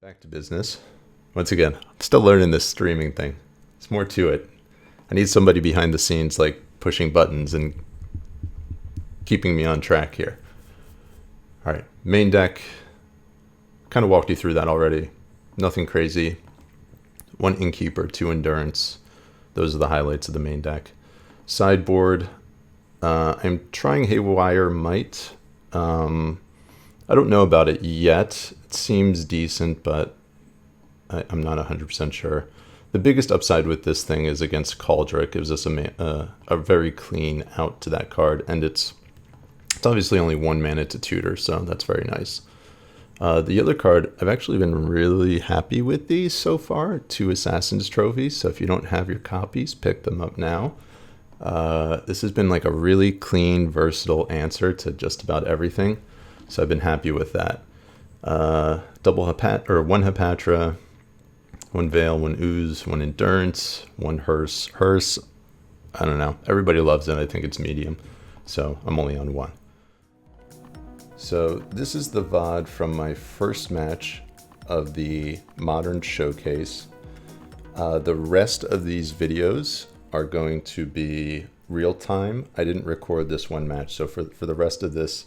Back to business. Once again, I'm still learning this streaming thing. There's more to it. I need somebody behind the scenes, like pushing buttons and keeping me on track here. All right, main deck. Kind of walked you through that already. Nothing crazy. 1 Innkeeper, 2 Endurance. Those are the highlights of the main deck. Sideboard. I'm trying Haywire Might. I don't know about it yet. It seems decent, but I'm not 100% sure. The biggest upside with this thing is against Cauldron. It gives us a very clean out to that card, and it's obviously only 1 mana to tutor, so that's very nice. The other card, I've actually been really happy with these so far. 2 Assassin's Trophies, so if you don't have your copies, pick them up now. This has been like a really clean, versatile answer to just about everything, so I've been happy with that. 1 Hepatra, 1 Veil, 1 Ooze, 1 Endurance, 1 Hearse. Hearse, I don't know. Everybody loves it. I think it's medium, so I'm only on 1. So this is the VOD from my first match of the Modern Showcase. The rest of these videos are going to be real time. I didn't record this one match, so for the rest of this,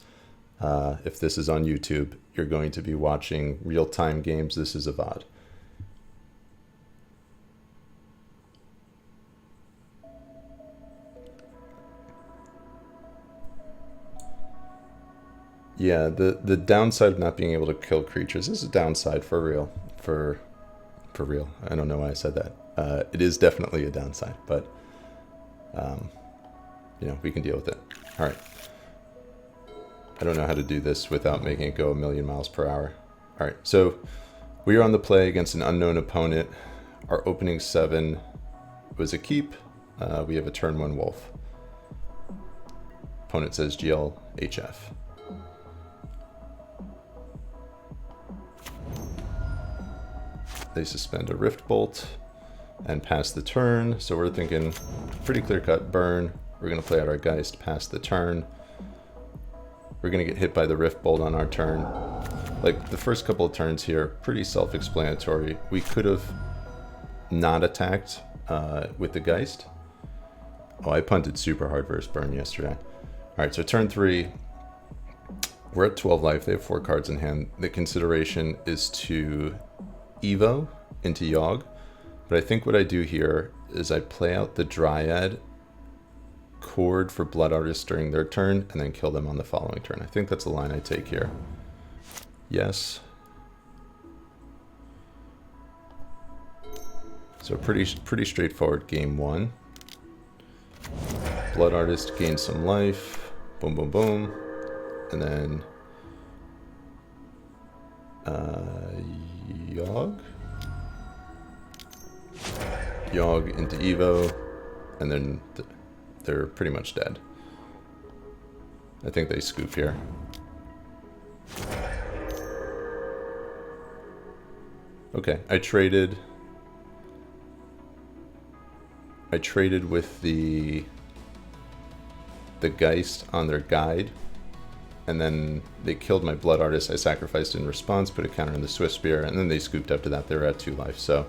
if this is on YouTube, you're going to be watching real time games. This is a VOD. Yeah, the downside of not being able to kill creatures is a downside for real. For real. I don't know why I said that. It is definitely a downside, but you know, we can deal with it. All right. I don't know how to do this without making it go a million miles per hour. All right, so we are on the play against an unknown opponent. Our opening 7 was a keep. We have a turn 1 wolf. Opponent says GL HF. They suspend a Rift Bolt and pass the turn. So we're thinking pretty clear-cut burn. We're going to play out our Geist, pass the turn. We're going to get hit by the Rift Bolt on our turn. Like, the first couple of turns here, pretty self-explanatory. We could have not attacked with the Geist. Oh, I punted super hard versus burn yesterday. Alright, so turn 3. We're at 12 life. They have 4 cards in hand. The consideration is to Evo into Yawg. But I think what I do here is I play out the Dryad, Chord for Blood Artist during their turn, and then kill them on the following turn. I think that's the line I take here. Yes. So pretty straightforward game 1. Blood Artist gains some life. Boom, boom, boom. And then Yawg. Yawg into Evo, and then they're pretty much dead. I think they scoop here. Okay, I traded with the Geist on their guide, and then they killed my Blood Artist. I sacrificed in response, put a counter in the Swift Spear, and then they scooped after that. They were at 2 life, so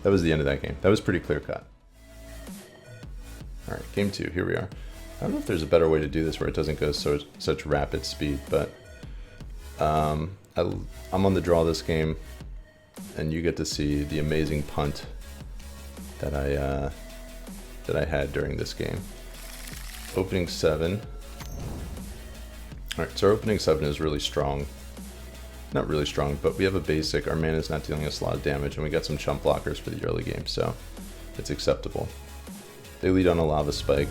that was the end of that game. That was pretty clear cut. All right, game 2, here we are. I don't know if there's a better way to do this where it doesn't go such rapid speed, but I'm on the draw this game, and you get to see the amazing punt that I had during this game. Opening 7. All right, so our opening 7 is really strong. Not really strong, but we have a basic. Our mana is not dealing us a lot of damage, and we got some chump blockers for the early game, so it's acceptable. They lead on a Lava Spike.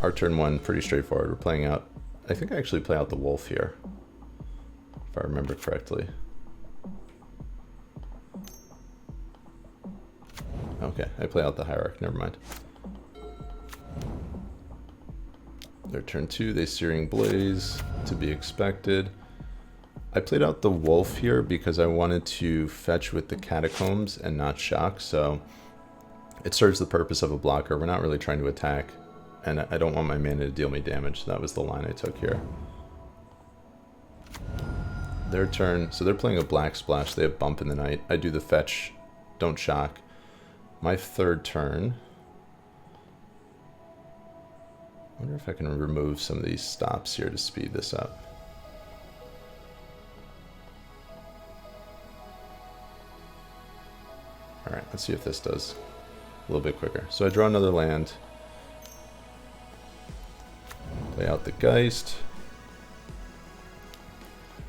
Our turn 1, pretty straightforward. We're playing out, I think I actually play out the Wolf here, if I remember correctly. Okay, I play out the Hierarch, never mind. Their turn 2, they Searing Blaze, to be expected. I played out the Wolf here because I wanted to fetch with the Catacombs and not Shock, so it serves the purpose of a blocker. We're not really trying to attack, and I don't want my mana to deal me damage, so that was the line I took here. Their turn, so they're playing a black splash. They have bump in the night. I do the fetch, don't shock. My third turn. I wonder if I can remove some of these stops here to speed this up. Alright, let's see if this does a little bit quicker. So I draw another land. Play out the Geist.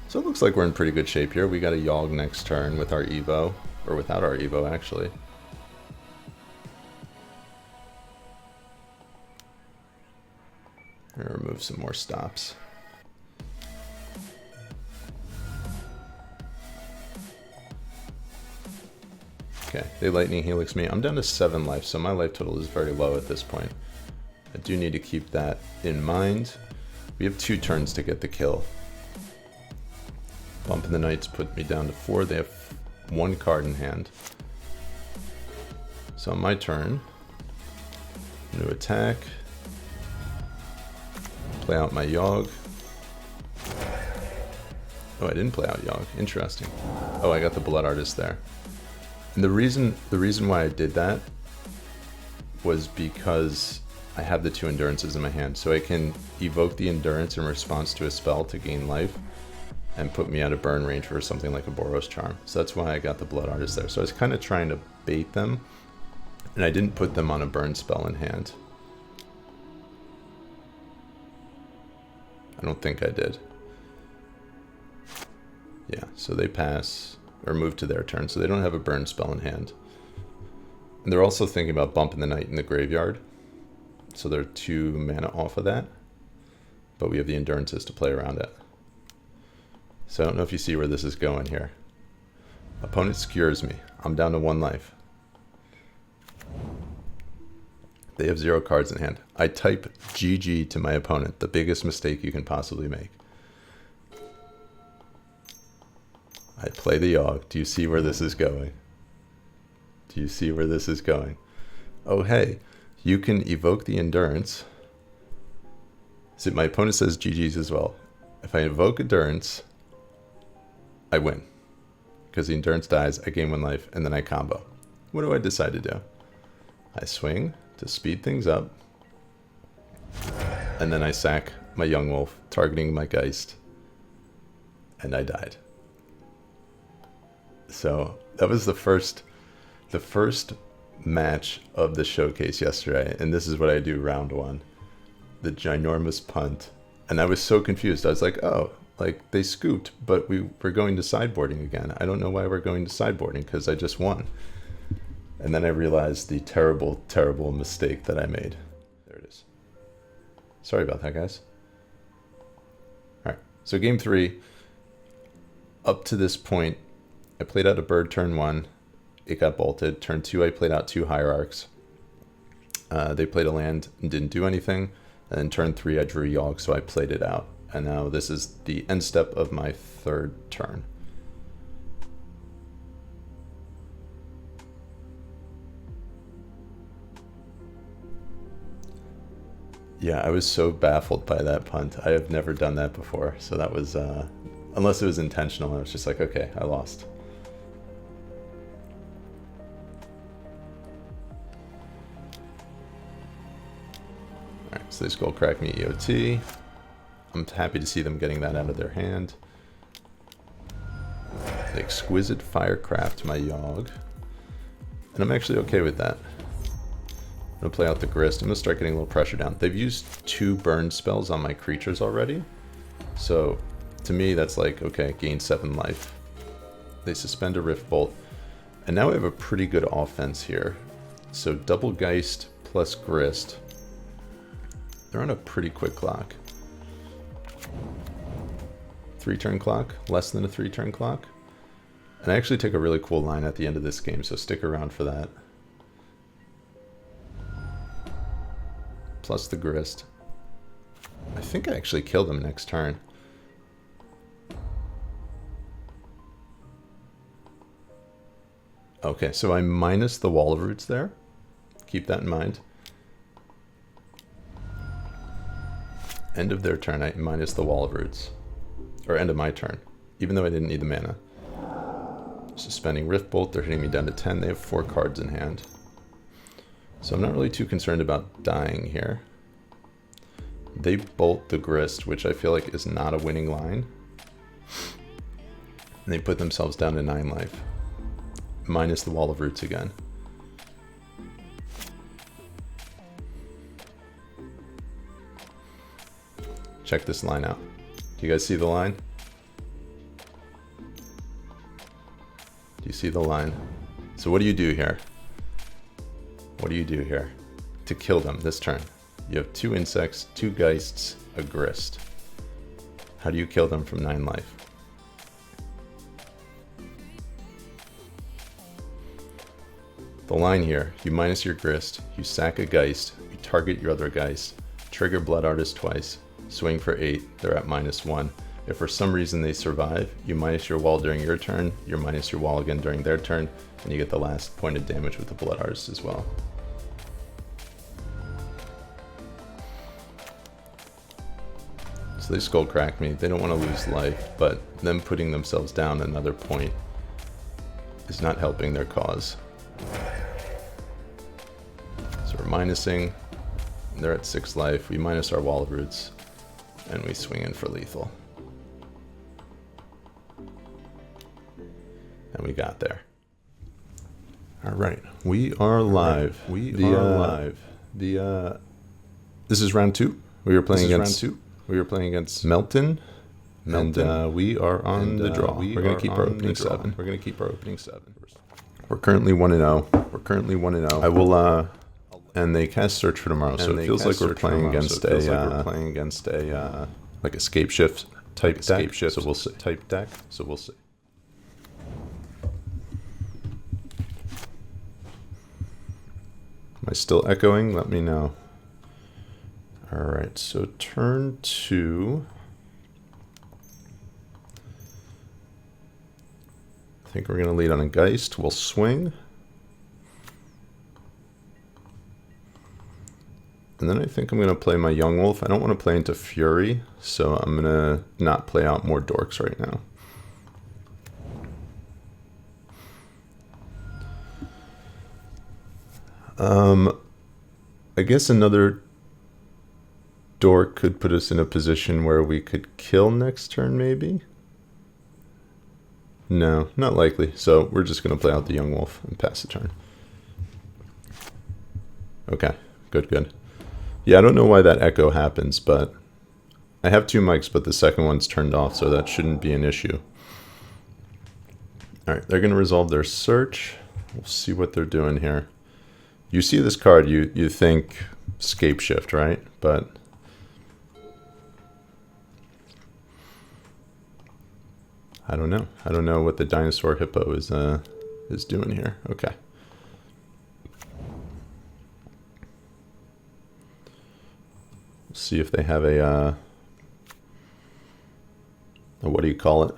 So it looks like we're in pretty good shape here. We got a Yawg next turn with our Evo, or without our Evo actually. I'm gonna remove some more stops. Okay, they Lightning Helix me. I'm down to 7 life, so my life total is very low at this point. I do need to keep that in mind. We have 2 turns to get the kill. Bump in the Knights put me down to 4. They have 1 card in hand. So on my turn, I'm going to attack. Play out my Yawg. Oh, I didn't play out Yawg. Interesting. Oh, I got the Blood Artist there. And the reason why I did that was because I have the 2 Endurances in my hand. So I can evoke the Endurance in response to a spell to gain life and put me out of burn range for something like a Boros Charm. So that's why I got the Blood Artist there. So I was kind of trying to bait them, and I didn't put them on a burn spell in hand. I don't think I did. Yeah, so they pass, or move to their turn, so they don't have a burn spell in hand. And they're also thinking about Bump in the Night in the graveyard, so they're 2 mana off of that, but we have the Endurances to play around it. So I don't know if you see where this is going here. Opponent skewers me. I'm down to 1 life. They have 0 cards in hand. I type GG to my opponent, the biggest mistake you can possibly make. I play the Yawg. Do you see where this is going? Do you see where this is going? Oh, hey, you can evoke the Endurance. See, my opponent says GG's as well. If I evoke Endurance, I win. Because the Endurance dies, I gain 1 life, and then I combo. What do I decide to do? I swing to speed things up, and then I sack my Young Wolf, targeting my Geist, and I died. So that was the first match of the showcase yesterday, and this is what I do round 1. The ginormous punt. And I was so confused. I was like, oh, like they scooped, but we're going to sideboarding again. I don't know why we're going to sideboarding, because I just won. And then I realized the terrible, terrible mistake that I made. There it is. Sorry about that, guys. All right, so game 3. Up to this point, I played out a bird turn 1. It got bolted. Turn 2, I played out 2 Hierarchs. They played a land and didn't do anything. And then turn 3, I drew Yawg, so I played it out. And now this is the end step of my 3rd turn. Yeah, I was so baffled by that punt. I have never done that before. So that was, unless it was intentional, I was just like, okay, I lost. Alright, so they Skullcrack me EOT. I'm happy to see them getting that out of their hand. They Exquisite Firecraft my Yawg. And I'm actually okay with that. I'm going to play out the Grist. I'm going to start getting a little pressure down. They've used 2 burn spells on my creatures already. So, to me, that's like, okay, gain 7 life. They suspend a Rift Bolt. And now we have a pretty good offense here. So, double Geist plus Grist. They're on a pretty quick clock. 3-turn clock, less than a 3-turn clock. And I actually take a really cool line at the end of this game, so stick around for that. Plus the Grist. I think I actually killed him next turn. Okay, so I minus the Wall of Roots there. Keep that in mind. End of their turn, I minus the Wall of Roots. Or end of my turn. even though I didn't need the mana. Suspending Rift Bolt, they're hitting me down to 10. They have 4 cards in hand. So I'm not really too concerned about dying here. They bolt the Grist, which I feel like is not a winning line. And they put themselves down to 9 life. Minus the Wall of Roots again. Check this line out. Do you guys see the line? Do you see the line? So what do you do here? What do you do here? To kill them this turn. You have 2 insects, 2 geists, a grist. How do you kill them from 9 life? The line here, you minus your grist, you sack a geist, you target your other geist, trigger Blood Artist twice, swing for 8, they're at -1. If for some reason they survive, you minus your wall during your turn, you minus your wall again during their turn, and you get the last point of damage with the Blood Artist as well. So they skull crack me, they don't want to lose life, but them putting themselves down another point is not helping their cause. So we're minusing, they're at 6 life, we minus our Wall of Roots, and we swing in for lethal. And we got there. All right, we are live. We are live. This is round 2. We were playing against Melton, and we are on the draw. We're going to keep our opening 7. We're currently 1-0. I will and they cast Search for Tomorrow, so it feels like we're playing against a like a Scapeshift type deck. So we'll see. So we'll see. Am I still echoing? Let me know. All right, so turn 2. I think we're going to lead on a Geist. We'll swing. And then I think I'm going to play my Young Wolf. I don't want to play into Fury, so I'm going to not play out more Dorks right now. I guess another Dork could put us in a position where we could kill next turn, maybe? No, not likely. So we're just going to play out the Young Wolf and pass the turn. Okay, good. Yeah, I don't know why that echo happens, but I have 2 mics, but the second one's turned off, so that shouldn't be an issue. All right, they're going to resolve their search. We'll see what they're doing here. You see this card, you think Scapeshift, right? But I don't know. I don't know what the Dinosaur Hippo is doing here. Okay. We'll see if they have a what do you call it?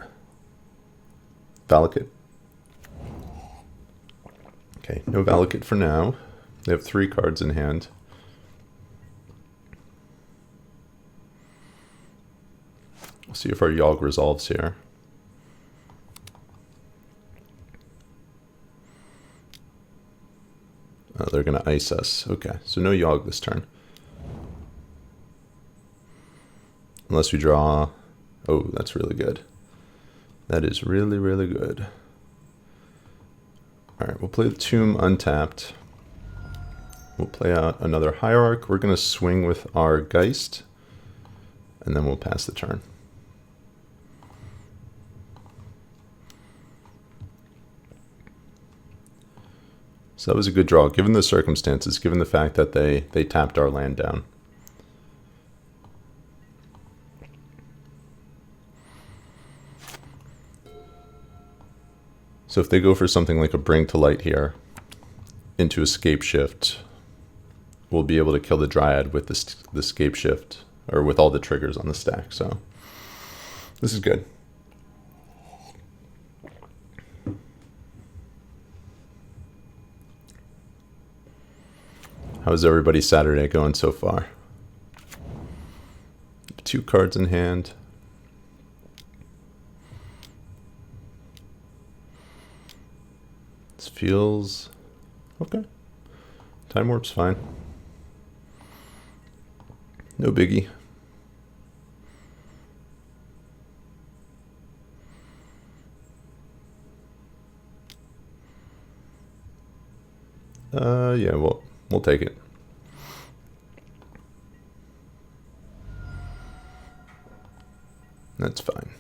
Valakut. Okay, no Valakut for now. They have 3 cards in hand. We'll see if our Yawg resolves here. Oh, they're going to ice us. Okay, so no Yawg this turn. Unless we draw... Oh, that's really good. That is really, really good. Alright, we'll play the Tomb untapped. We'll play out another Hierarch. We're going to swing with our Geist. And then we'll pass the turn. So that was a good draw, given the circumstances, given the fact that they tapped our land down. So if they go for something like a Bring to Light here, into a Scapeshift, we'll be able to kill the Dryad with the Scapeshift, or with all the triggers on the stack, so this is good. How's everybody's Saturday going so far? 2 cards in hand. This feels okay. Time warp's fine. No biggie. Yeah, we'll take it. That's fine.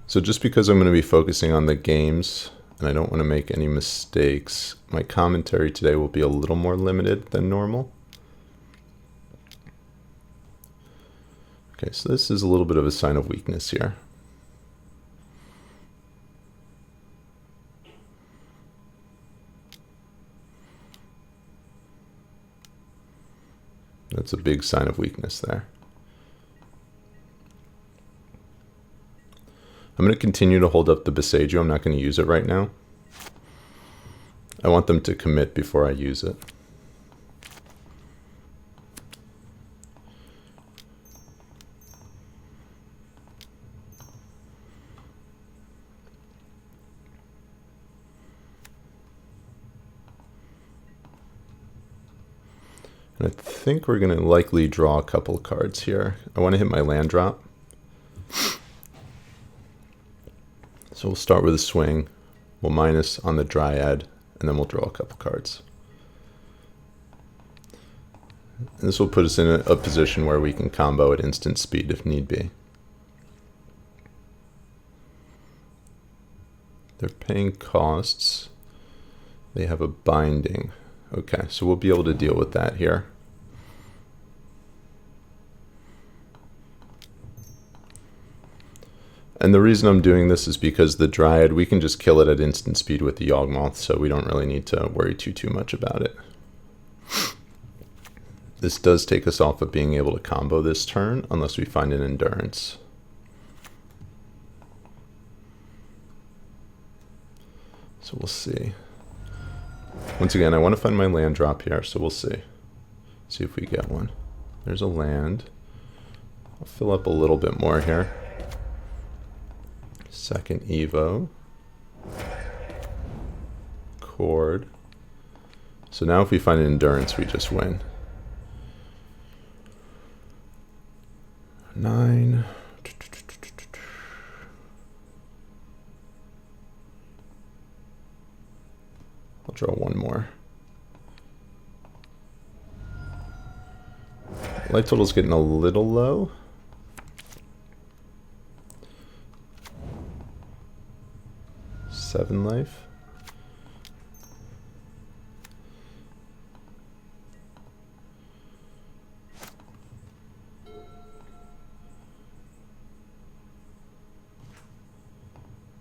So just because I'm going to be focusing on the games and I don't want to make any mistakes, my commentary today will be a little more limited than normal. Okay, so this is a little bit of a sign of weakness here. That's a big sign of weakness there. I'm going to continue to hold up the Besagio. I'm not going to use it right now. I want them to commit before I use it. And I think we're going to likely draw a couple of cards here. I want to hit my land drop. So we'll start with a swing. We'll minus on the Dryad, and then we'll draw a couple cards. And this will put us in a position where we can combo at instant speed if need be. They're paying costs. They have a binding. Okay, so we'll be able to deal with that here. And the reason I'm doing this is because the Dryad, we can just kill it at instant speed with the YAWGMOTH, so we don't really need to worry too much about it. This does take us off of being able to combo this turn, unless we find an Endurance. So we'll see. Once again, I want to find my land drop here, so we'll see. See if we get one. There's a land. I'll fill up a little bit more here. Second Evo. Chord. So now if we find an Endurance, we just win. 9. I'll draw one more. Life total's getting a little low. Seven life.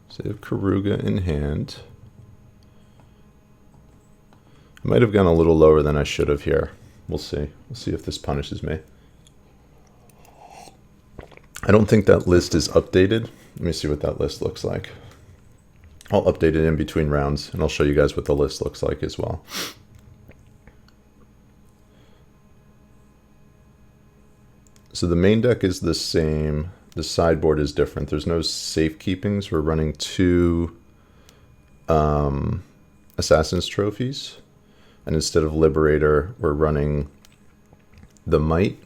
So they have Kaheera in hand. I might have gone a little lower than I should have here. We'll see. We'll see if this punishes me. I don't think that list is updated. Let me see what that list looks like. I'll update it in between rounds, and I'll show you guys what the list looks like as well. So the main deck is the same. The sideboard is different. There's no safekeepings. We're running 2 Assassin's Trophies. And instead of Liberator, we're running the Might.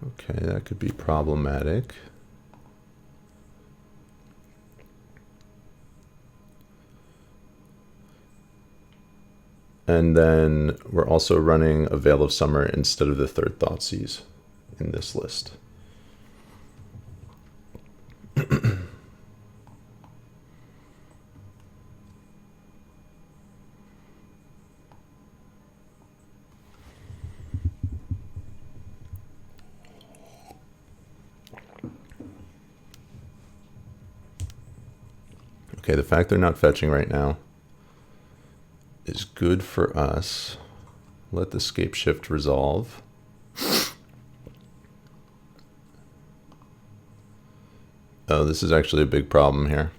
Okay, that could be problematic. And then we're also running a Veil of Summer instead of the Third Thoughtseize in this list. Okay, the fact they're not fetching right now is good for us. Let the Scapeshift resolve. Oh, this is actually a big problem here.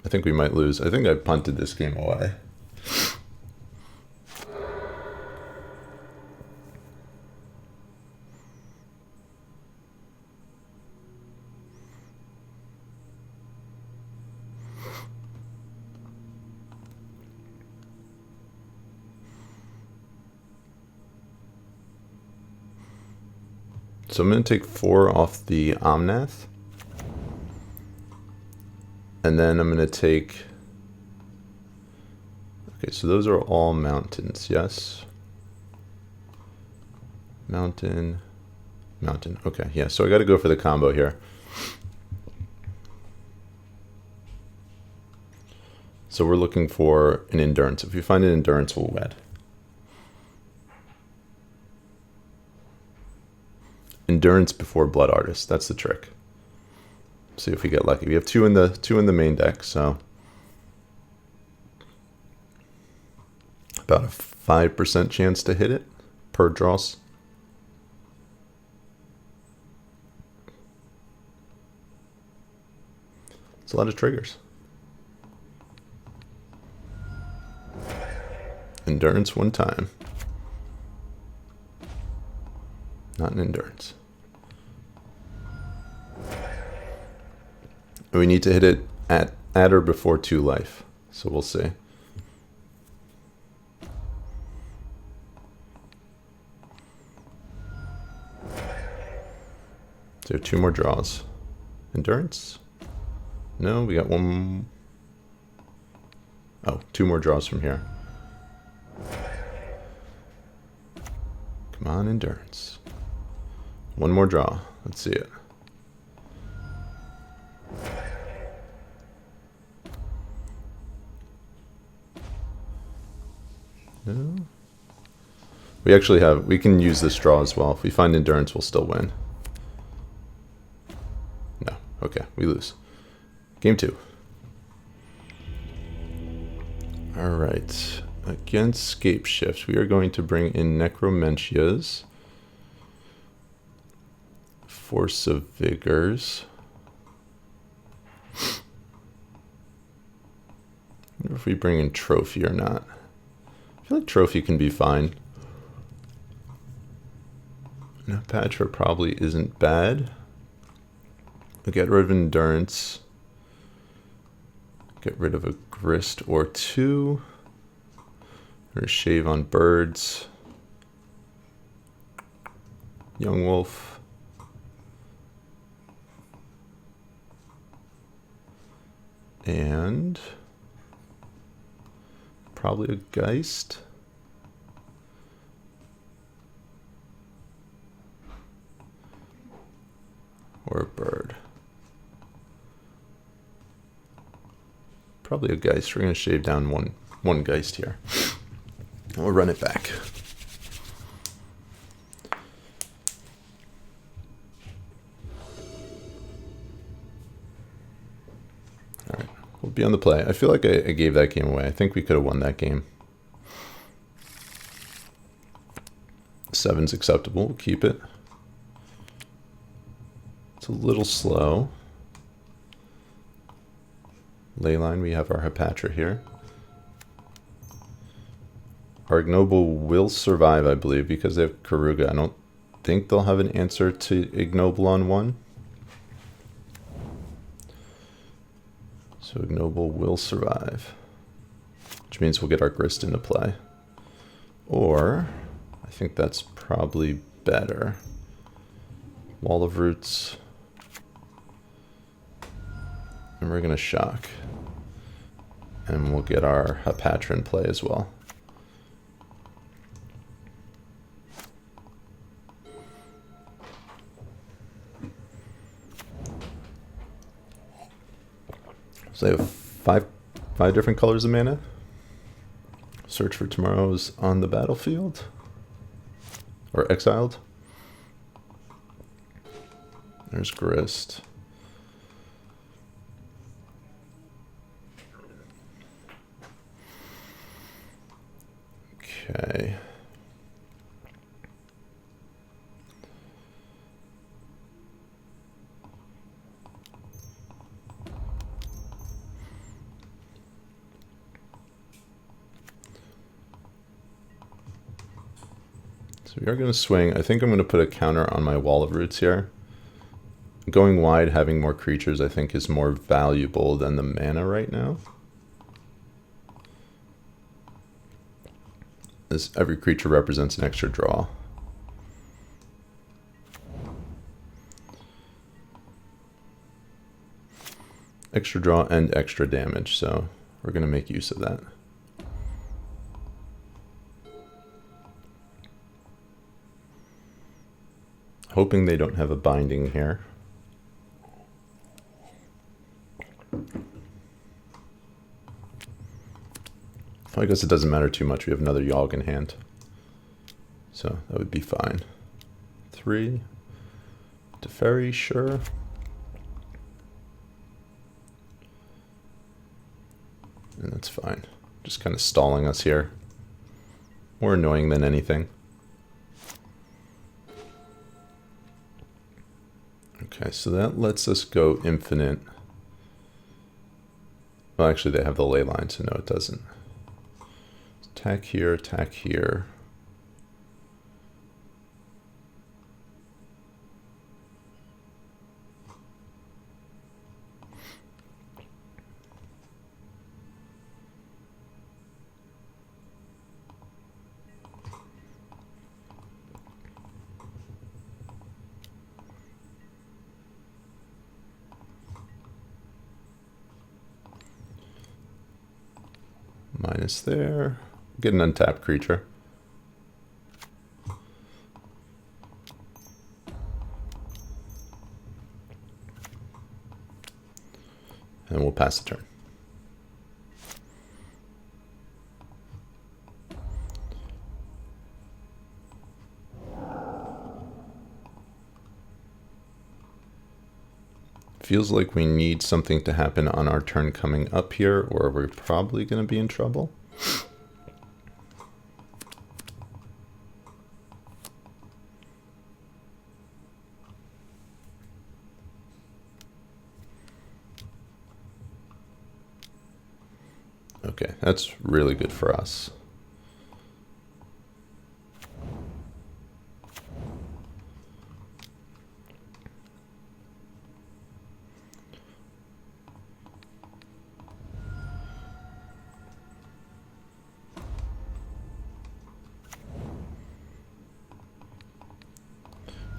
I think we might lose. I think I punted this game away. So I'm going to take 4 off the Omnath. And then I'm going to take... Okay, so those are all mountains, yes? Mountain, mountain. Okay, yeah, so I got to go for the combo here. So we're looking for an endurance. If we find an endurance, we'll wed. Endurance before Blood Artist. That's the trick. See if we get lucky. We have two in the main deck, so about a 5% chance to hit it per draws. It's a lot of triggers. Endurance one time. Not an endurance. We need to hit it at or before 2 life. So we'll see. So 2 more draws. Endurance? No, we got 1. Oh, 2 more draws from here. Come on, endurance. 1 more draw. Let's see it. No. We actually have, we can use this draw as well. If we find endurance, we'll still win. No. Okay, we lose. Game 2. Alright. Against Scapeshift, we are going to bring in Necromentias. Force of Vigors. I wonder if we bring in Trophy or not. I feel like Trophy can be fine. No, Patron probably isn't bad. We'll get rid of Endurance. Get rid of a Grist or 2. Or Shave on Birds. Young Wolf. And probably a Geist. Or a bird. Probably a Geist. We're going to shave down one Geist here. And we'll run it back. Alright, we'll be on the play. I feel like I gave that game away. I think we could have won that game. 7's acceptable. We'll keep it. It's a little slow. Leyline, we have our Hapatra here. Our Ignoble will survive, I believe, because they have Karuga. I don't think they'll have an answer to Ignoble on 1. So Ignoble will survive. Which means we'll get our Grist into play. Or, I think that's probably better. Wall of Roots. And we're going to shock. And we'll get our Hapatra in play as well. So I have five different colors of mana. Search for Tomorrow's on the battlefield. Or exiled. There's Grist. Okay. So we are going to swing. I think I'm going to put a counter on my Wall of Roots here. Going wide, having more creatures, I think, is more valuable than the mana right now. As every creature represents an extra draw. extra draw and extra damage, so we're going to make use of that. Hoping they don't have a binding here. I guess it doesn't matter too much. We have another Yawg in hand. So that would be fine. 3. Teferi, sure. And that's fine. Just kind of stalling us here. More annoying than anything. Okay, so that lets us go infinite. Well, actually, they have the ley line, so no, it doesn't. Attack here, attack here. Minus there. Get an untapped creature. And we'll pass the turn. Feels like we need something to happen on our turn coming up here, or we're probably going to be in trouble. Okay, that's really good for us.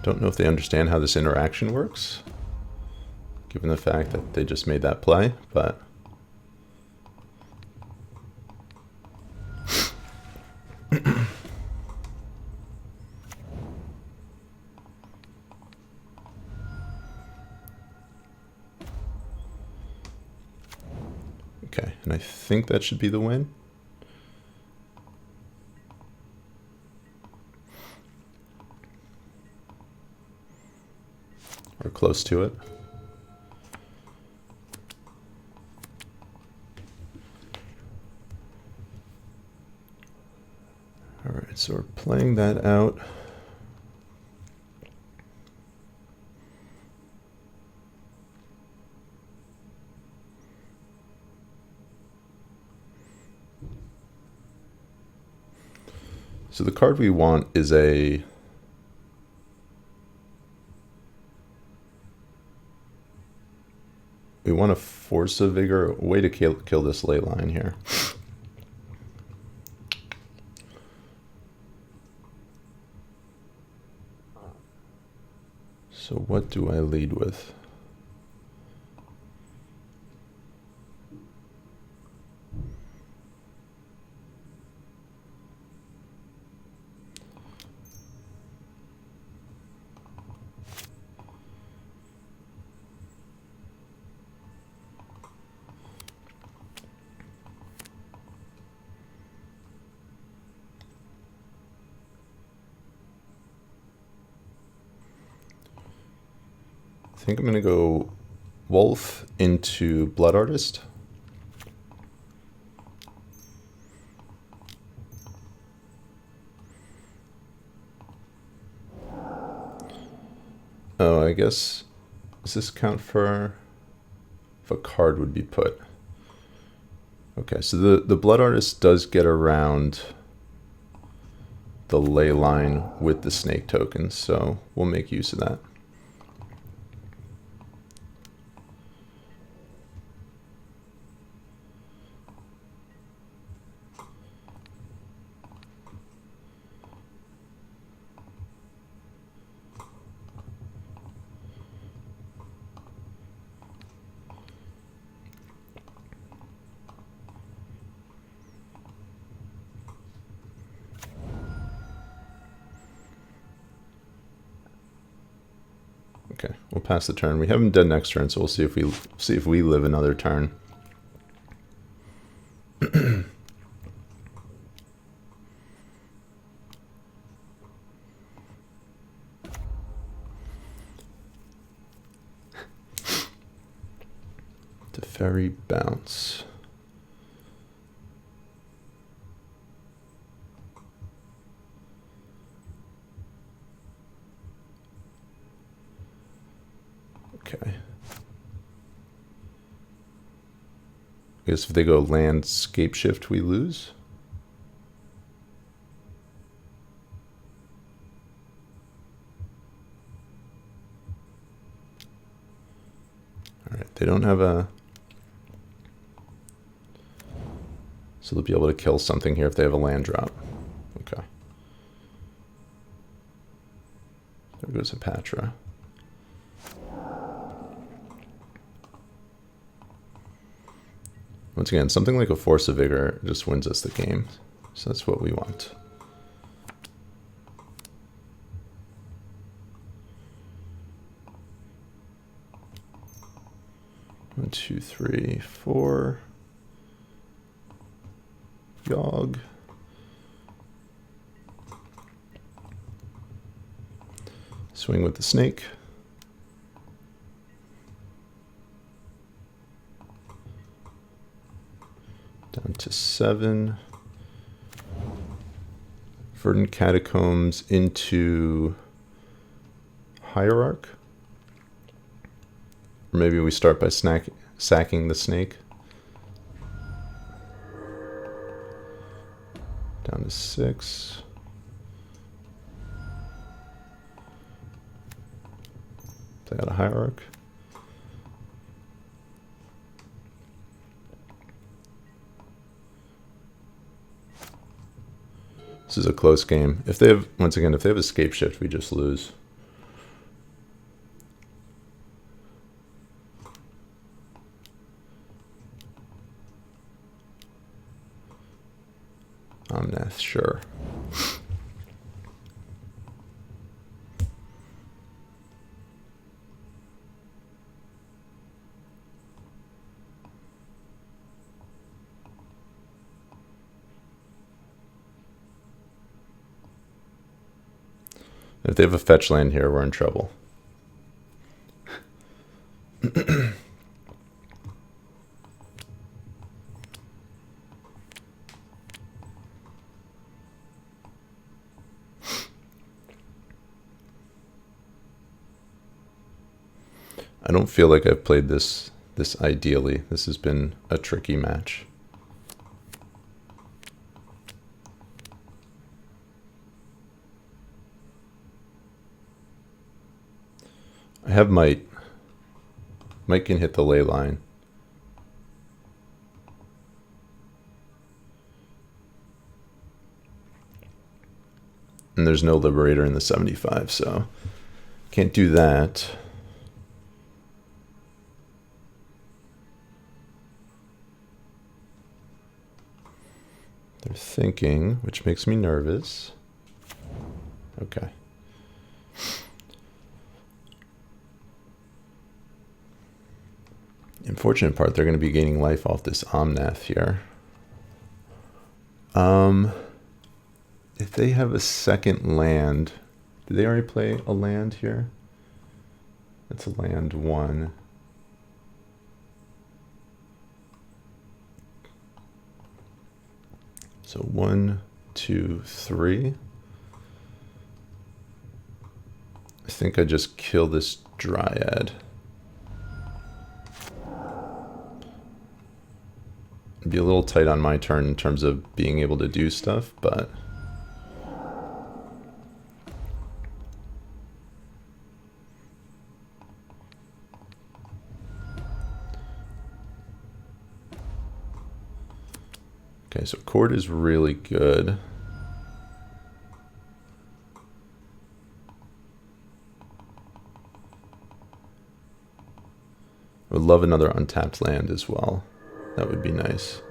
Don't know if they understand how this interaction works, given the fact that they just made that play, but okay, and I think that should be the win. Or close to it. All right, so we're playing that out. So the card we want is a we want a Force of Vigor, a way to kill this ley line here. So what do I lead with? I think I'm going to go Wolf into Blood Artist. Oh, I guess, does this count for if a card would be put? Okay, so the Blood Artist does get around the ley line with the snake tokens, so we'll make use of that. we'll pass the turn. We have him dead next turn, so we'll see if we live another turn. Teferi bounce. Okay. I guess if they go land Scapeshift, we lose. All right, they don't have a... So they'll be able to kill something here if they have a land drop. Okay. There goes a Patra. Once again, something like a Force of Vigor just wins us the game. So that's what we want. One, two, three, four. Yawg. Swing with the snake. Down to 7. Verdant Catacombs into Hierarch. Or maybe we start by sacking the snake. Down to 6. Play out a Hierarch. This is a close game. If they have, once again, if they have a Scapeshift, we just lose. Omnath, sure. If they have a fetch land here, we're in trouble. I don't feel like I've played this ideally. This has been a tricky match. I have Might. Might can hit the ley line. And there's no Liberator in the 75, so can't do that. They're thinking, which makes me nervous. Okay. Unfortunate part, they're going to be gaining life off this Omnath here. If they have a second land, did they already play a land here? That's a land 1. So 1, 2, 3. I think I just kill this Dryad. Be a little tight on my turn in terms of being able to do stuff, but okay, so Chord is really good. I would love another untapped land as well. That would be nice.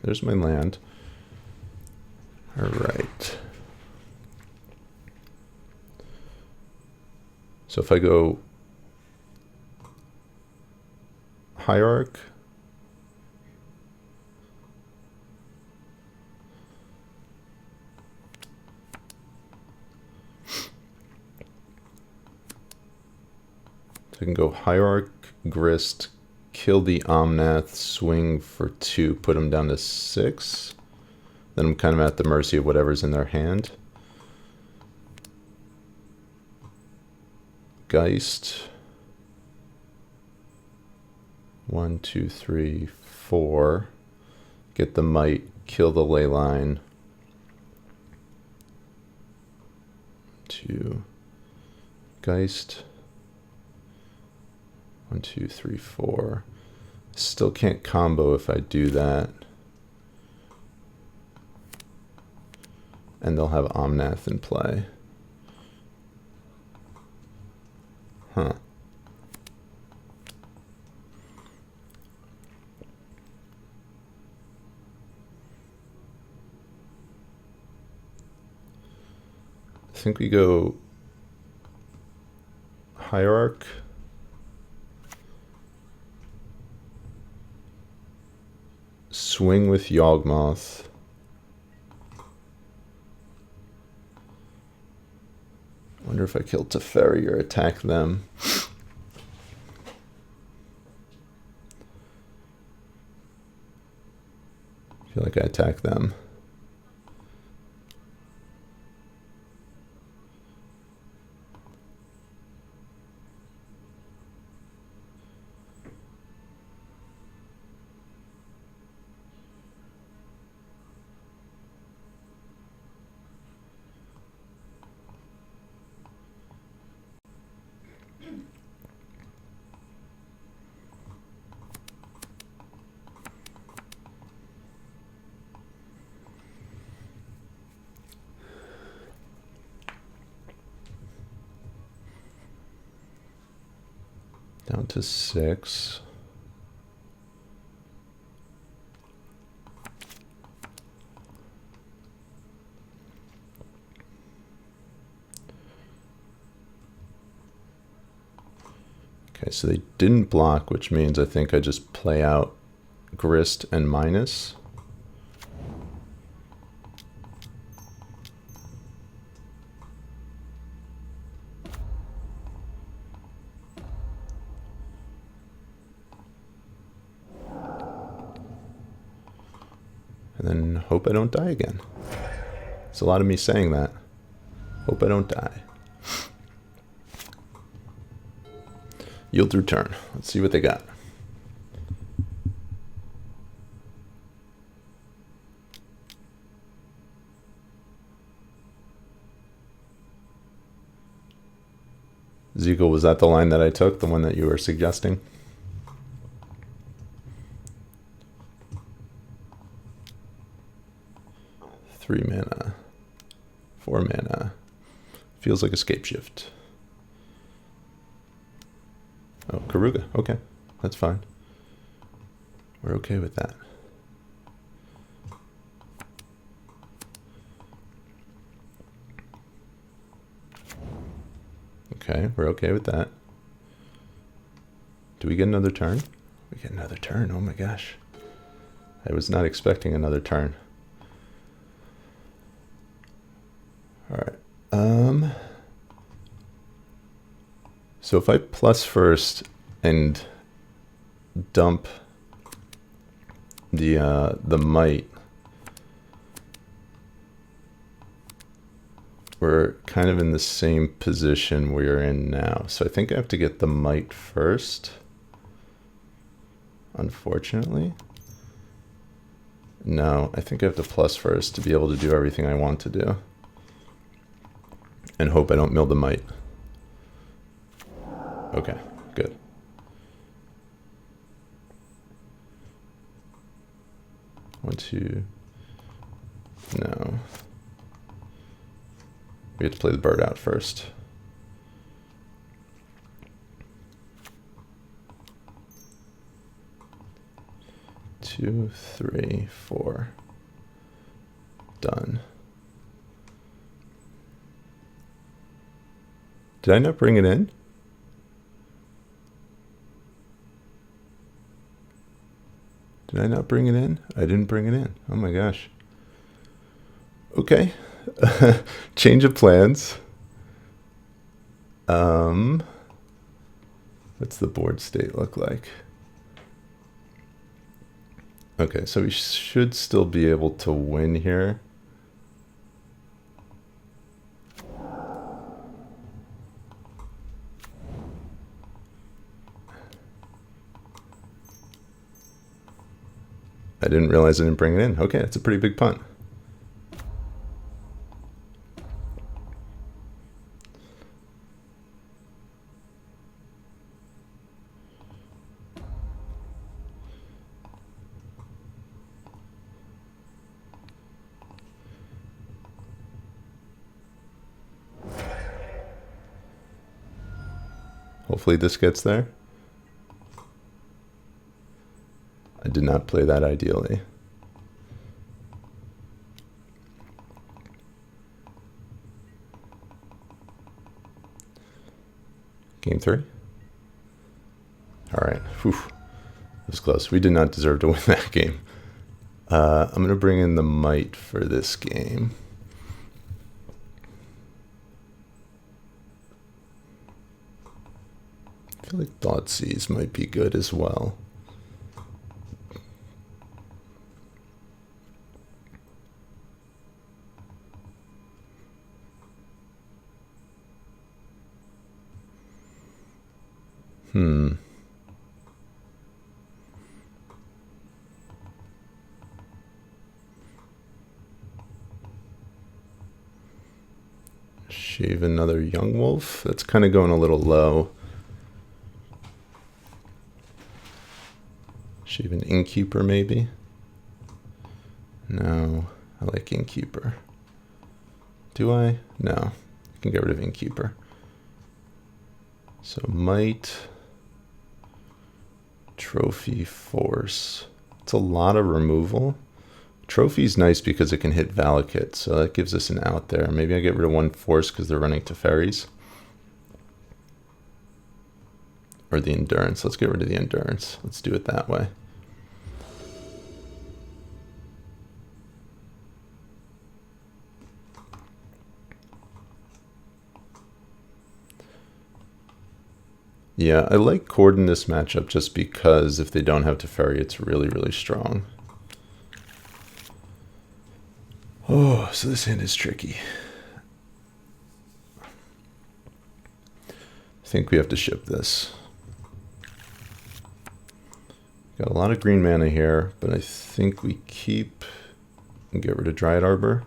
there's my land. All right. So if I go Hierarch, I can go Hierarch, Grist, kill the Omnath, swing for 2, put them down to 6. Then I'm kind of at the mercy of whatever's in their hand. Geist. 1, 2, 3, 4. Get the Might, kill the Leyline. 2. Geist. 1, 2, 3, 4. Still can't combo if I do that. And they'll have Omnath in play. Huh. I think we go Hierarch. Swing with YAWGMOTH. Wonder if I kill Teferi or attack them. I feel like I attack them. Down to 6. Okay, so they didn't block, which means I think I just play out Grist and Minus. And then hope I don't die again. It's a lot of me saying that. Hope I don't die. Yield through turn. Let's see what they got. Zegal, was that the line that I took? The one that you were suggesting? Three mana. 4 mana. Feels like a Scapeshift. Oh, Karuga. Okay, that's fine. We're okay with that. Okay, we're okay with that. Do we get another turn? We get another turn. Oh my gosh. I was not expecting another turn. All right. So if I plus first and dump the Might, we're kind of in the same position we're in now. So I think I have to get the Might first, unfortunately. No, I think I have to plus first to be able to do everything I want to do. And hope I don't mill the Might. Okay, good. One, two. No. We have to play the bird out first. 2, 3, 4. Done. Did I not bring it in? Did I not bring it in? I didn't bring it in. Oh my gosh. Okay. Change of plans. What's the board state look like? Okay, so we should still be able to win here. I didn't realize I didn't bring it in. Okay, that's a pretty big punt. Hopefully this gets there. I did not play that ideally. Game 3. All right. Whew. It was close. We did not deserve to win that game. I'm going to bring in the Might for this game. I feel like Thoughtseize might be good as well. Shave another Young Wolf. That's kind of going a little low. Shave an Innkeeper maybe. No, I like Innkeeper. Do I? No, I can get rid of Innkeeper. So Might, Trophy, Force. It's a lot of removal. Trophy's nice because it can hit Valakut, so that gives us an out there. Maybe I get rid of 1 Force because they're running Teferis. Or the Endurance. Let's get rid of the Endurance. Let's do it that way. Yeah, I like Cord in this matchup just because if they don't have Teferi, it's really, really strong. Oh, so this hand is tricky. I think we have to ship this. Got a lot of green mana here, but I think we keep and get rid of Dryad Arbor.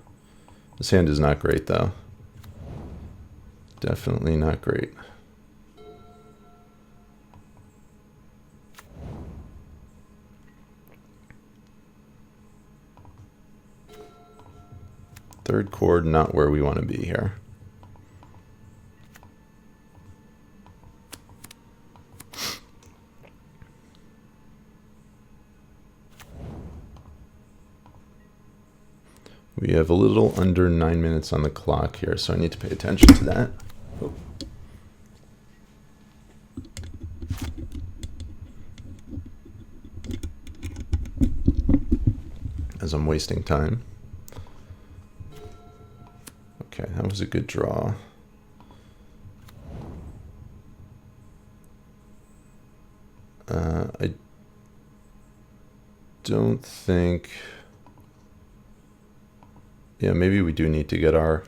This hand is not great, though. Definitely not great. Third chord, not where we want to be here. We have a little under 9 minutes on the clock here, so I need to pay attention to that. Oh. As I'm wasting time. Okay, that was a good draw. I don't think... Yeah, maybe we do need to get our...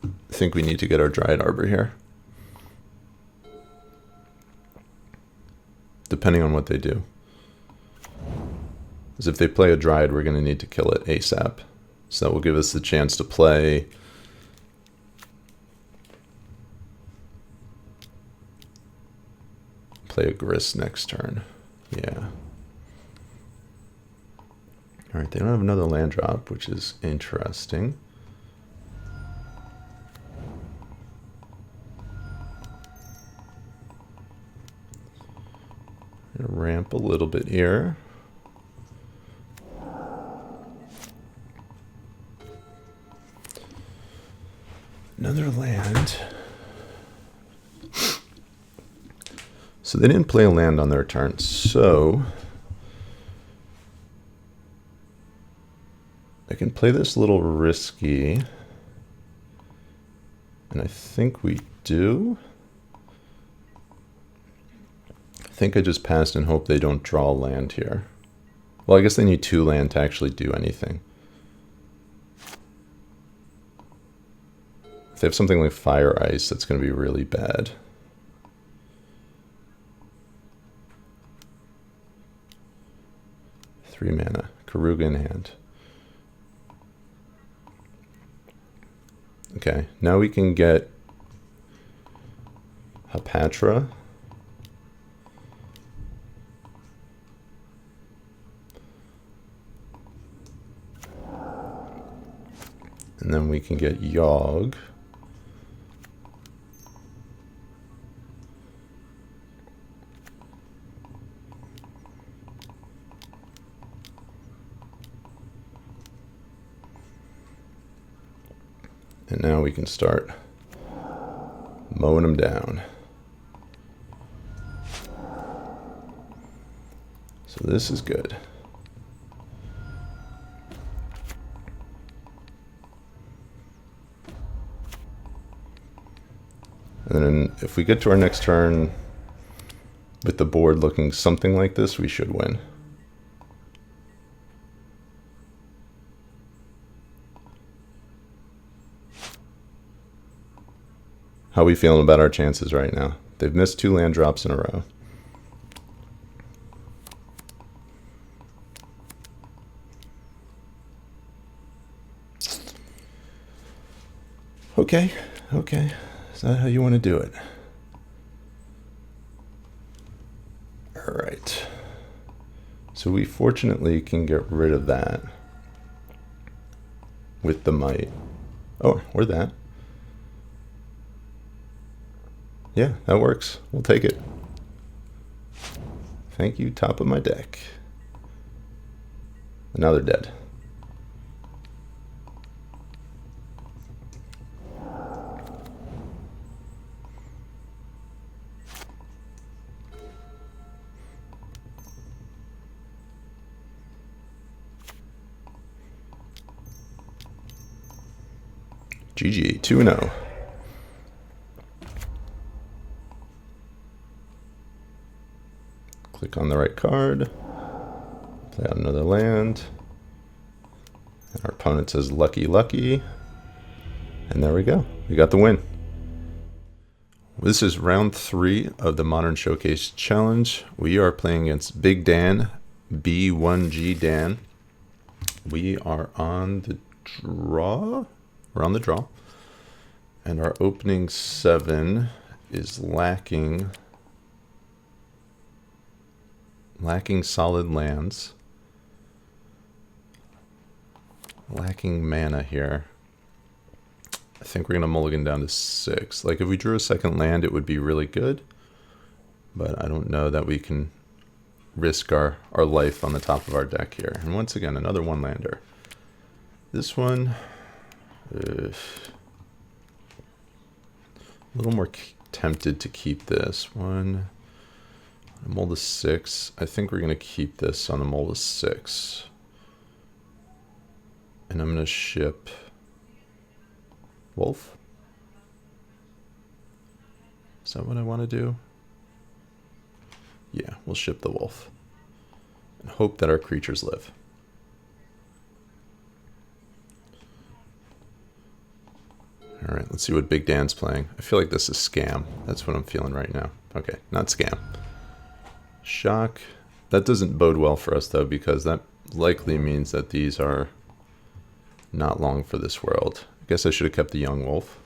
I think we need to get our Dryad Arbor here. Depending on what they do. Because if they play a Dryad, we're going to need to kill it ASAP. So that will give us the chance to play... Play a Grist next turn. Yeah. Alright, they don't have another land drop, which is interesting. a little bit here. Another land. So they didn't play a land on their turn, so I can play this a little risky. And I think we do. I think I just passed and hope they don't draw land here. Well, I guess they need 2 land to actually do anything. If they have something like Fire Ice, that's going to be really bad. Three mana. Kaheera in hand. Okay, now we can get Patron. And then we can get Yawg. And now we can start mowing them down. So this is good. And then if we get to our next turn with the board looking something like this, we should win. How are we feeling about our chances right now? They've missed 2 land drops in a row. Okay, okay. Is that how you want to do it? All right. So we fortunately can get rid of that with the might. Oh, or that. Yeah, that works. We'll take it. Thank you, top of my deck. And now they're dead. GG, 2-0. Click on the right card, play out another land, and our opponent says lucky, lucky, and there we go. We got the win. This is round 3 of the Modern Showcase Challenge. We are playing against Big Dan, B1G Dan. We are on the draw. We're on the draw. And our opening 7 is lacking solid lands. Lacking mana here. I think we're going to mulligan down to 6. Like if we drew a second land, it would be really good. But I don't know that we can risk our life on the top of our deck here. And once again, another 1-lander. This one, a little more tempted to keep this one. A mold of 6. I think we're going to keep this on a mold of 6. And I'm going to ship Wolf. Is that what I want to do? Yeah, we'll ship the Wolf. And hope that our creatures live. Alright, let's see what Big Dan's playing. I feel like this is Scam. That's what I'm feeling right now. Okay, not Scam. Shock. That doesn't bode well for us though, because that likely means that these are not long for this world. I guess I should have kept the Young Wolf.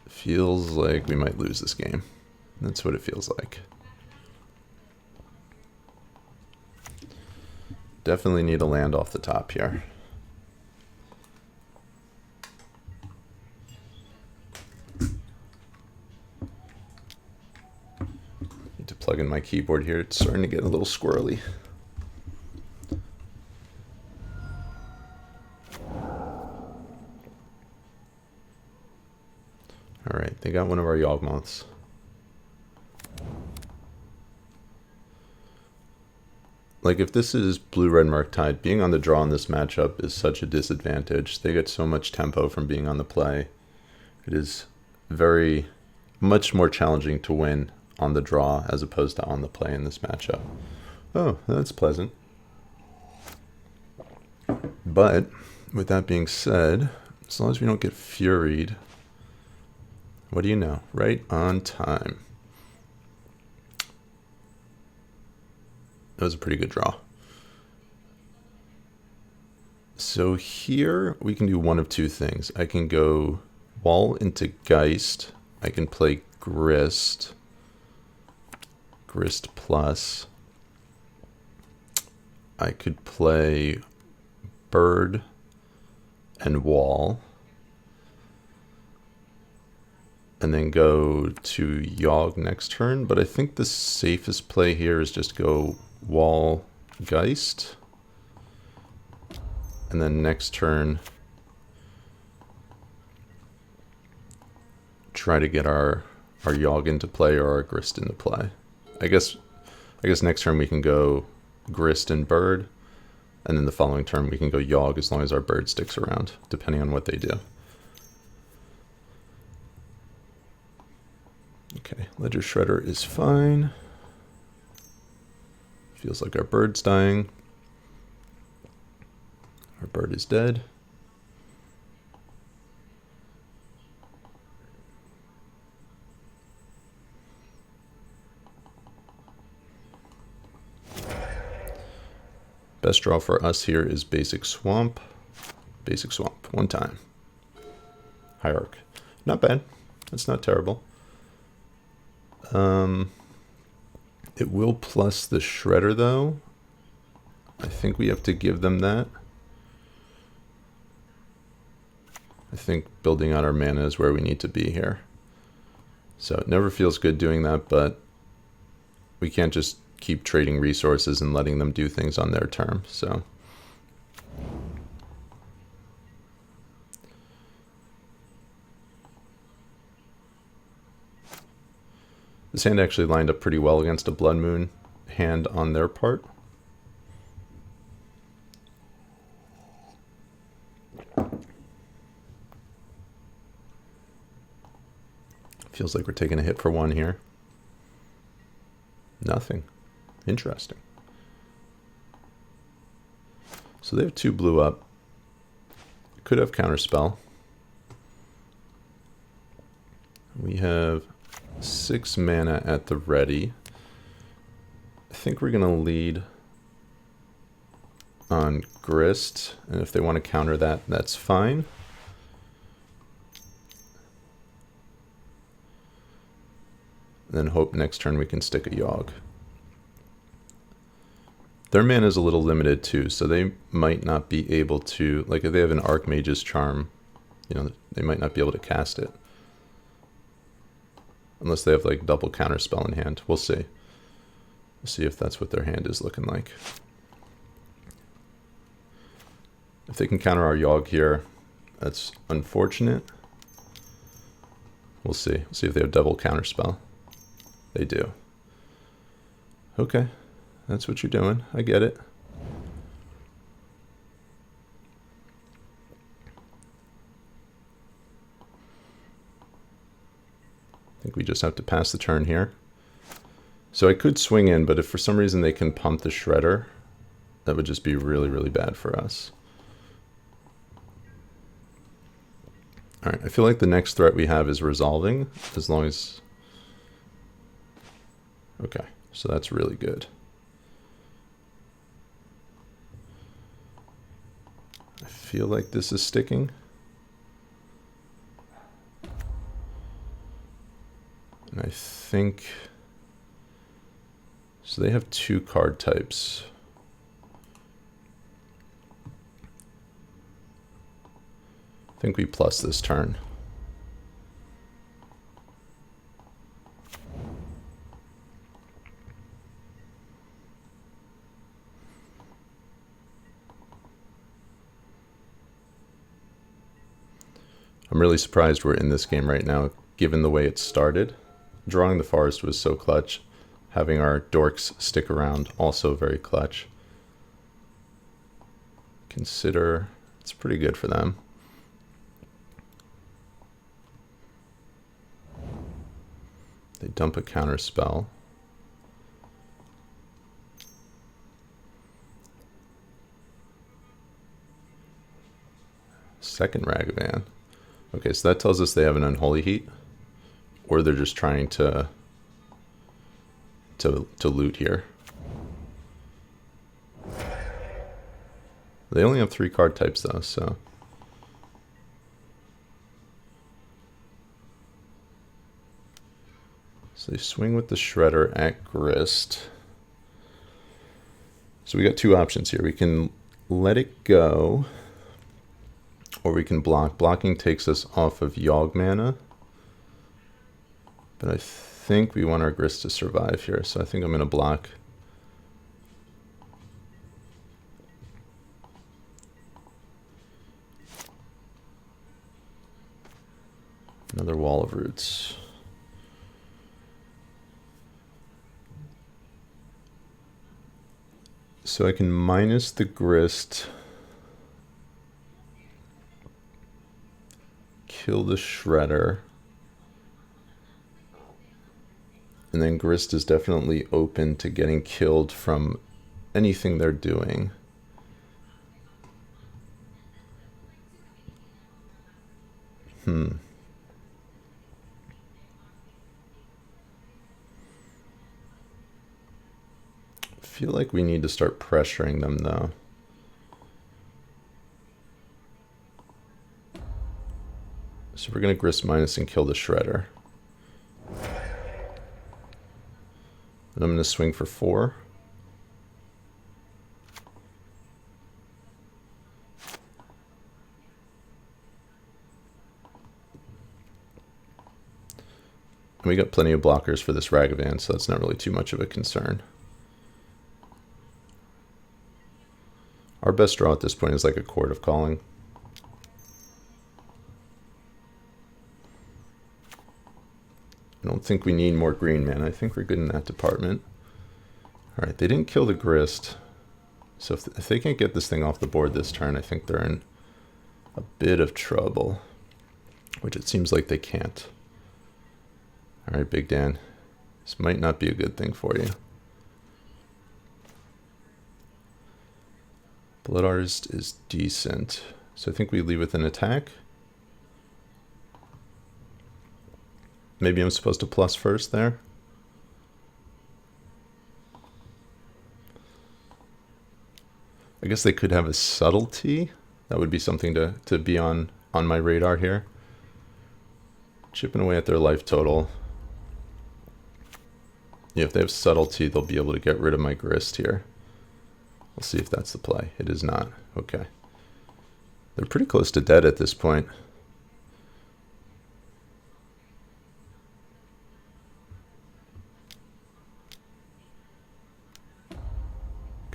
Feels like we might lose this game. That's what it feels like. Definitely need a land off the top here. Plug in my keyboard here. It's starting to get a little squirrely. Alright, they got one of our YAWGMOTHs. Like, if this is blue-red Murktide, being on the draw in this matchup is such a disadvantage. They get so much tempo from being on the play. It is much more challenging to win on the draw as opposed to on the play in this matchup. Oh, that's pleasant. But, with that being said, as long as we don't get furied, what do you know? Right on time. That was a pretty good draw. So here we can do one of two things. I can go wall into Geist. I can play Grist. Grist plus. I could play Bird and Wall. And then go to Yawg next turn. But I think the safest play here is just go Wall, Geist, and then next turn try to get our Yawg into play or our Grist into play. I guess next turn we can go Grist and Bird, and then the following turn we can go Yawg as long as our Bird sticks around, depending on what they do. Okay, Ledger Shredder is fine. Feels like our bird's dying. Our bird is dead. Best draw for us here is Basic Swamp. Basic Swamp, one time. Hierarch. Not bad. That's not terrible. It will plus the Shredder, though. I think we have to give them that. I think building out our mana is where we need to be here. So it never feels good doing that, but we can't just keep trading resources and letting them do things on their term. So this hand actually lined up pretty well against a Blood Moon hand on their part. Feels like we're taking a hit for one here. Nothing. Interesting. So they have 2 blue up. Could have Counterspell. We have 6 mana at the ready. I think we're going to lead on Grist, and if they want to counter that, that's fine. And then hope next turn we can stick a Yawg. Their mana is a little limited too, so they might not be able to, like if they have an Archmage's Charm, you know, they might not be able to cast it. Unless they have like double Counterspell in hand. We'll see. We'll see if that's what their hand is looking like. If they can counter our Yawg here, that's unfortunate. We'll see. We'll see if they have double Counterspell. They do. Okay. That's what you're doing. I get it. I think we just have to pass the turn here. So I could swing in, but if for some reason they can pump the Shredder, that would just be really, really bad for us. All right, I feel like the next threat we have is resolving, as long as... Okay, so that's really good. I feel like this is sticking. And I think... So they have 2 card types. I think we plus this turn. I'm really surprised we're in this game right now, given the way it started. Drawing the forest was so clutch. Having our dorks stick around, also very clutch. Consider, it's pretty good for them. They dump a counter spell. Second Ragavan. Okay, so that tells us they have an Unholy Heat, or they're just trying to loot here. They only have 3 card types though, so they swing with the Shredder at Grist. So we got 2 options here. We can let it go, or we can block. Blocking takes us off of Yawg mana, but I think we want our Grist to survive here, so I think I'm going to block. Another Wall of Roots. So I can minus the Grist, kill the Shredder, and then Grist is definitely open to getting killed from anything they're doing. I feel like we need to start pressuring them though. So we're going to Grist minus and kill the Shredder. And I'm going to swing for 4. And we got plenty of blockers for this Ragavan, so that's not really too much of a concern. Our best draw at this point is like a Chord of Calling. I don't think we need more green mana. I think we're good in that department. All right, they didn't kill the Grist. So if they can't get this thing off the board this turn, I think they're in a bit of trouble, which it seems like they can't. All right, Big Dan, this might not be a good thing for you. Blood Artist is decent. So I think we leave with an attack. Maybe I'm supposed to plus first there. I guess they could have a Subtlety. That would be something to be on my radar here. Chipping away at their life total. Yeah, if they have Subtlety, they'll be able to get rid of my Grist here. We'll see if that's the play. It is not. Okay. They're pretty close to dead at this point.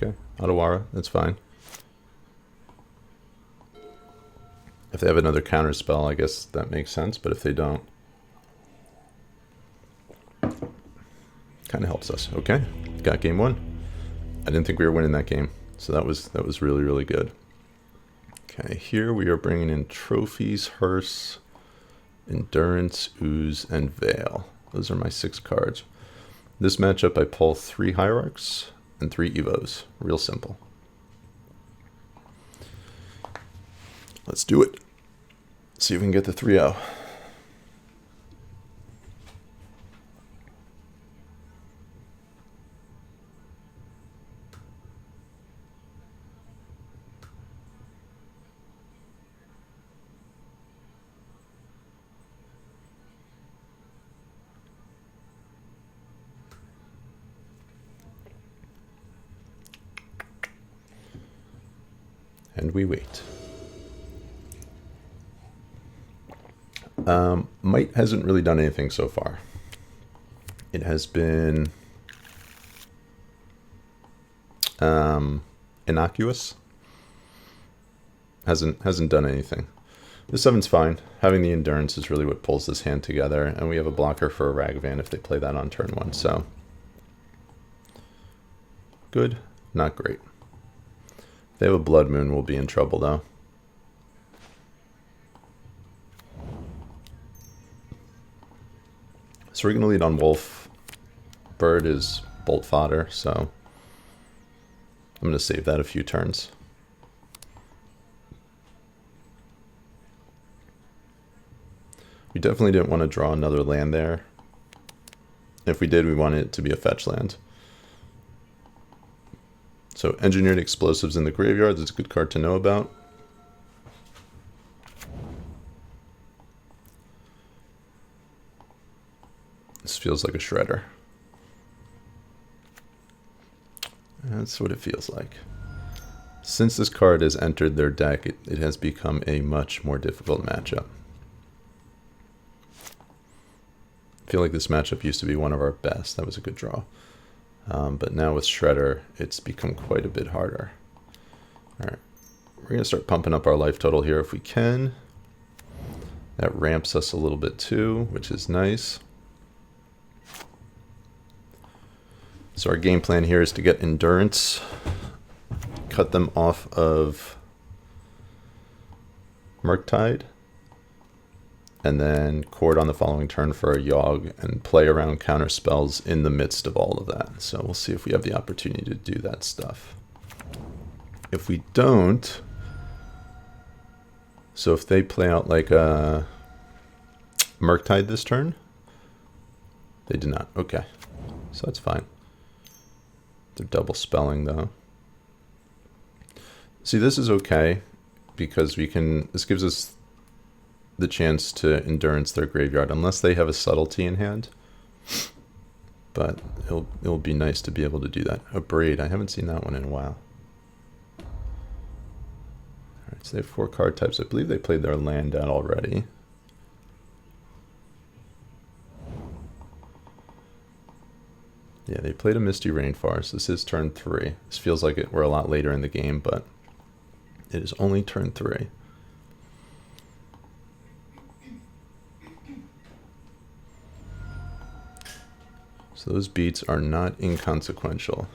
Okay, Otawara, that's fine. If they have another counter spell, I guess that makes sense, but if they don't, kind of helps us. Okay, got game 1. I didn't think we were winning that game, so that was really, really good. Okay, here we are bringing in Trophies, Hearse, Endurance, Ooze, and Veil. Those are my 6 cards. This matchup, I pull 3 Hierarchs and 3 Evos. Real simple. Let's do it. See if we can get the 3-0. And we wait. Might hasn't really done anything so far. It has been innocuous. Hasn't done anything. The 7's fine. Having the endurance is really what pulls this hand together, and we have a blocker for a Ragavan if they play that on turn 1, so good, not great. If they have a Blood Moon, we'll be in trouble though. So we're going to lead on Wolf. Bird is Bolt Fodder, so I'm going to save that a few turns. We definitely didn't want to draw another land there. If we did, we wanted it to be a fetch land. So Engineered Explosives in the graveyard is a good card to know about. This feels like a shredder. That's what it feels like. Since this card has entered their deck, it has become a much more difficult matchup. I feel like this matchup used to be one of our best. That was a good draw. But now with Shredder, it's become quite a bit harder. Alright, we're going to start pumping up our life total here if we can. That ramps us a little bit too, which is nice. So our game plan here is to get Endurance, cut them off of Murktide, and then Chord on the following turn for a Yawg, and play around counter spells in the midst of all of that. So we'll see if we have the opportunity to do that stuff. If we don't, so if they play out like a Murktide this turn, they did not. Okay, so that's fine. They're double spelling though. See, this is okay because we can, this gives us the chance to Endurance their graveyard unless they have a Subtlety in hand. But it'll be nice to be able to do that. A Braid, I haven't seen that one in a while. Alright, so they have 4 card types. I believe they played their land out already. Yeah, they played a Misty Rainforest. This is turn 3. This feels like we're a lot later in the game, but it is only turn 3. So those beats are not inconsequential.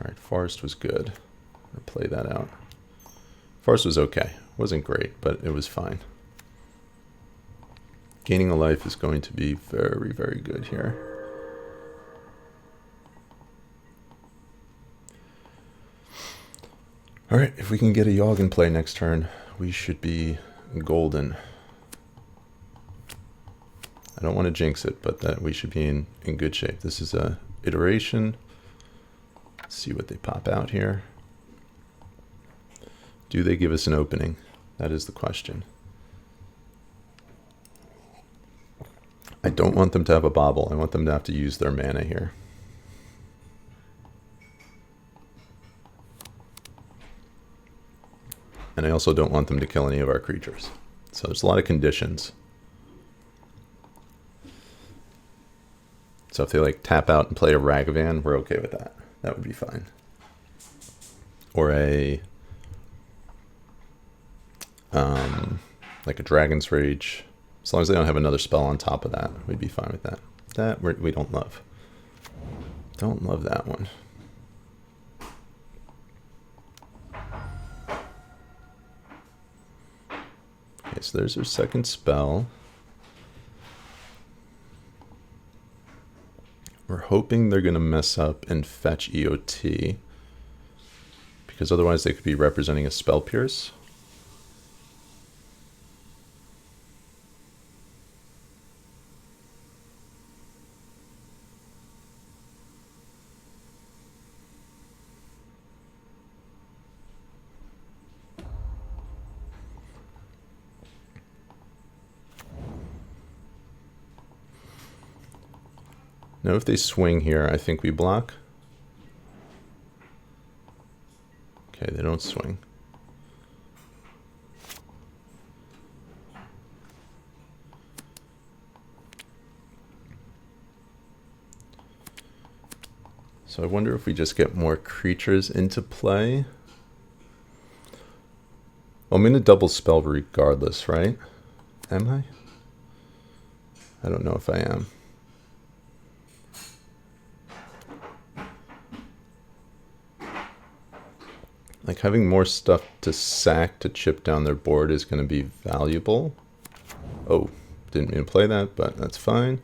Alright, Forest was good. I'll play that out. Forest was okay. Wasn't great, but it was fine. Gaining a life is going to be very, very good here. Alright, if we can get a Yawg in play next turn, we should be golden. I don't want to jinx it, but that we should be in good shape. This is a iteration. Let's see what they pop out here. Do they give us an opening? That is the question. I don't want them to have a bobble. I want them to have to use their mana here. And I also don't want them to kill any of our creatures. So there's a lot of conditions. So if they like tap out and play a Ragavan, we're okay with that. That would be fine. Or a like a Dragon's Rage. As long as they don't have another spell on top of that, we'd be fine with that. That we don't love. Don't love that one. Okay, so there's our second spell. We're hoping they're going to mess up and fetch EOT, because otherwise they could be representing a Spell Pierce. Now if they swing here, I think we block. Okay, they don't swing. So I wonder if we just get more creatures into play. Well, I'm going to double spell regardless, right? Am I? I don't know if I am. Like, having more stuff to sack to chip down their board is going to be valuable. Oh, didn't mean to play that, but that's fine.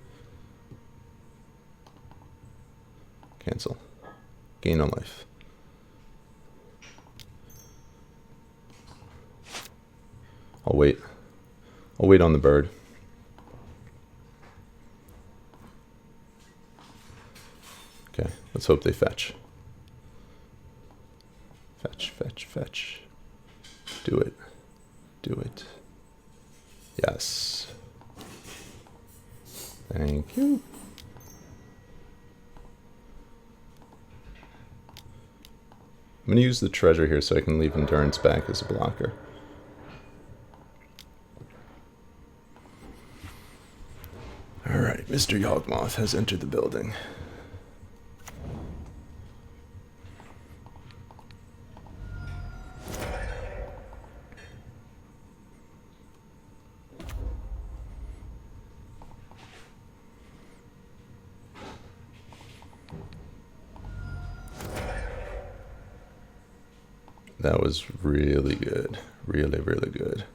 Cancel. Gain on life. I'll wait. I'll wait on the bird. Okay, let's hope they fetch. Fetch, fetch, fetch. Do it. Do it. Yes. Thank you. I'm going to use the treasure here so I can leave endurance back as a blocker. Alright, Mr. YAWGMOTH has entered the building. That was really good. Really, really good.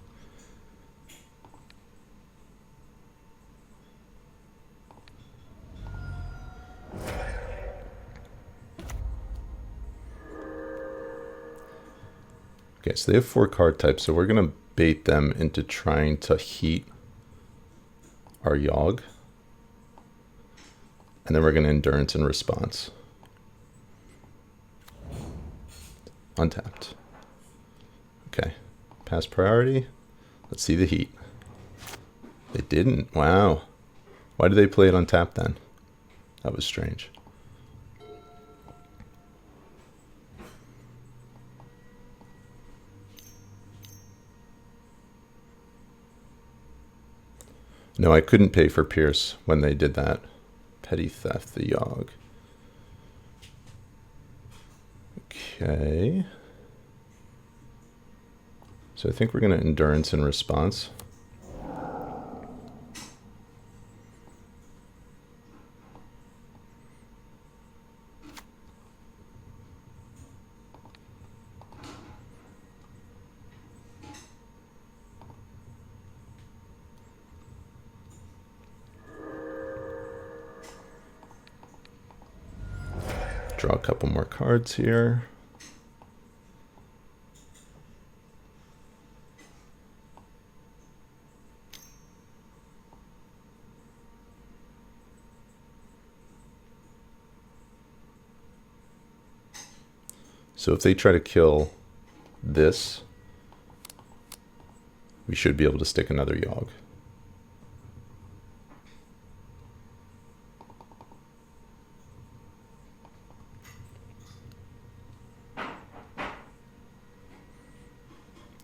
Okay, so they have 4 card types, so we're going to bait them into trying to heat our Yawg. And then we're going to endurance in response. Untapped. Okay, pass priority. Let's see the heat. They didn't. Wow. Why did they play it untapped then? That was strange. No, I couldn't pay for Pierce when they did that. Petty theft, the Yawg. Okay. So I think we're going to endurance in response. Draw a couple more cards here. So if they try to kill this, we should be able to stick another Yawg.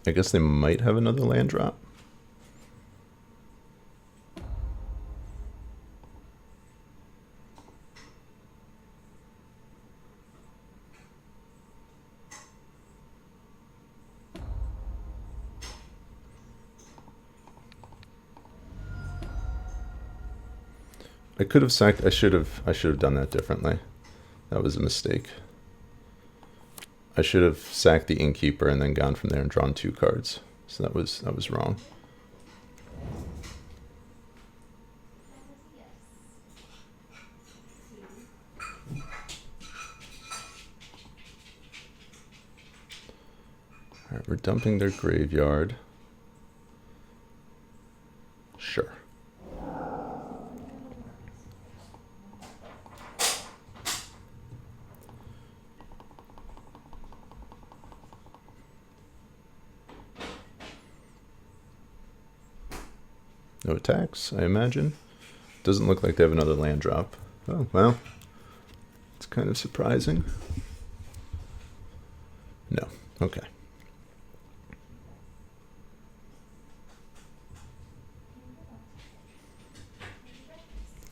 I guess they might have another land drop. I could have sacked. I should have done that differently. That was a mistake. I should have sacked the Innkeeper and then gone from there and drawn 2 cards. So that was wrong. All right, we're dumping their graveyard. Sure. No attacks, I imagine. Doesn't look like they have another land drop. Oh, well. It's kind of surprising. No. Okay.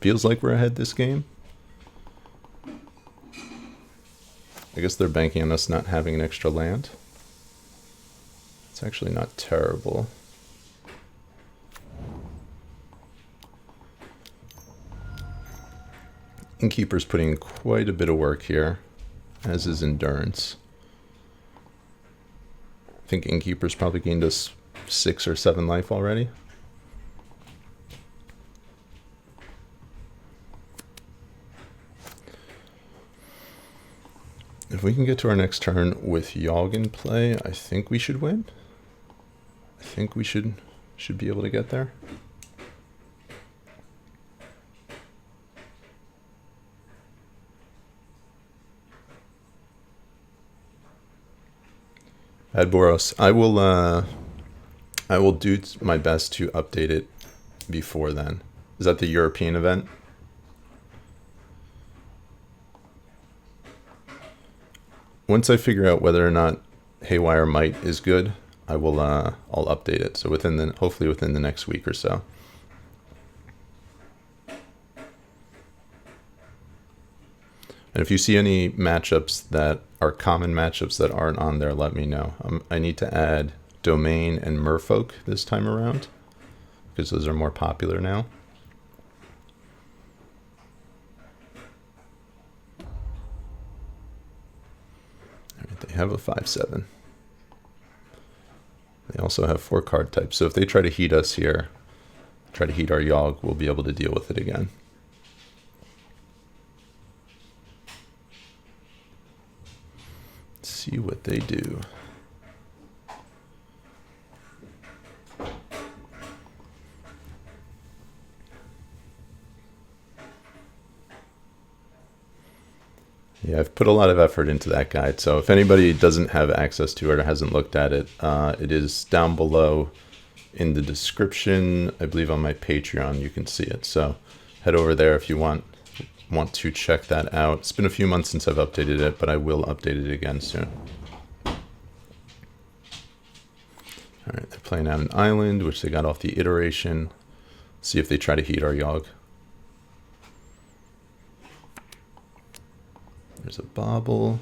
Feels like we're ahead this game. I guess they're banking on us not having an extra land. It's actually not terrible. Innkeeper's putting in quite a bit of work here, as is Endurance. I think Innkeeper's probably gained us 6 or 7 life already. If we can get to our next turn with Yawg in play, I think we should win. I think we should be able to get there. Adboros, I will do my best to update it before then. Is that the European event? Once I figure out whether or not Haywire Might is good, I will I'll update it. So hopefully within the next week or so. And if you see any matchups that are common matchups that aren't on there, let me know. I need to add Domain and Merfolk this time around, because those are more popular now. All right, they have a 5/7. They also have 4 card types, so if they try to heat us here, try to heat our Yawg, we'll be able to deal with it again. See what they do. Yeah, I've put a lot of effort into that guide, so if anybody doesn't have access to it or hasn't looked at it, it is down below in the description. I believe on my Patreon you can see it, so head over there if you want to check that out. It's been a few months since I've updated it, but I will update it again soon. Alright, they're playing out an island, which they got off the iteration. See if they try to heat our Yawg. There's a bobble.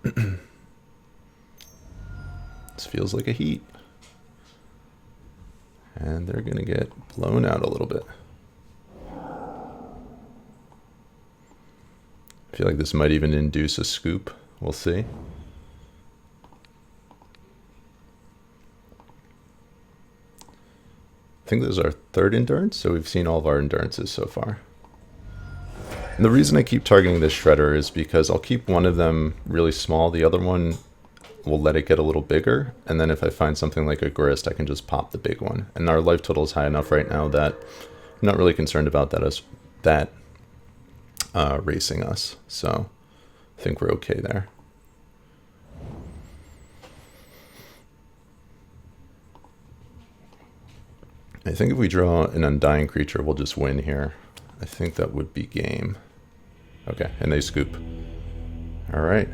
This feels like a heat. And they're going to get blown out a little bit. I feel like this might even induce a scoop. We'll see. I think this is our 3rd endurance, so we've seen all of our endurances so far. And the reason I keep targeting this shredder is because I'll keep one of them really small, the other one will let it get a little bigger, and then if I find something like a grist, I can just pop the big one. And our life total is high enough right now that I'm not really concerned about that racing us, so I think we're okay there. I think if we draw an Undying Creature, we'll just win here. I think that would be game. Okay, and they scoop. All right.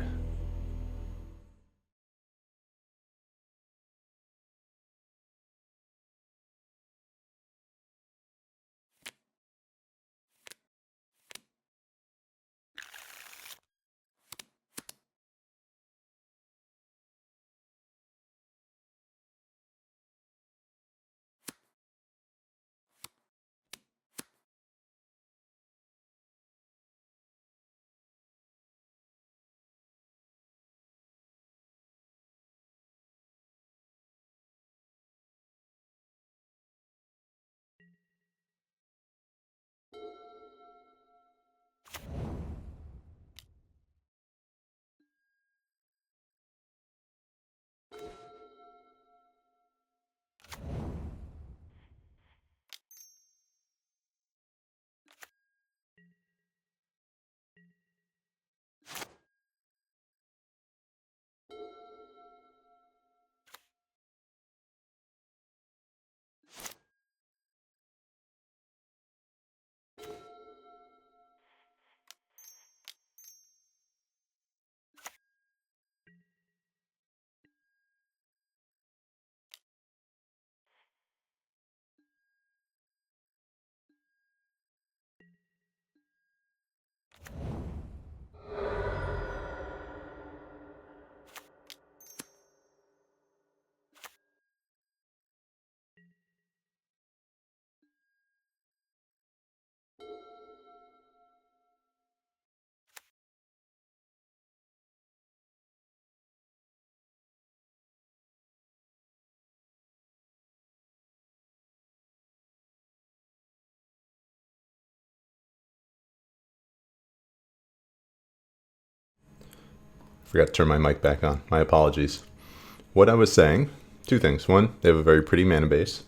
Forgot to turn my mic back on. My apologies. What I was saying, two things. One, they have a very pretty mana base.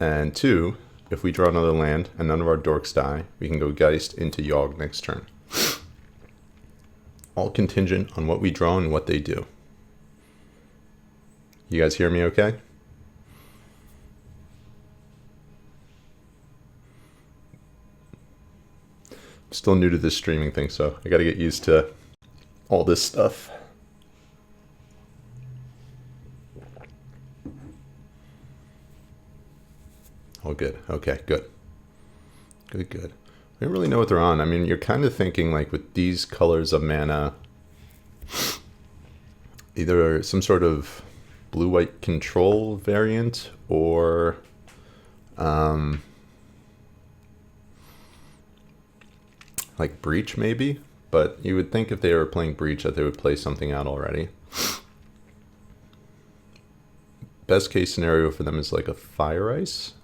And two, if we draw another land and none of our dorks die, we can go Geist into Yawg next turn. All contingent on what we draw and what they do. You guys hear me okay? I'm still new to this streaming thing, so I gotta get used to all this stuff. Oh, good. Okay, good. Good. I don't really know what they're on. I mean, you're kind of thinking like with these colors of mana, either some sort of blue-white control variant or like Breach maybe, but you would think if they were playing Breach that they would play something out already. Best case scenario for them is like a Fire Ice.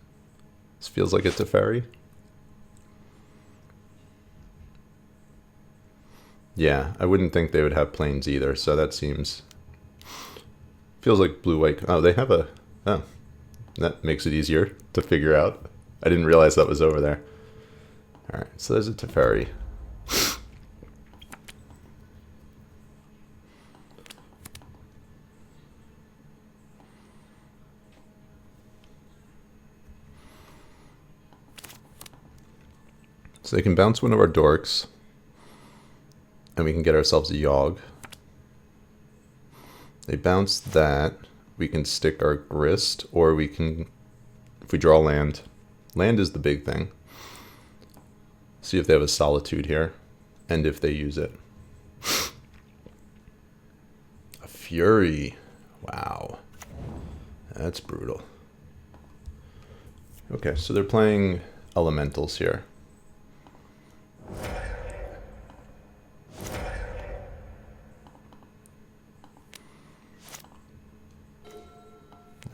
This feels like a Teferi. Yeah, I wouldn't think they would have planes either, so that seems... Feels like blue-white... Oh, they have a... Oh, that makes it easier to figure out. I didn't realize that was over there. Alright, so there's a Teferi. So they can bounce one of our dorks. And we can get ourselves a Yawg. They bounce that. We can stick our Grist, or we can, if we draw land. Land is the big thing. See if they have a Solitude here, and if they use it. A Fury. Wow. That's brutal. Okay, so they're playing Elementals here.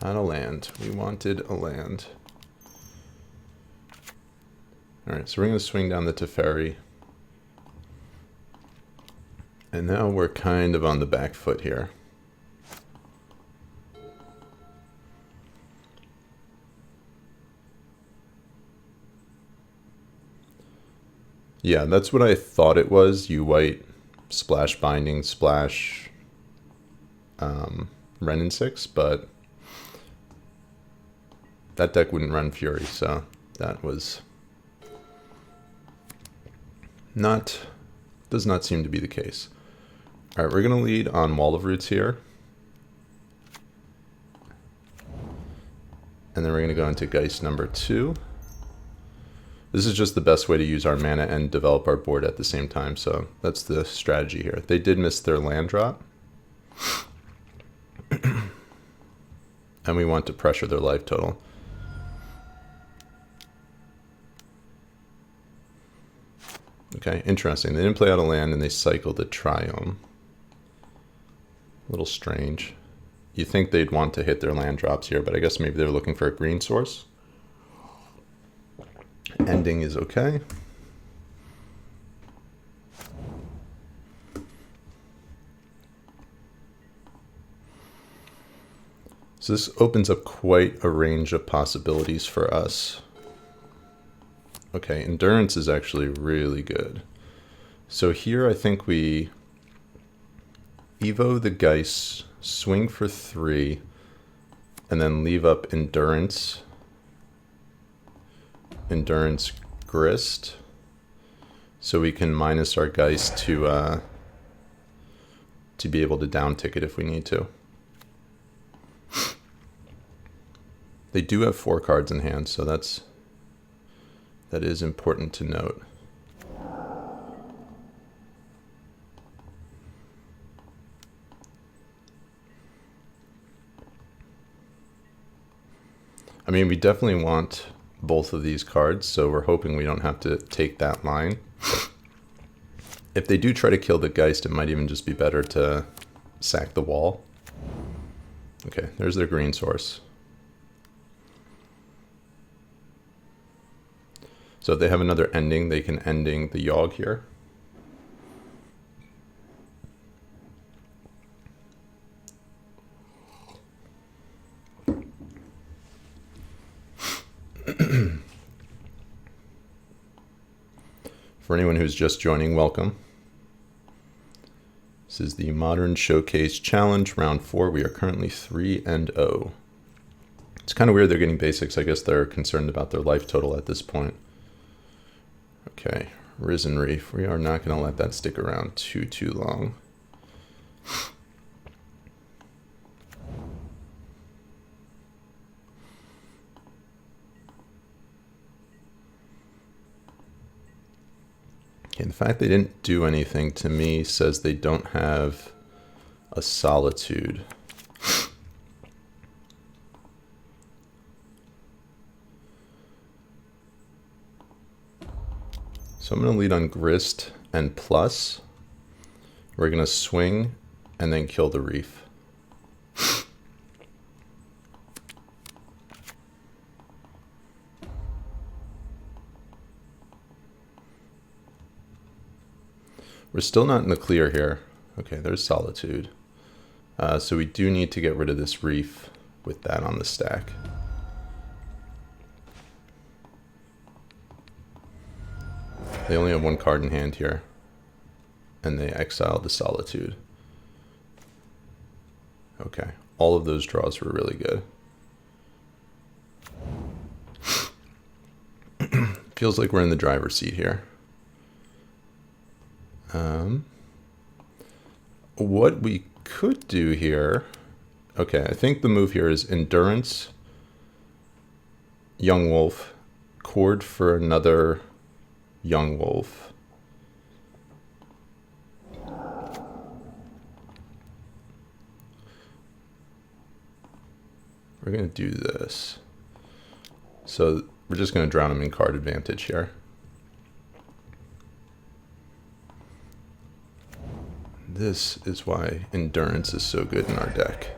Not a land. We wanted a land. Alright, so we're going to swing down the Teferi. And now we're kind of on the back foot here. Yeah, that's what I thought it was. You white, splash binding, splash Renin 6, but that deck wouldn't run Fury, so that was not, does not seem to be the case. All right, we're going to lead on Wall of Roots here. And then we're going to go into Geist number 2. This is just the best way to use our mana and develop our board at the same time, so that's the strategy here. They did miss their land drop. And we want to pressure their life total. Okay, interesting. They didn't play out a land and they cycled a Triome. A little strange. You think they'd want to hit their land drops here, but I guess maybe they're looking for a green source. Ending is okay. So this opens up quite a range of possibilities for us. Okay, Endurance is actually really good. So here I think we Evo the Geist, swing for 3, and then leave up Endurance. Endurance Grist. So we can minus our Geist to be able to down ticket if we need to. They do have 4 cards in hand, so that is important to note. I mean, we definitely want both of these cards, so we're hoping we don't have to take that line. If they do try to kill the Geist, it might even just be better to sack the wall. Okay, there's their green source. So if they have another ending, they can ending the Yawg here. For anyone who's just joining, welcome. This is the Modern Showcase Challenge, round 4. We are currently 3-0. It's kind of weird they're getting basics. I guess they're concerned about their life total at this point. Okay, Risen Reef. We are not going to let that stick around too long. Okay, the fact they didn't do anything to me says they don't have a Solitude. So I'm going to lead on Grist and Plus. We're going to swing and then kill the Reef. We're still not in the clear here. Okay, there's Solitude. So we do need to get rid of this Reef with that on the stack. They only have one card in hand here. And they exiled the Solitude. Okay, all of those draws were really good. Feels like we're in the driver's seat here. What we could do here, okay, I think the move here is Endurance, Young Wolf, Cord for another Young Wolf. We're going to do this. So we're just going to drown him in card advantage here. This is why Endurance is so good in our deck.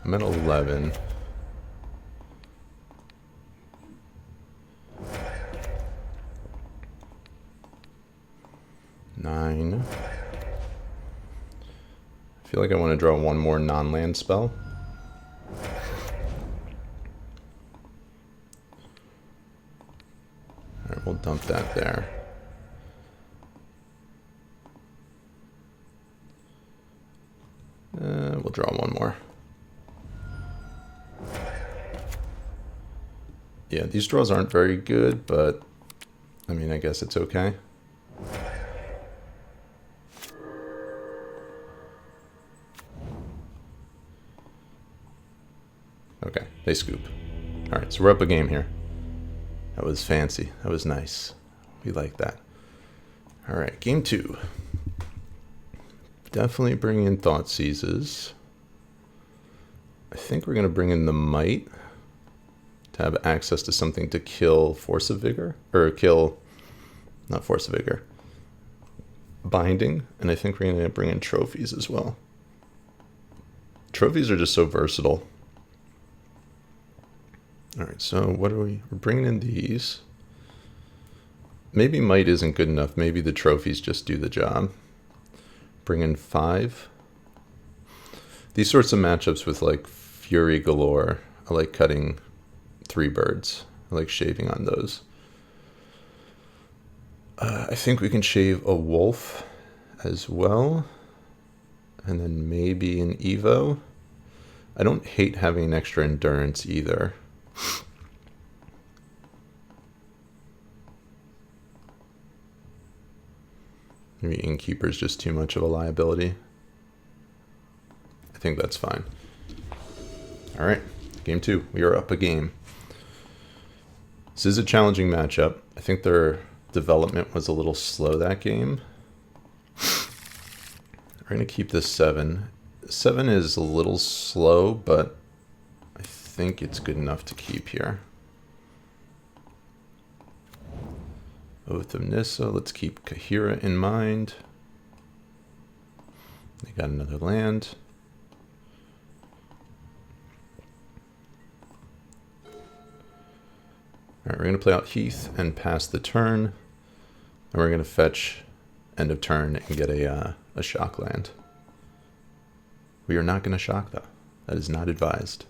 I'm at 11. Nine. I feel like I want to draw one more non-land spell. Alright, we'll dump that there. We'll draw one more. Yeah, these draws aren't very good, but I mean, I guess it's okay. Okay, they scoop. All right, so we're up a game here. That was fancy. That was nice. We like that. All right, game 2. Definitely bring in Thought Seizes. I think we're going to bring in the Might to have access to something to kill Force of Vigor. Or kill, not Force of Vigor, Binding. And I think we're going to bring in Trophies as well. Trophies are just so versatile. All right, so what are we? We're bringing in these. Maybe Might isn't good enough. Maybe the Trophies just do the job. Bring in 5. These sorts of matchups with like Fury galore, I like cutting 3 birds. I like shaving on those. I think we can shave a Wolf as well. And then maybe an Evo. I don't hate having an extra Endurance either. Maybe Innkeeper is just too much of a liability. I think that's fine. All right, game 2. We are up a game. This is a challenging matchup. I think their development was a little slow that game. We're going to keep this 7. 7 is a little slow, but I think it's good enough to keep here. Oath of Nissa, let's keep Kaheera in mind. They got another land. All right, we're going to play out Heath and pass the turn. And we're going to fetch end of turn and get a shock land. We are not going to shock, though. That is not advised.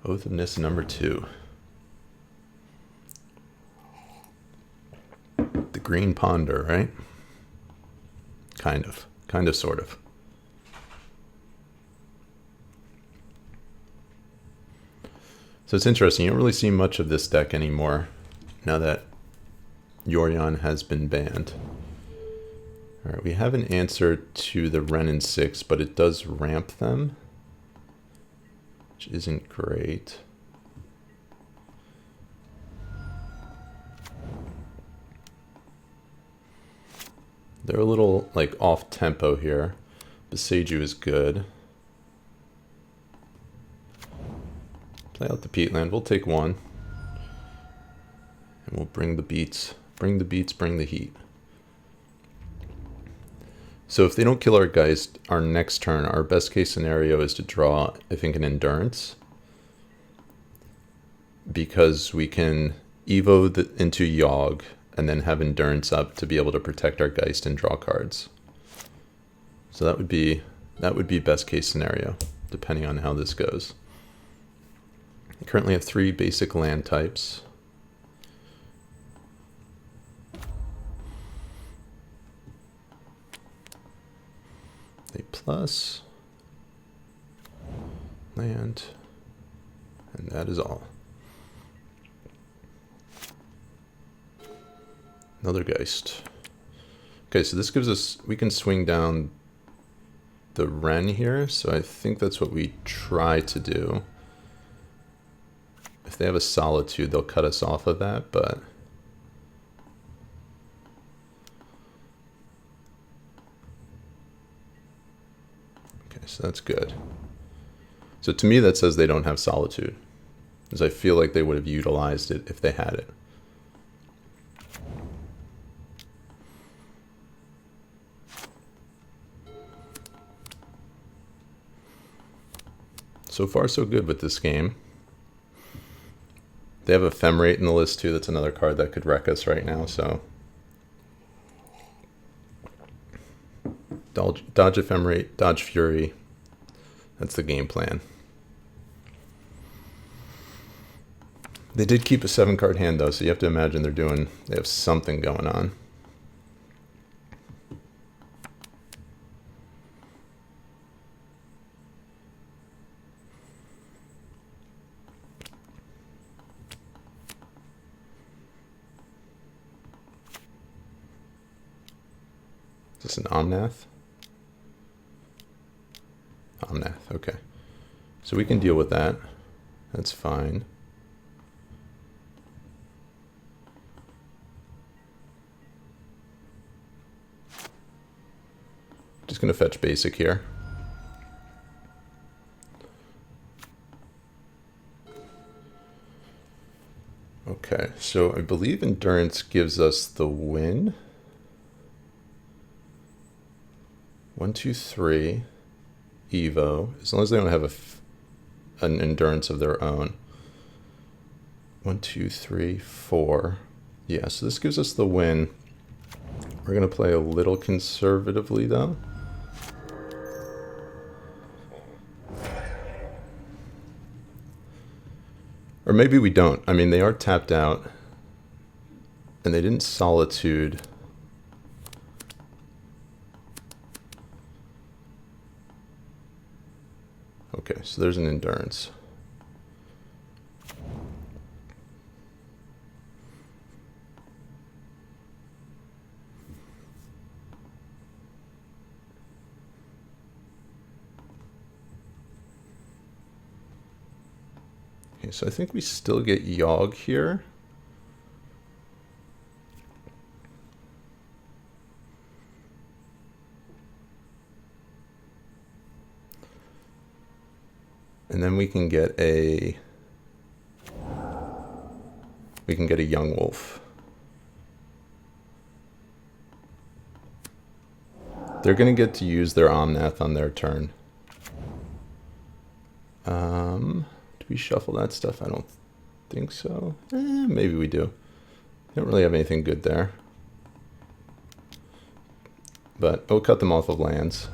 Oath of Nissa number 2. The Green Ponder, right? Kind of, sort of. So it's interesting, you don't really see much of this deck anymore now that Yorion has been banned. Alright, we have an answer to the Wrenn and 6, but it does ramp them, which isn't great. They're a little like off tempo here. Beseiju is good. Play out the peatland. We'll take one. And we'll bring the beats. Bring the beats, bring the heat. So if they don't kill our Geist, our next turn, our best case scenario is to draw, I think, an Endurance. Because we can Evo into Yawg and then have Endurance up to be able to protect our Geist and draw cards. So that would be best case scenario, depending on how this goes. I currently have 3 basic land types. A plus, land, and that is all. Another Geist. Okay, so this gives us, we can swing down the Wrenn here, so I think that's what we try to do. If they have a Solitude, they'll cut us off of that, but okay, so that's good. So to me, that says they don't have Solitude, because I feel like they would have utilized it if they had it. So far, so good with this game. They have Ephemerate in the list too. That's another card that could wreck us right now. So dodge Ephemerate, dodge Fury. That's the game plan. They did keep a 7-card hand though, so you have to imagine they have something going on. Is this an Omnath? Omnath, okay. So we can deal with that. That's fine. Just gonna fetch basic here. Okay, so I believe Endurance gives us the win. 1, 2, 3, Evo, as long as they don't have an Endurance of their own. 1, 2, 3, 4. Yeah, so this gives us the win. We're going to play a little conservatively, though. Or maybe we don't. I mean, they are tapped out, and they didn't Solitude. Okay, so there's an Endurance. Okay, so I think we still get Yawg here. And then we can get a Young Wolf. They're going to get to use their Omnath on their turn. Do we shuffle that stuff? I don't think so. Maybe we do. Don't really have anything good there. But we'll cut them off of lands.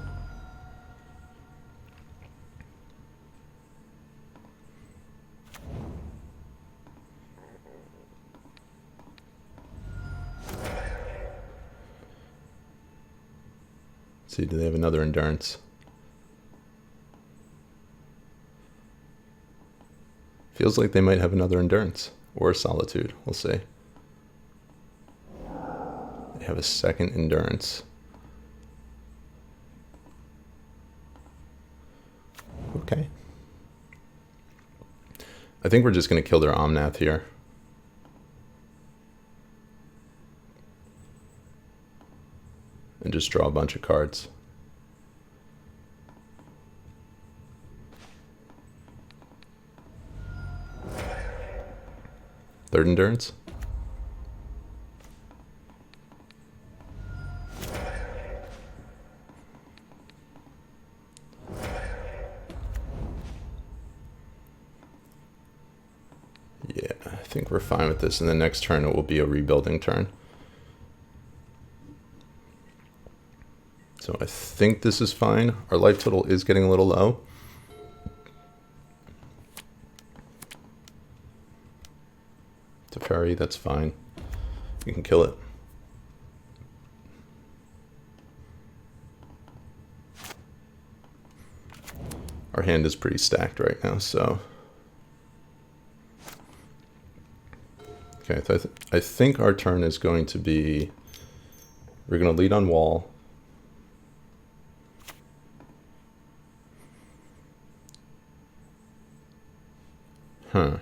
Let's see, do they have another endurance? Feels like they might have another endurance or solitude. We'll see. They have a second endurance. Okay. I think we're just going to kill their Omnath here. And just draw a bunch of cards. Third endurance. Yeah, I think we're fine with this. And the next turn it will be a rebuilding turn. So I think this is fine. Our life total is getting a little low. Teferi, that's fine. You can kill it. Our hand is pretty stacked right now, so. Okay, I think our turn is going to be, we're going to lead on wall. Huh.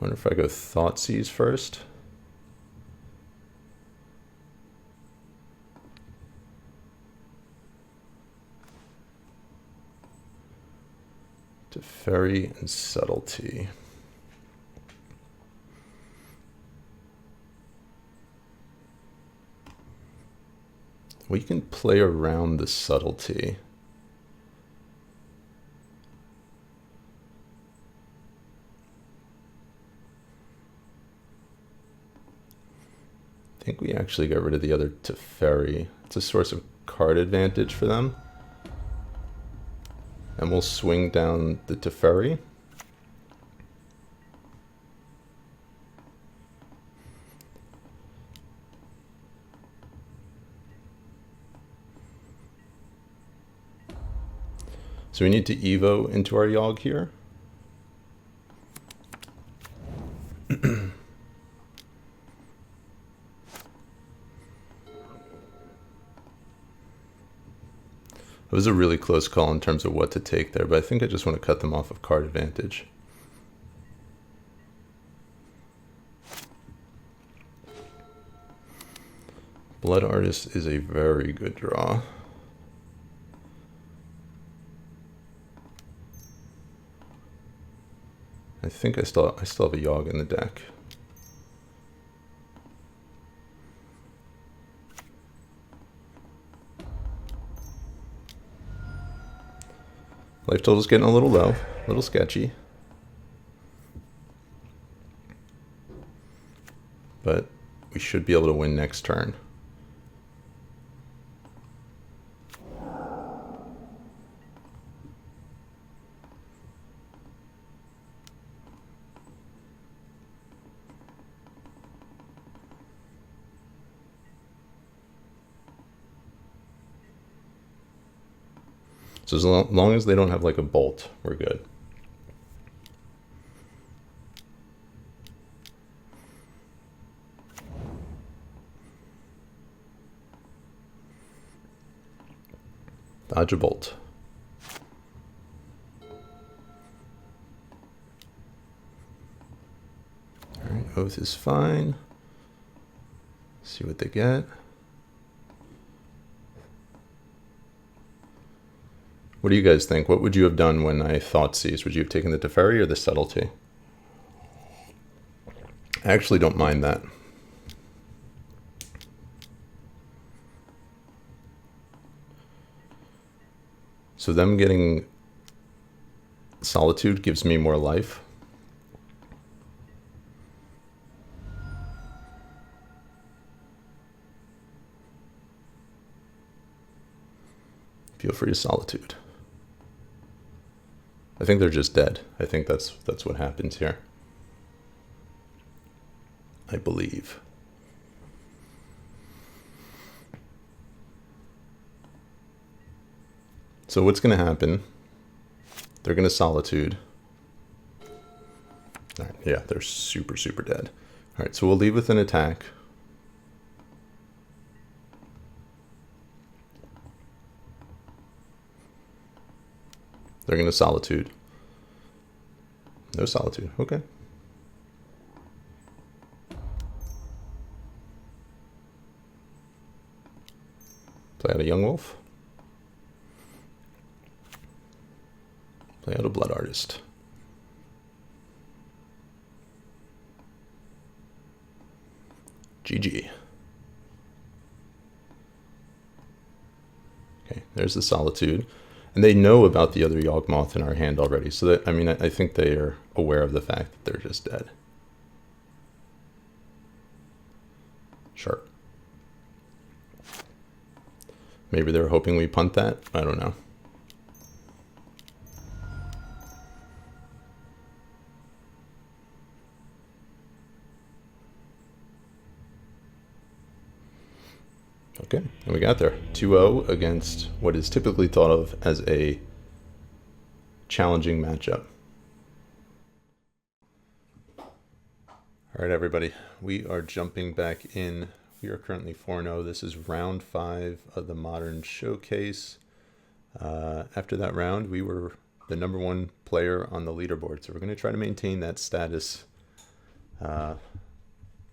Wonder if I go Thoughtseize first. Teferi and Subtlety. We can play around the Subtlety. I think we actually got rid of the other Teferi. It's a source of card advantage for them. And we'll swing down the Teferi. So we need to Evo into our Yawg here. It was a really close call in terms of what to take there, but I think I just want to cut them off of card advantage. Blood Artist is a very good draw. I think I still have a Yawg in the deck. Life total's getting a little low, a little sketchy. But we should be able to win next turn. So as long as they don't have like a bolt, we're good. Dodge a bolt. All right, Oath is fine. See what they get. What do you guys think? What would you have done when I Thoughtseize? Would you have taken the Teferi or the Subtlety? I actually don't mind that. So them getting Solitude gives me more life. Feel free to Solitude. I think they're just dead. I think that's what happens here. I believe. So what's going to happen? They're going to Solitude. All right, yeah, they're super, super dead. All right, so we'll leave with an attack. They're going to Solitude. No Solitude. Okay. Play out a Young Wolf. Play out a Blood Artist. GG. Okay, there's the Solitude. And they know about the other YAWGMOTH in our hand already. So that, I mean, I think they are aware of the fact that they're just dead. Sharp. Maybe they're hoping we punt that. I don't know. Okay, and we got there. 2-0 against what is typically thought of as a challenging matchup. All right, everybody, we are jumping back in. We are currently 4-0. This is round 5 of the Modern Showcase. After that round, we were the #1 player on the leaderboard. So we're going to try to maintain that status for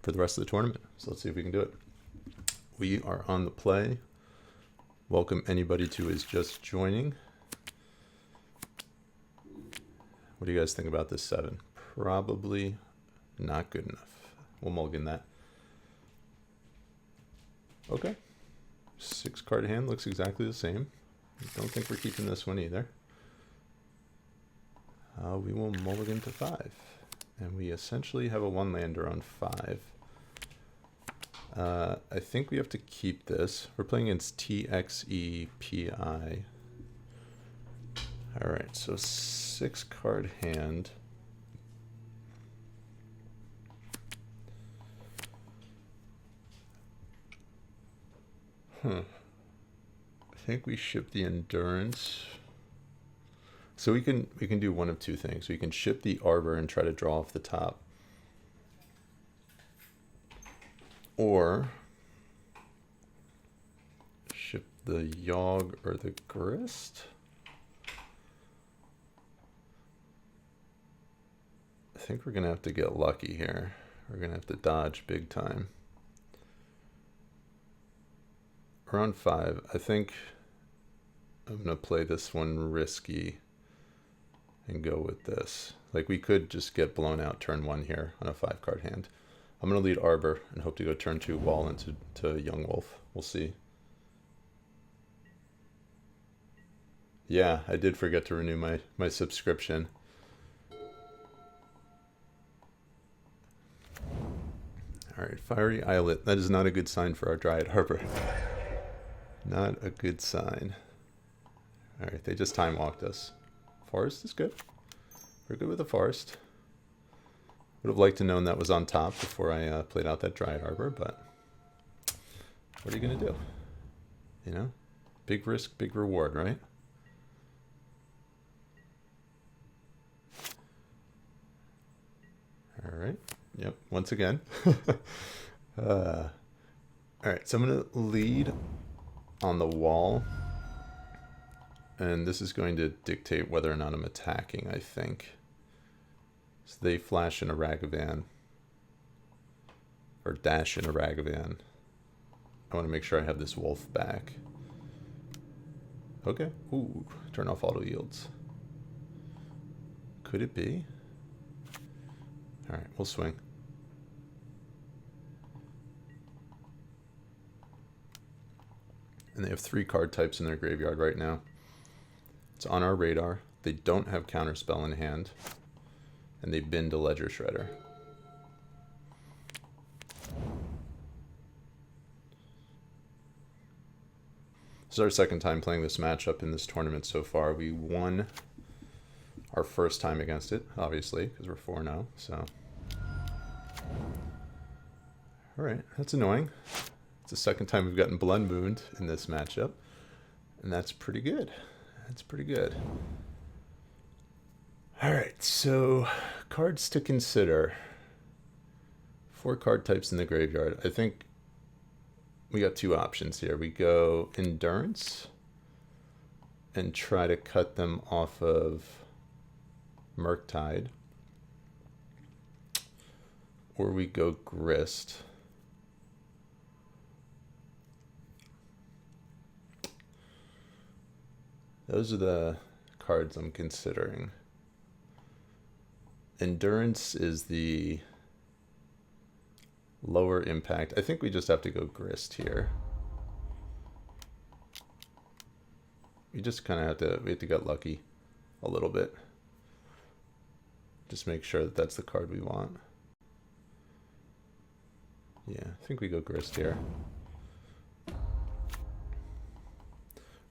the rest of the tournament. So let's see if we can do it. We are on the play. Welcome anybody who is just joining. What do you guys think about this 7? Probably not good enough. We'll mulligan that. Okay. 6-card hand looks exactly the same. Don't think we're keeping this one either. We will mulligan to 5. And we essentially have a 1-lander on 5. I think we have to keep this. We're playing against TXEPI. Alright, so 6-card hand. I think we ship the Endurance. So we can do one of two things. We can ship the Arbor and try to draw off the top. Or ship the Yawg or the Grist. I think we're going to have to get lucky here. We're going to have to dodge big time. Round 5, I think I'm going to play this one risky and go with this. Like, we could just get blown out turn 1 here on a 5-card hand. I'm going to lead Arbor and hope to go turn 2 wall into Young Wolf. We'll see. Yeah, I did forget to renew my subscription. Alright, Fiery Islet. That is not a good sign for our Dryad Arbor. Not a good sign. Alright, they just time walked us. Forest is good. We're good with the Forest. Would have liked to known that was on top before I played out that Dryad Arbor, but what are you going to do? You know? Big risk, big reward, right? Alright. Yep, once again. Alright, so I'm going to lead on the wall. And this is going to dictate whether or not I'm attacking, I think. So they flash in a Ragavan. Or dash in a Ragavan. I want to make sure I have this wolf back. Okay. Ooh, turn off auto yields. Could it be? Alright, we'll swing. And they have 3 card types in their graveyard right now. It's on our radar. They don't have Counterspell in hand. And they binned a Ledger Shredder. This is our second time playing this matchup in this tournament so far. We won our first time against it, obviously, because we're 4-0, so. Alright, that's annoying. It's the second time we've gotten Blood Mooned in this matchup, and that's pretty good. That's pretty good. Alright, so cards to consider. 4 card types in the graveyard. I think we got 2 options here. We go Endurance and try to cut them off of Murktide. Or we go Grist. Those are the cards I'm considering. Endurance is the lower impact. I think we just have to go Grist here. We just kind of have to get lucky a little bit. Just make sure that that's the card we want. Yeah, I think we go Grist here.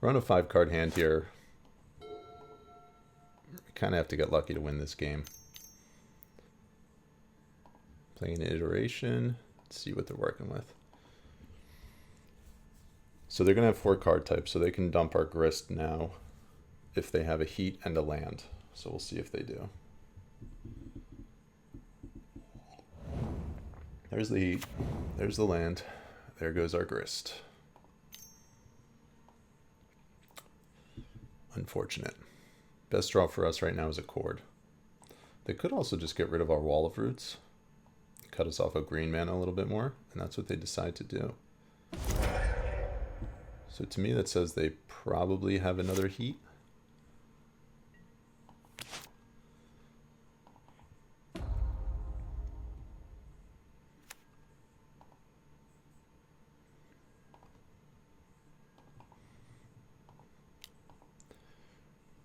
We're on a 5-card hand here. We kind of have to get lucky to win this game. Playing an iteration. Let's see what they're working with. So they're going to have 4 card types, so they can dump our Grist now if they have a heat and a land. So we'll see if they do. There's the heat. There's the land. There goes our Grist. Unfortunate. Best draw for us right now is a Chord. They could also just get rid of our Wall of Roots, cut us off of green mana a little bit more, and that's what they decide to do. So to me that says they probably have another heat.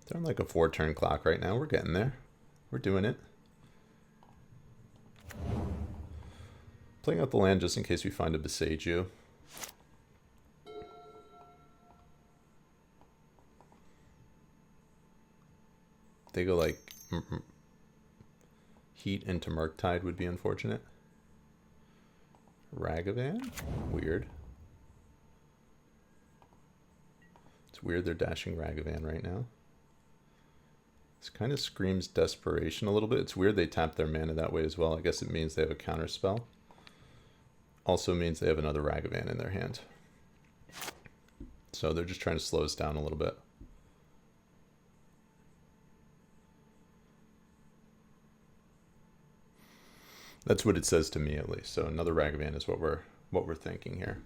They're on like a 4-turn clock right now. We're getting there. We're doing it. Playing out the land just in case we find a Boseiju. They go like heat into Murktide would be unfortunate. Ragavan? Weird. It's weird they're dashing Ragavan right now. This kind of screams desperation a little bit. It's weird they tap their mana that way as well. I guess it means they have a counter spell. Also means they have another Ragavan in their hand. So they're just trying to slow us down a little bit. That's what it says to me at least. So another Ragavan is what we're thinking here.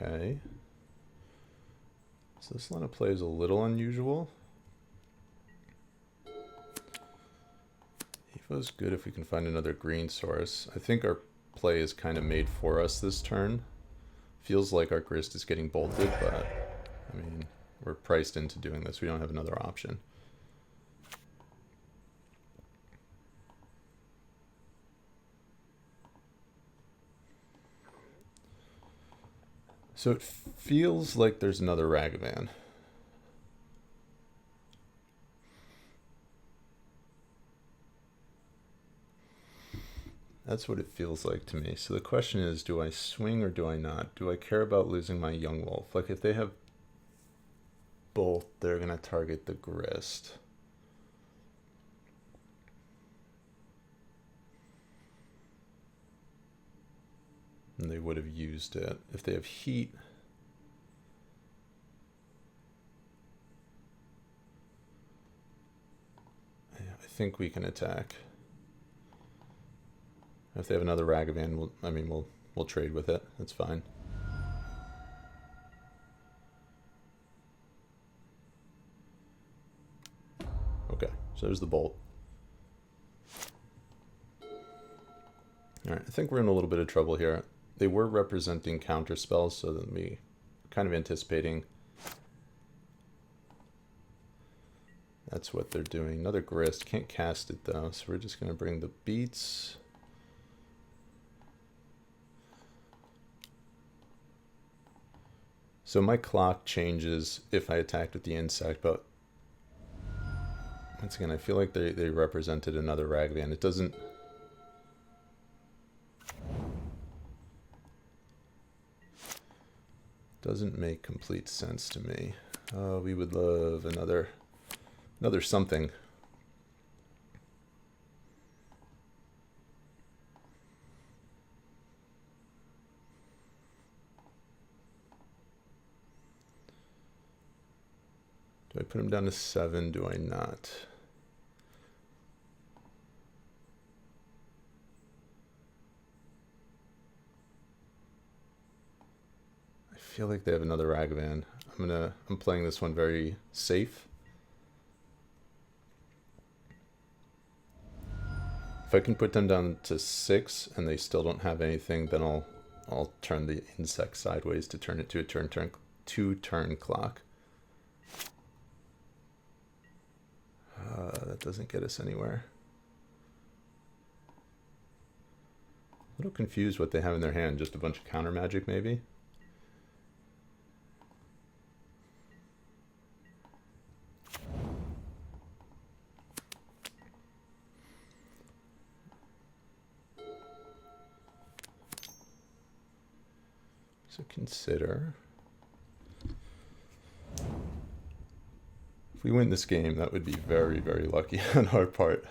Okay. So this line of play is a little unusual. Evo's good if we can find another green source. I think our play is kind of made for us this turn. Feels like our Grist is getting bolted, but I mean, we're priced into doing this. We don't have another option. So it feels like there's another Ragavan. That's what it feels like to me. So the question is, do I swing or do I not? Do I care about losing my Young Wolf? Like if they have both, they're going to target the Grist. And they would have used it. If they have heat, I think we can attack. If they have another Ragavan, we'll trade with it. That's fine. Okay, so there's the bolt. All right, I think we're in a little bit of trouble here. They were representing counter spells, so that we kind of anticipating That's what they're doing. Another grist. Can't cast it though, so we're just going to bring the beats. So my clock changes if I attacked with the insect, but once again, I feel like they represented another Ragavan. It doesn't make complete sense to me. We would love another something. Do I put him down to 7? Do I not? I feel like they have another Ragavan. I'm playing this one very safe. If I can put them down to 6 and they still don't have anything, then I'll turn the insect sideways to turn it to a two-turn clock. That doesn't get us anywhere. A little confused what they have in their hand. Just a bunch of counter magic, maybe? So consider. If we win this game, that would be very, very lucky on our part.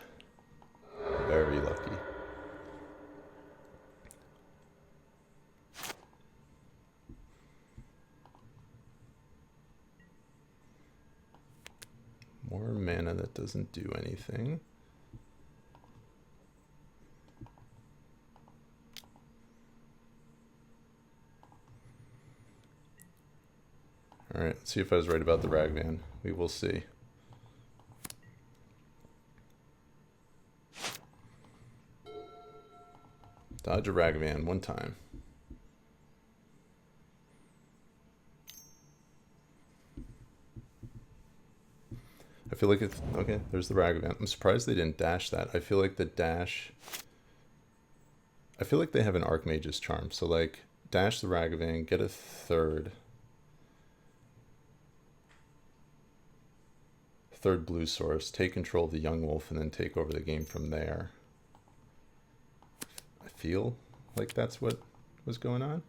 Very lucky. More mana that doesn't do anything. Alright, let's see if I was right about the Ragavan. We will see. Dodge a Ragavan one time. I feel like it's... Okay, there's the Ragavan. I'm surprised they didn't dash that. I feel like the dash... I feel like they have an Archmage's Charm. So, like, dash the Ragavan, get a third blue source, take control of the Young Wolf, and then take over the game from there. I feel like that's what was going on.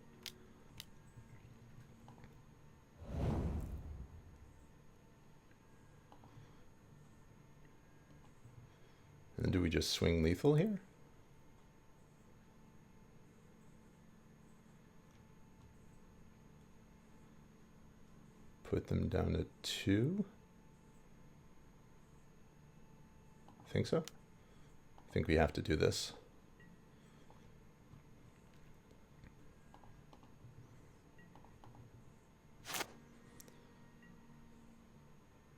And then do we just swing lethal here? Put them down to 2? Think so? I think we have to do this.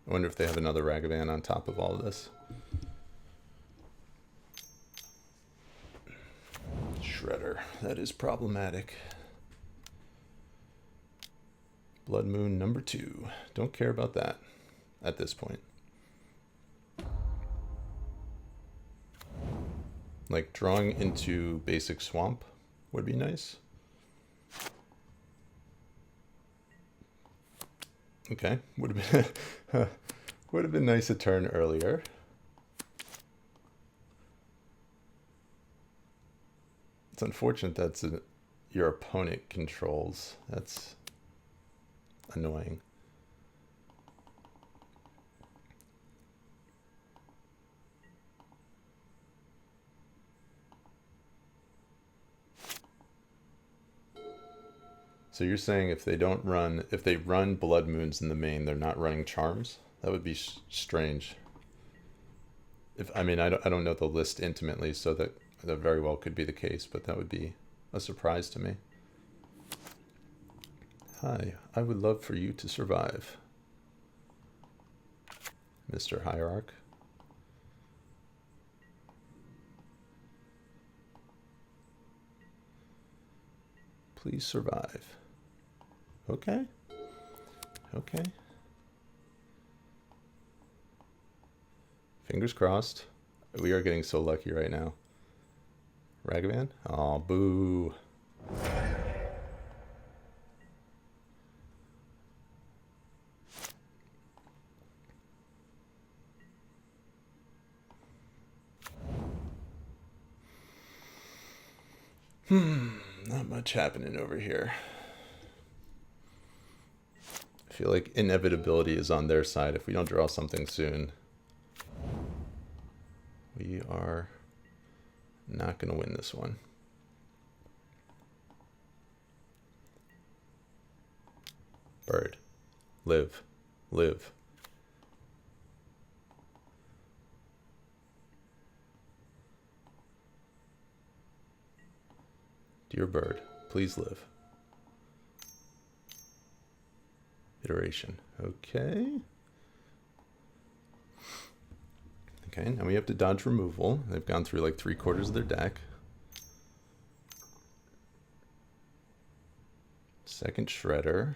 I wonder if they have another Ragavan on top of all of this. Shredder. That is problematic. Blood Moon number 2. Don't care about that at this point. Like, drawing into basic swamp would be nice. Okay, would have been nice a turn earlier. It's unfortunate that's your opponent controls. That's annoying. So you're saying if they run Blood Moons in the main, they're not running Charms? That would be strange. I don't know the list intimately, so that very well could be the case, but that would be a surprise to me. Hi, I would love for you to survive, Mr. Hierarch. Please survive. Okay. Okay. Fingers crossed. We are getting so lucky right now. Ragavan? Oh, boo. Not much happening over here. I feel like inevitability is on their side. If we don't draw something soon, we are not going to win this one. Bird. Live. Live. Dear bird, please live. Iteration. Okay. Okay, now we have to dodge removal. They've gone through like 3/4 of their deck. Second Shredder.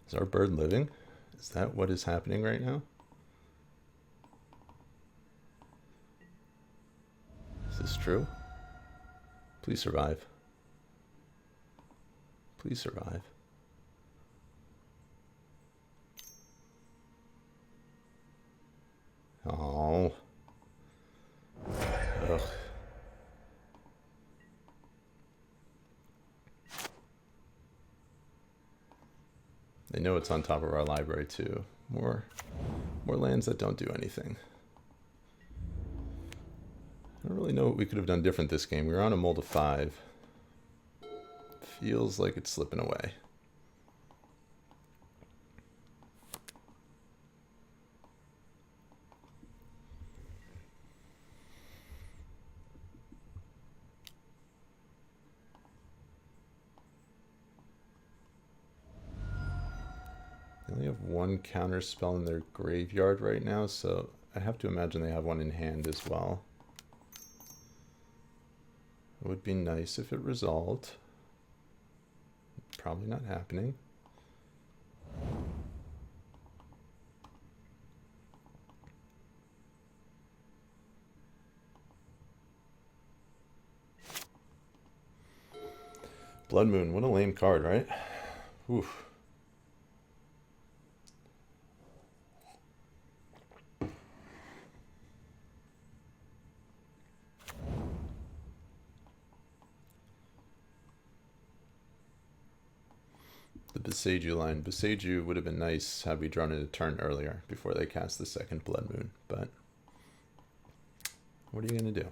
Is our bird living? Is that what is happening right now? Is this true? Please survive. Please survive. Oh. Ugh. They know it's on top of our library too. More lands that don't do anything. I don't really know what we could have done different this game. We were on a mold of 5. Feels like it's slipping away. They only have one counter spell in their graveyard right now, so I have to imagine they have one in hand as well. It would be nice if it resolved. Probably not happening. Blood Moon, what a lame card, right? Oof. The Boseiju line. Boseiju would have been nice had we drawn it a turn earlier before they cast the second Blood Moon, but what are you going to do?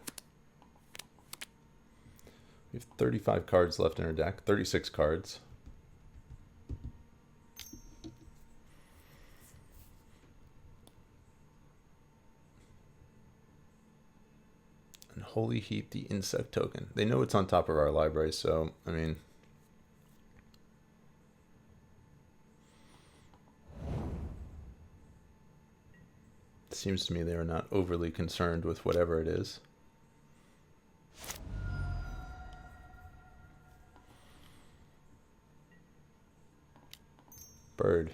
We have 35 cards left in our deck, 36 cards. And Holy Heat, the insect token. They know it's on top of our library, so, I mean, it seems to me they are not overly concerned with whatever it is. Bird.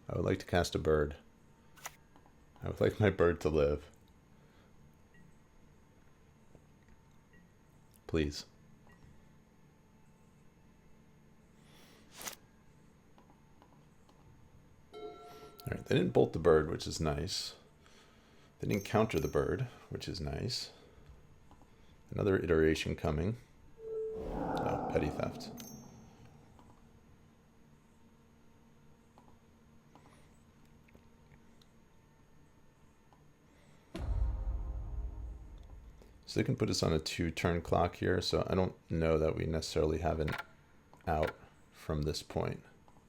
I would like to cast a bird. I would like my bird to live. Please. Alright, they didn't bolt the bird, which is nice. They didn't counter the bird, which is nice. Another iteration coming. Oh, petty theft. So they can put us on a 2-turn clock here, so I don't know that we necessarily have an out from this point.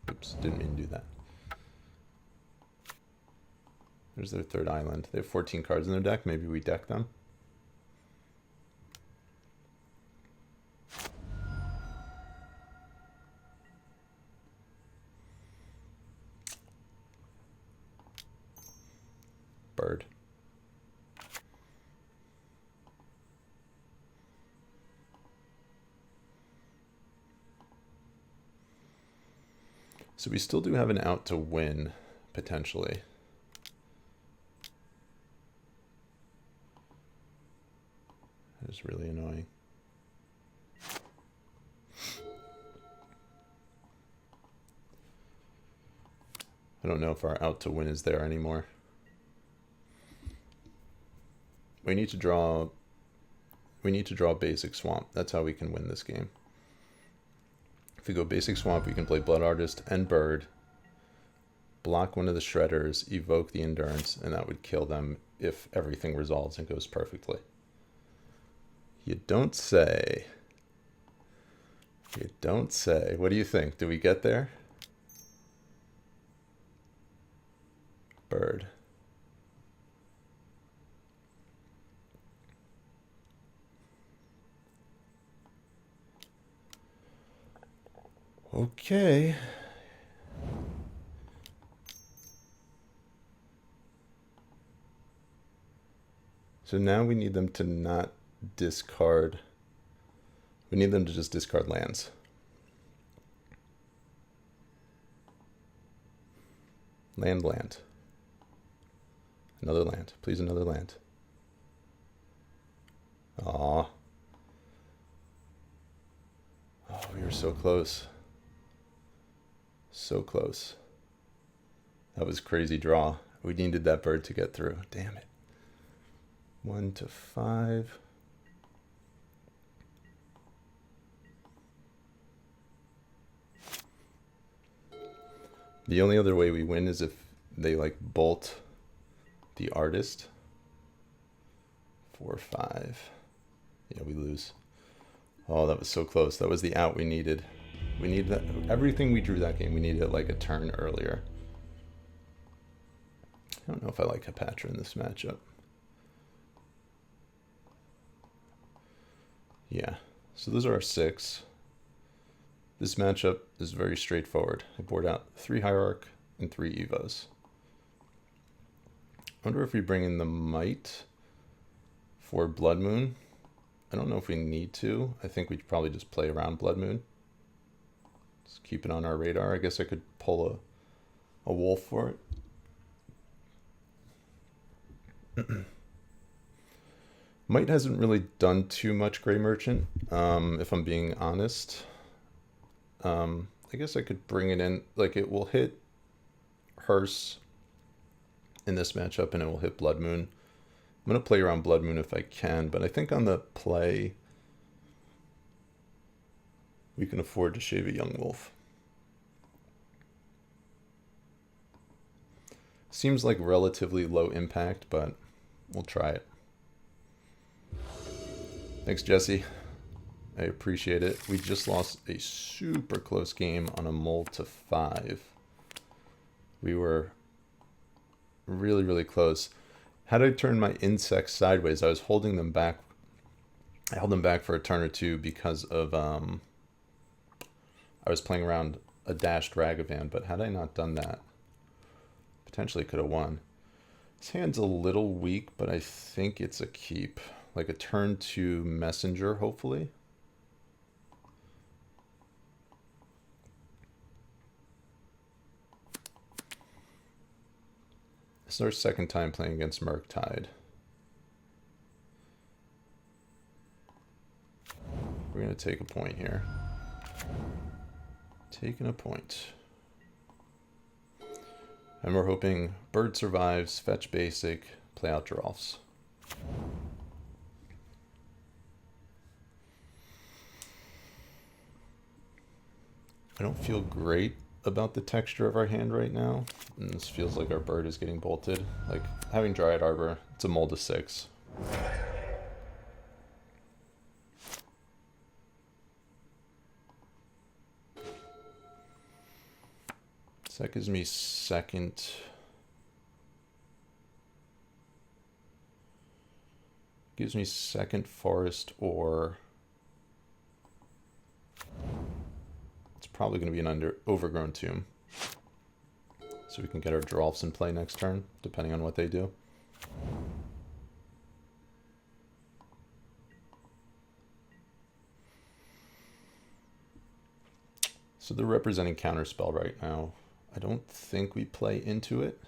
Oops, didn't mean to do that. There's their third island. They have 14 cards in their deck. Maybe we deck them. bird. So we still do have an out to win, potentially. That is really annoying. I don't know if our out to win is there anymore. We need to draw basic swamp. That's how we can win this game. If we go basic swamp, we can play Blood Artist and Bird, block one of the shredders, evoke the endurance, and that would kill them if everything resolves and goes perfectly. You don't say. You don't say. What do you think? Do we get there? Bird. Okay. So now we need them to not discard. We need them to just discard lands. Land. Another land. Please, another land. Aw. Oh, we were so close. So close. That was a crazy draw. We needed that bird to get through. Damn it. 1 to 5. The only other way we win is if they like bolt the artist. 4 5. Yeah, we lose. Oh, that was so close. That was the out we needed. We needed that. Everything we drew that game, we needed like a turn earlier. I don't know if I like Patron in this matchup. Yeah, so those are our 6. This matchup is very straightforward. I board out 3 Hierarch and 3 Evos. I wonder if we bring in the Might for Blood Moon. I don't know if we need to. I think we'd probably just play around Blood Moon. Just keep it on our radar. I guess I could pull a wolf for it. Might hasn't really done too much Grey Merchant, if I'm being honest. I guess I could bring it in, like it will hit Hearse in this matchup and it will hit Blood Moon. I'm going to play around Blood Moon if I can, but I think on the play we can afford to shave a young wolf. Seems like relatively low impact, but we'll try it. Thanks, Jesse. I appreciate it. We just lost a super close game on a mole to 5. We were really, really close. Had I turned my insects sideways, I was holding them back. I held them back for a turn or two because of I was playing around a dashed Ragavan, but had I not done that, potentially could have won. This hand's a little weak, but I think it's a keep. Like a turn 2 messenger, hopefully. This is our second time playing against Murktide. We're going to take a point here. Taking a point. And we're hoping Bird survives, fetch basic, play out Giralfs. I don't feel great about the texture of our hand right now. And this feels like our bird is getting bolted. Like having Dryad Arbor, it's a mole to 6. So that gives me second. Gives me second forest, or it's probably going to be an overgrown tomb. So we can get our Giralfs in play next turn, depending on what they do. So they're representing Counterspell right now. I don't think we play into it.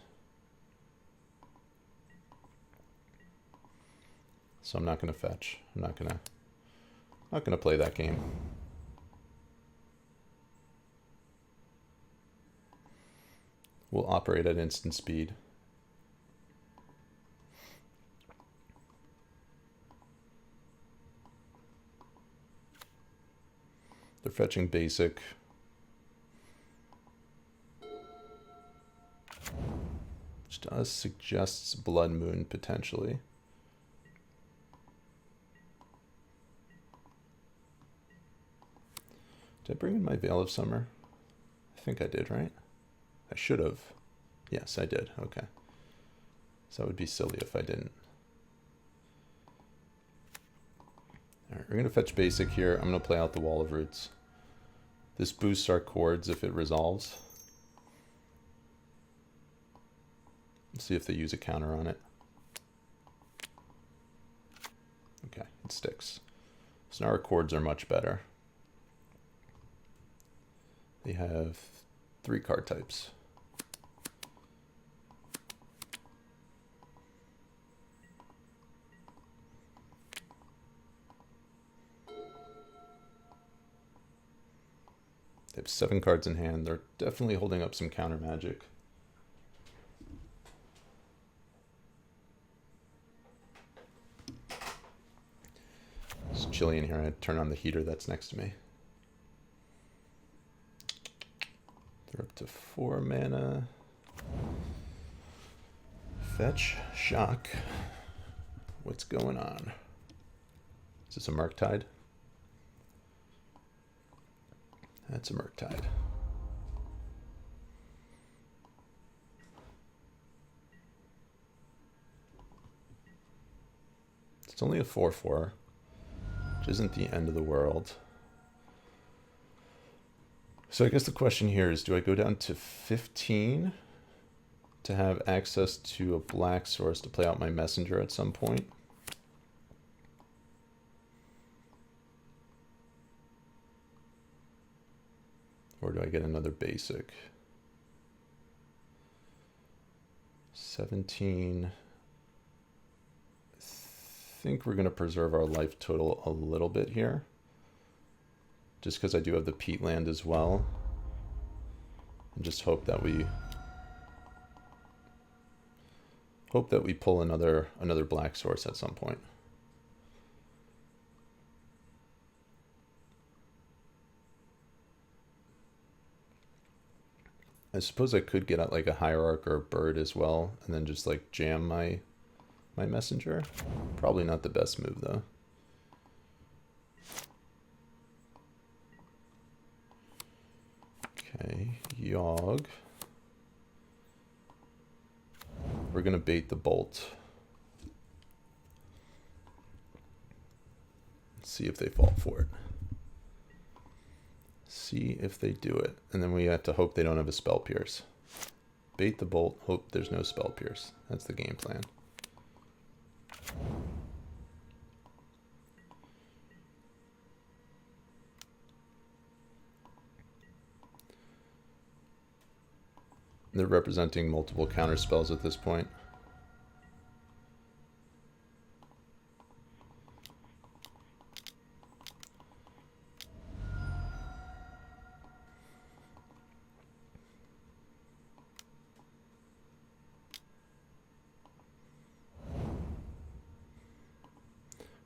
So I'm not going to fetch. I'm not going to play that game. We'll operate at instant speed. They're fetching basic. Which does suggests Blood Moon potentially. Did I bring in my Veil of Summer? I think I did, right? I should have. Yes, I did. Okay. So that would be silly if I didn't. Alright, we're going to fetch basic here. I'm going to play out the Wall of Roots. This boosts our chords if it resolves. Let's see if they use a counter on it. Okay, it sticks. So now our chords are much better. They have 3 card types. They have 7 cards in hand. They're definitely holding up some counter magic. It's chilly in here. I turn on the heater that's next to me. They're up to 4 mana. Fetch, shock. What's going on? Is this a Murktide? That's a Murktide. It's only a 4/4, which isn't the end of the world. So I guess the question here is, do I go down to 15 to have access to a black source to play out my messenger at some point? Or do I get another basic? 17. I think we're going to preserve our life total a little bit here. Just because I do have the peatland as well. And just hope that we pull another black source at some point. I suppose I could get out like a Hierarch or a Bird as well, and then just like jam my messenger. Probably not the best move though. Okay, Yawg. We're gonna bait the bolt. Let's see if they fall for it. See if they do it. And then we have to hope they don't have a Spell Pierce. Bait the bolt, hope there's no Spell Pierce. That's the game plan. They're representing multiple counter spells at this point.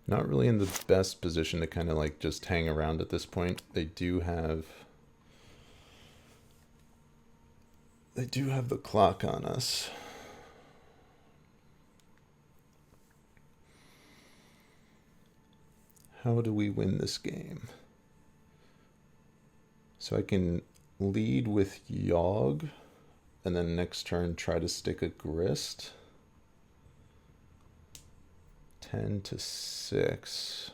Not really in the best position to kind of like just hang around at this point. They do have the clock on us. How do we win this game? So I can lead with Yawg, and then next turn try to stick a Grist. 10-6.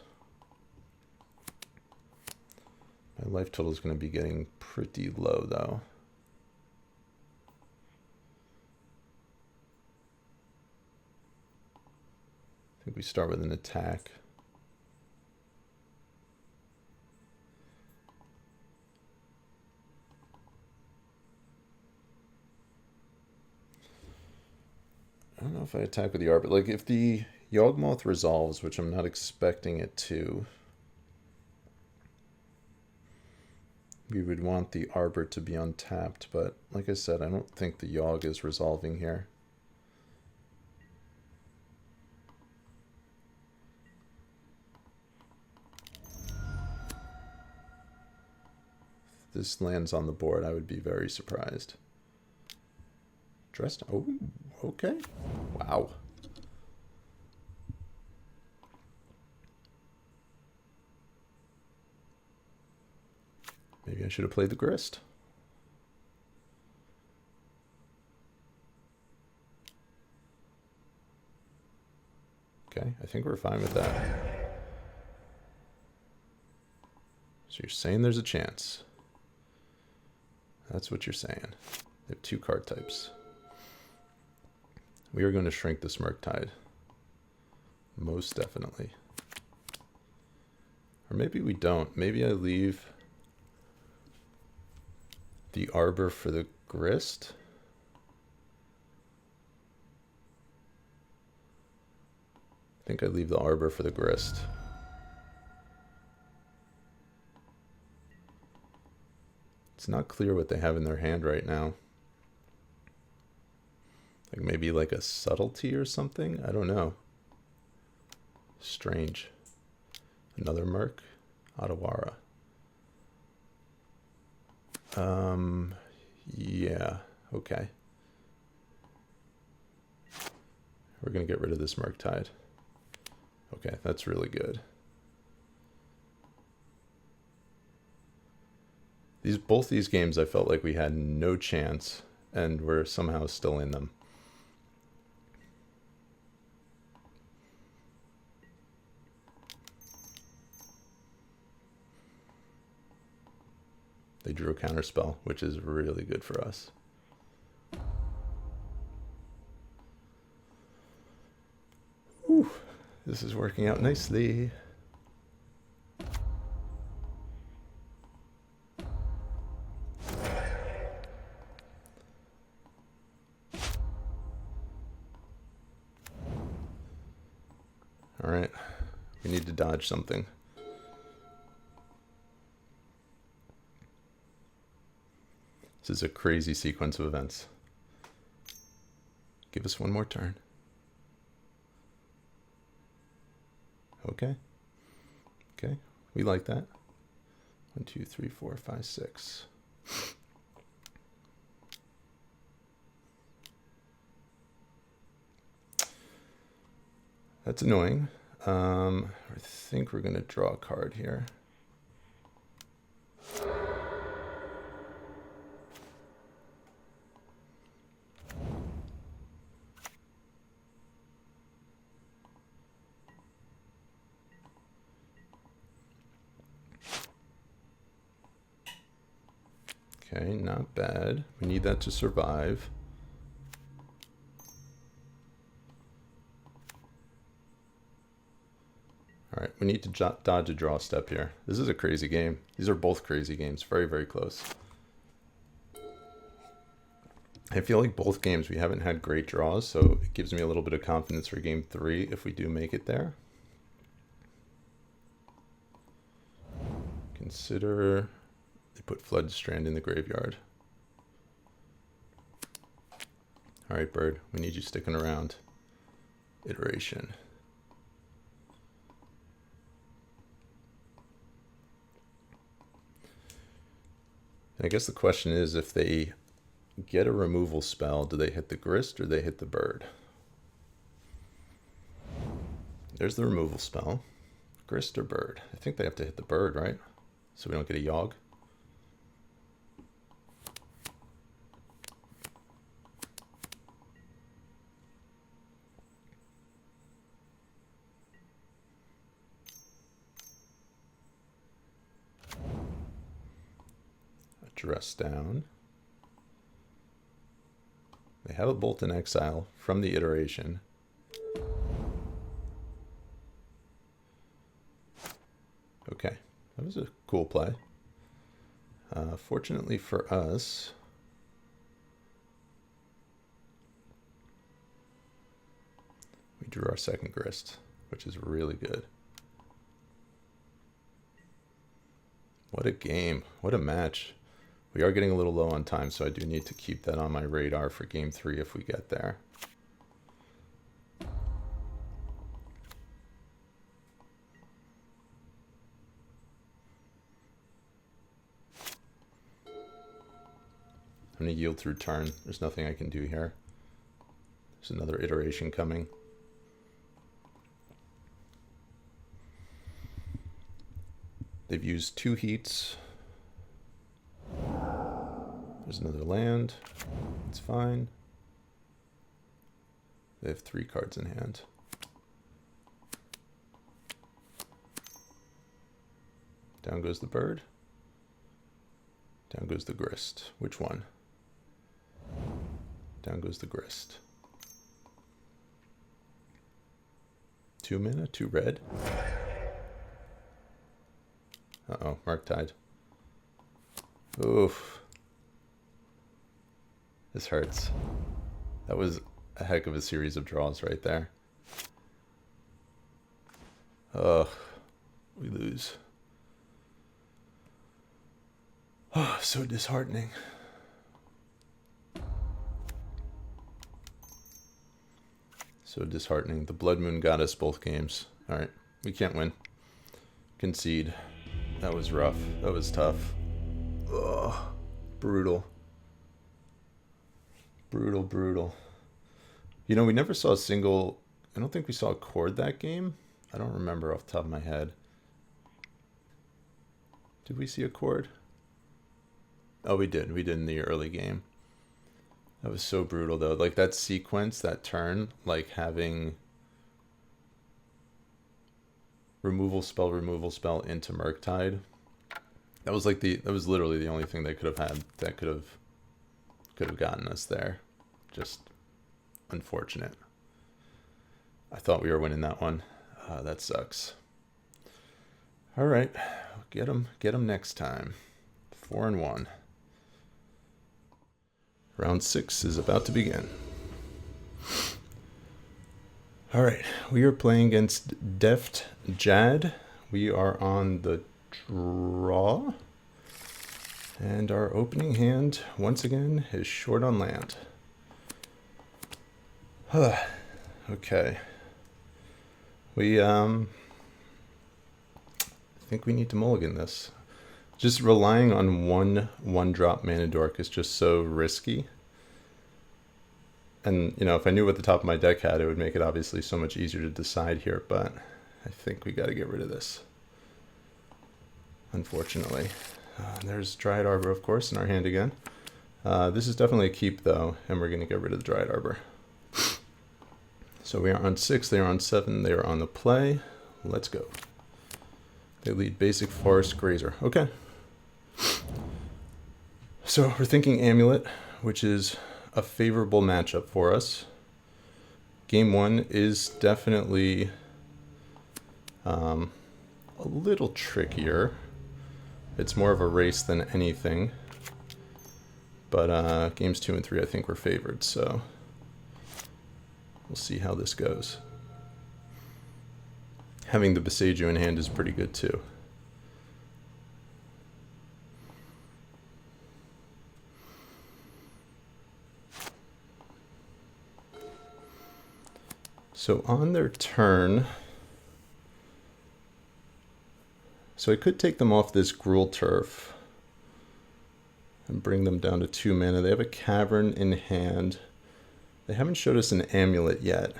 My life total is going to be getting pretty low though. think we start with an attack. I don't know if I attack with the Arbor. Like, if the YAWGMOTH resolves, which I'm not expecting it to, we would want the Arbor to be untapped. But, like I said, I don't think the Yawg is resolving here. If this lands on the board, I would be very surprised. Dressed? Oh, okay. Wow. Maybe I should have played the Grist. Okay, I think we're fine with that. So you're saying there's a chance. That's what you're saying. They have 2 card types. We are going to shrink this Murktide. Most definitely. Or maybe we don't. Maybe I leave the Arbor for the Grist. I think I leave the Arbor for the Grist. It's not clear what they have in their hand right now. Like maybe like a subtlety or something? I don't know. Strange. Another Merc. Otawara. Yeah, okay. We're gonna get rid of this Murktide. Okay, that's really good. Both these games I felt like we had no chance and we're somehow still in them. They drew a counterspell, which is really good for us. Whew, this is working out nicely. All right, we need to dodge something. This is a crazy sequence of events. Give us one more turn. Okay. Okay, we like that. 1, 2, 3, 4, 5, 6. That's annoying. I think we're going to draw a card here. Okay, not bad. We need that to survive. All right, we need to dodge a draw step here. This is a crazy game. These are both crazy games. Very, very close. I feel like both games we haven't had great draws, so it gives me a little bit of confidence for game 3 if we do make it there. Consider they put Floodstrand in the graveyard. All right, Bird, we need you sticking around. Iteration. I guess the question is, if they get a removal spell, do they hit the Grist or they hit the Bird? There's the removal spell. Grist or Bird? I think they have to hit the Bird, right? So we don't get a Yawg. Dress down. They have a Bolt in Exile from the iteration. That was a cool play. Fortunately for us, we drew our second grist, which is really good. What a game. What a match. We are getting a little low on time, so I do need to keep that on my radar for game 3 if we get there. I'm going to yield through turn. There's nothing I can do here. There's another iteration coming. They've used 2 heats. There's another land. It's fine. They have 3 cards in hand. Down goes the bird. Down goes the grist. Which one? Down goes the grist. 2 mana, 2 red. Uh-oh, Murktide. Oof. This hurts. That was a heck of a series of draws right there. Ugh. We lose. Oh, so disheartening. So disheartening. The Blood Moon got us both games. Alright, we can't win. Concede. That was rough. That was tough. Ugh. Brutal. Brutal, brutal. You know, we never saw a single... I don't think we saw a chord that game. I don't remember off the top of my head. Did we see a chord? Oh, we did. We did in the early game. That was so brutal, though. Like, that sequence, that turn, like having removal spell into Murktide. That was like that was literally the only thing they could have had that could have gotten us there. Just unfortunate. I thought we were winning that one. That sucks. All right, get them next time. 4-1. Round 6 is about to begin. All right, we are playing against Deft Jad. We are on the draw. And our opening hand, once again, is short on land. Okay. We, I think we need to mulligan this. Just relying on one drop mana dork is just so risky. And, you know, if I knew what the top of my deck had, it would make it obviously so much easier to decide here, but I think we got to get rid of this. Unfortunately. There's Dryad Arbor, of course, in our hand again. This is definitely a keep, though, and we're going to get rid of the Dryad Arbor. So we are on 6, they are on 7, they are on the play. Let's go. They lead basic forest grazer. Okay. So we're thinking Amulet, which is a favorable matchup for us. Game 1 is definitely a little trickier. It's more of a race than anything. But games 2 and 3 I think we're favored, so we'll see how this goes. Having the Beseiju in hand is pretty good too. So on their turn, so I could take them off this Gruul Turf and bring them down to 2 mana. They have a Cavern in hand. They haven't showed us an Amulet yet.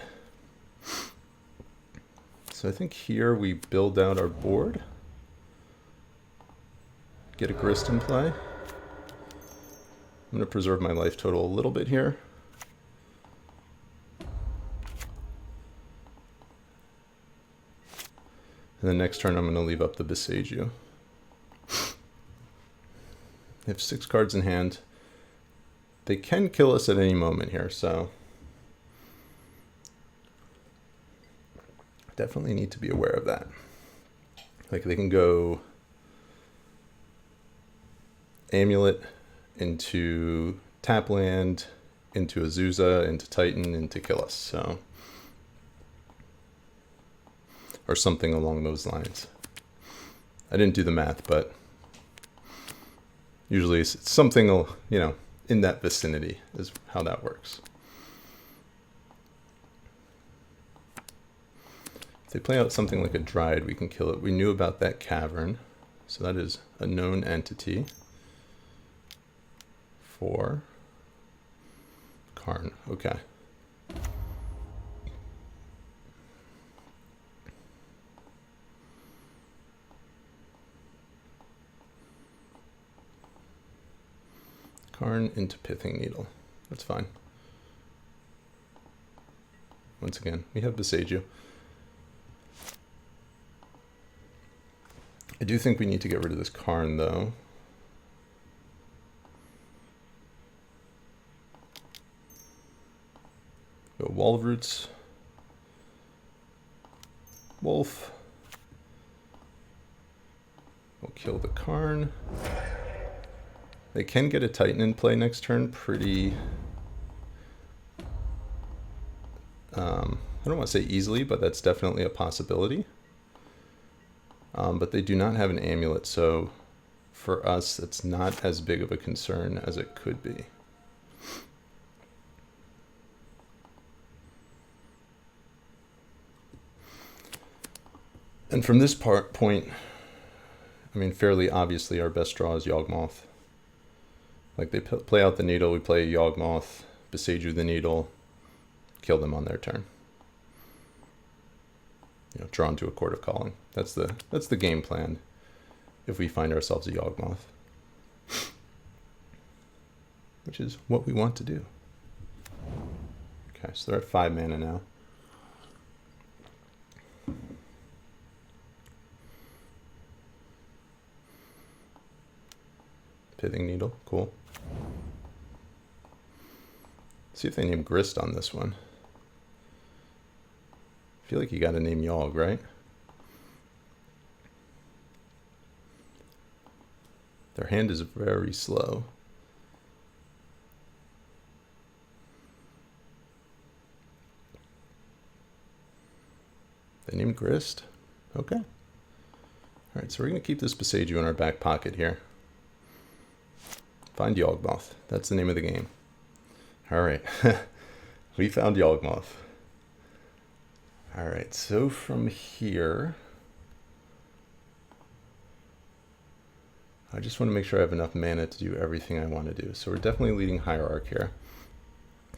So I think here we build out our board. Get a Grist in play. I'm going to preserve my life total a little bit here. And then next turn I'm going to leave up the Beseiju. They have 6 cards in hand. They can kill us at any moment here, so definitely need to be aware of that. Like they can go Amulet into tap land, into Azusa, into Titan, into kill us. So, or something along those lines. I didn't do the math, but usually it's something, you know, in that vicinity is how that works. If they play out something like a Dryad, we can kill it. We knew about that cavern, so that is a known entity. 4. Karn, okay. Karn into Pithing Needle. That's fine. Once again, we have Boseiju. I do think we need to get rid of this Karn, though. Go Wall of Roots. Wolf. We'll kill the Karn. They can get a Titan in play next turn pretty... I don't want to say easily, but that's definitely a possibility. But they do not have an Amulet, so for us, it's not as big of a concern as it could be. And from this point, I mean, fairly obviously our best draw is YAWGMOTH. Like, they play out the Needle, we play YAWGMOTH, Boseiju the Needle, kill them on their turn. You know, drawn to a Court of Calling. That's the game plan if we find ourselves a YAWGMOTH. Which is what we want to do. Okay, so they're at 5 mana now. Pithing Needle, cool. See if they name Grist on this one. I feel like you gotta name Yawg, right? Their hand is very slow. They named Grist? Okay. Alright, so we're gonna keep this Boseiju in our back pocket here. Find YAWGMOTH. That's the name of the game. Alright. We found YAWGMOTH. Alright, so from here, I just want to make sure I have enough mana to do everything I want to do. So we're definitely leading Hierarch here.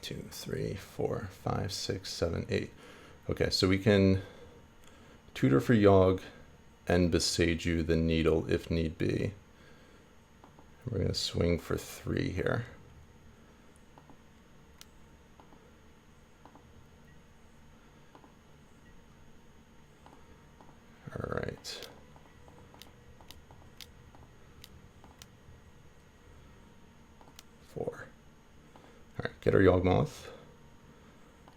2, 3, 4, 5, 6, 7, 8. Okay, so we can tutor for Yawg and Boseiju the Needle if need be. We're going to swing for 3 here. All right. All right, get our YAWGMOTH,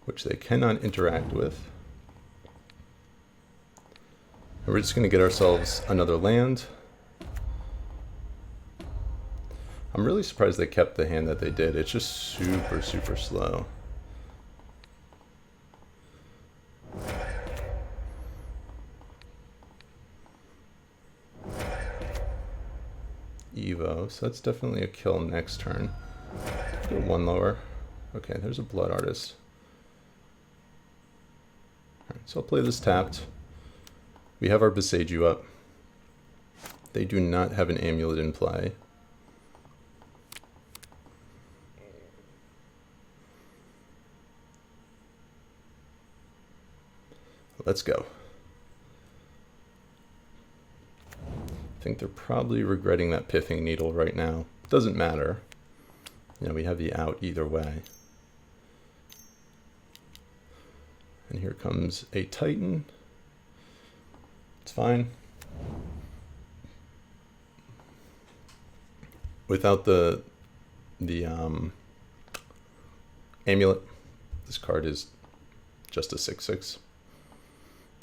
which they cannot interact with. And we're just going to get ourselves another land. I'm really surprised they kept the hand that they did. It's just super, super slow. Evo, so that's definitely a kill next turn. Go 1 lower. Okay, there's a Blood Artist. Alright, so I'll play this tapped. We have our Boseiju up. They do not have an Amulet in play. Let's go. I think they're probably regretting that Pithing Needle right now. Doesn't matter. You know, we have the out either way. And here comes a Titan. It's fine. Without the Amulet, this card is just a 6/6.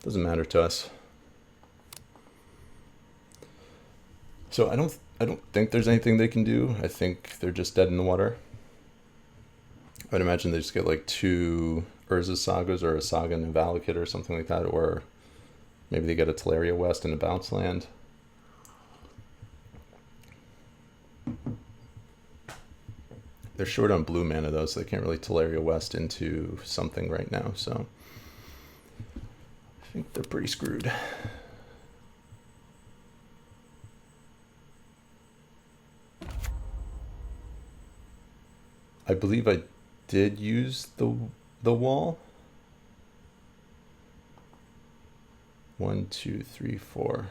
Doesn't matter to us. So I don't I don't think there's anything they can do. I think they're just dead in the water. I'd imagine they just get like 2 Urza Sagas or a Saga and a Valakut or something like that, or maybe they get a Teleria West and a bounce land. They're short on blue mana though, so they can't really Teleria West into something right now, so I think they're pretty screwed. I believe I did use the wall. 1, 2, 3, 4,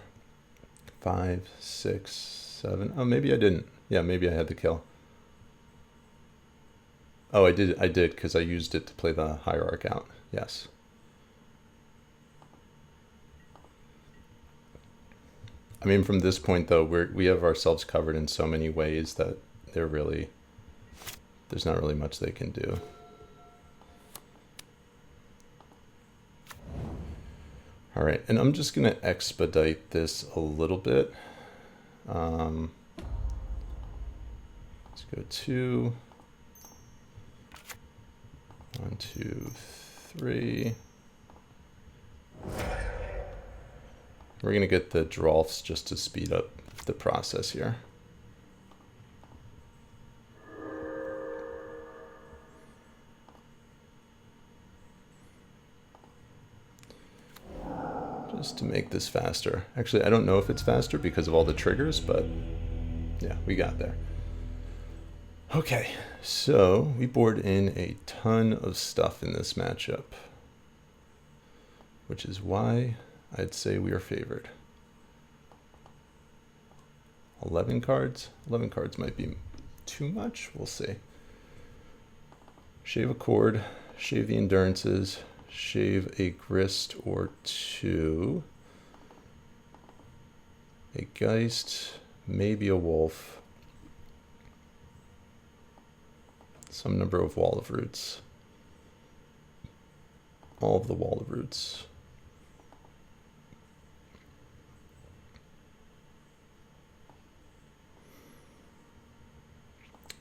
5, 6, 7. Oh, maybe I didn't. Yeah, maybe I had the kill. Oh, I did because I used it to play the Hierarch out. Yes. I mean, from this point though, we have ourselves covered in so many ways that there's not really much they can do. All right, and I'm just gonna expedite this a little bit. Let's go 2, 1, 2, 3. We're gonna get the Drolfs just to speed up the process here. Just to make this faster. Actually, I don't know if it's faster because of all the triggers, but yeah, we got there. Okay, so we board in a ton of stuff in this matchup, which is why I'd say we are favored. 11 cards? 11 cards might be too much, we'll see. Shave a Chord, shave the Endurances, shave a Grist or 2, a Geist, maybe a Wolf, some number of Wall of Roots, all of the Wall of Roots.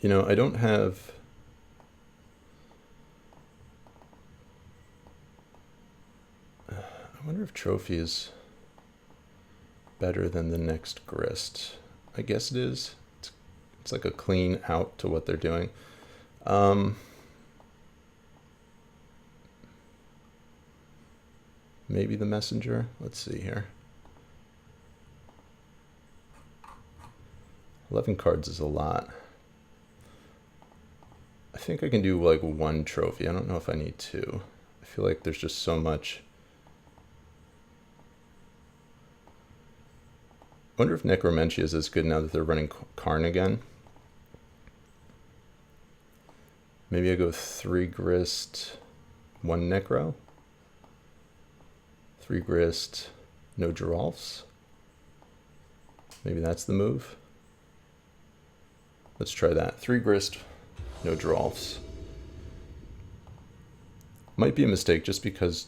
You know, I don't have... I wonder if Trophy is better than the next Grist. I guess it is. It's like a clean out to what they're doing. Maybe the Messenger. Let's see here. 11 cards is a lot. I think I can do like 1 trophy. I don't know if I need 2. I feel like there's just so much. I wonder if Necromentia is as good now that they're running Karn again. Maybe I go 3 Grist, 1 Necro. 3 Grist, no Geralfs. Maybe that's the move. Let's try that. 3 Grist, no Geralfs. Might be a mistake just because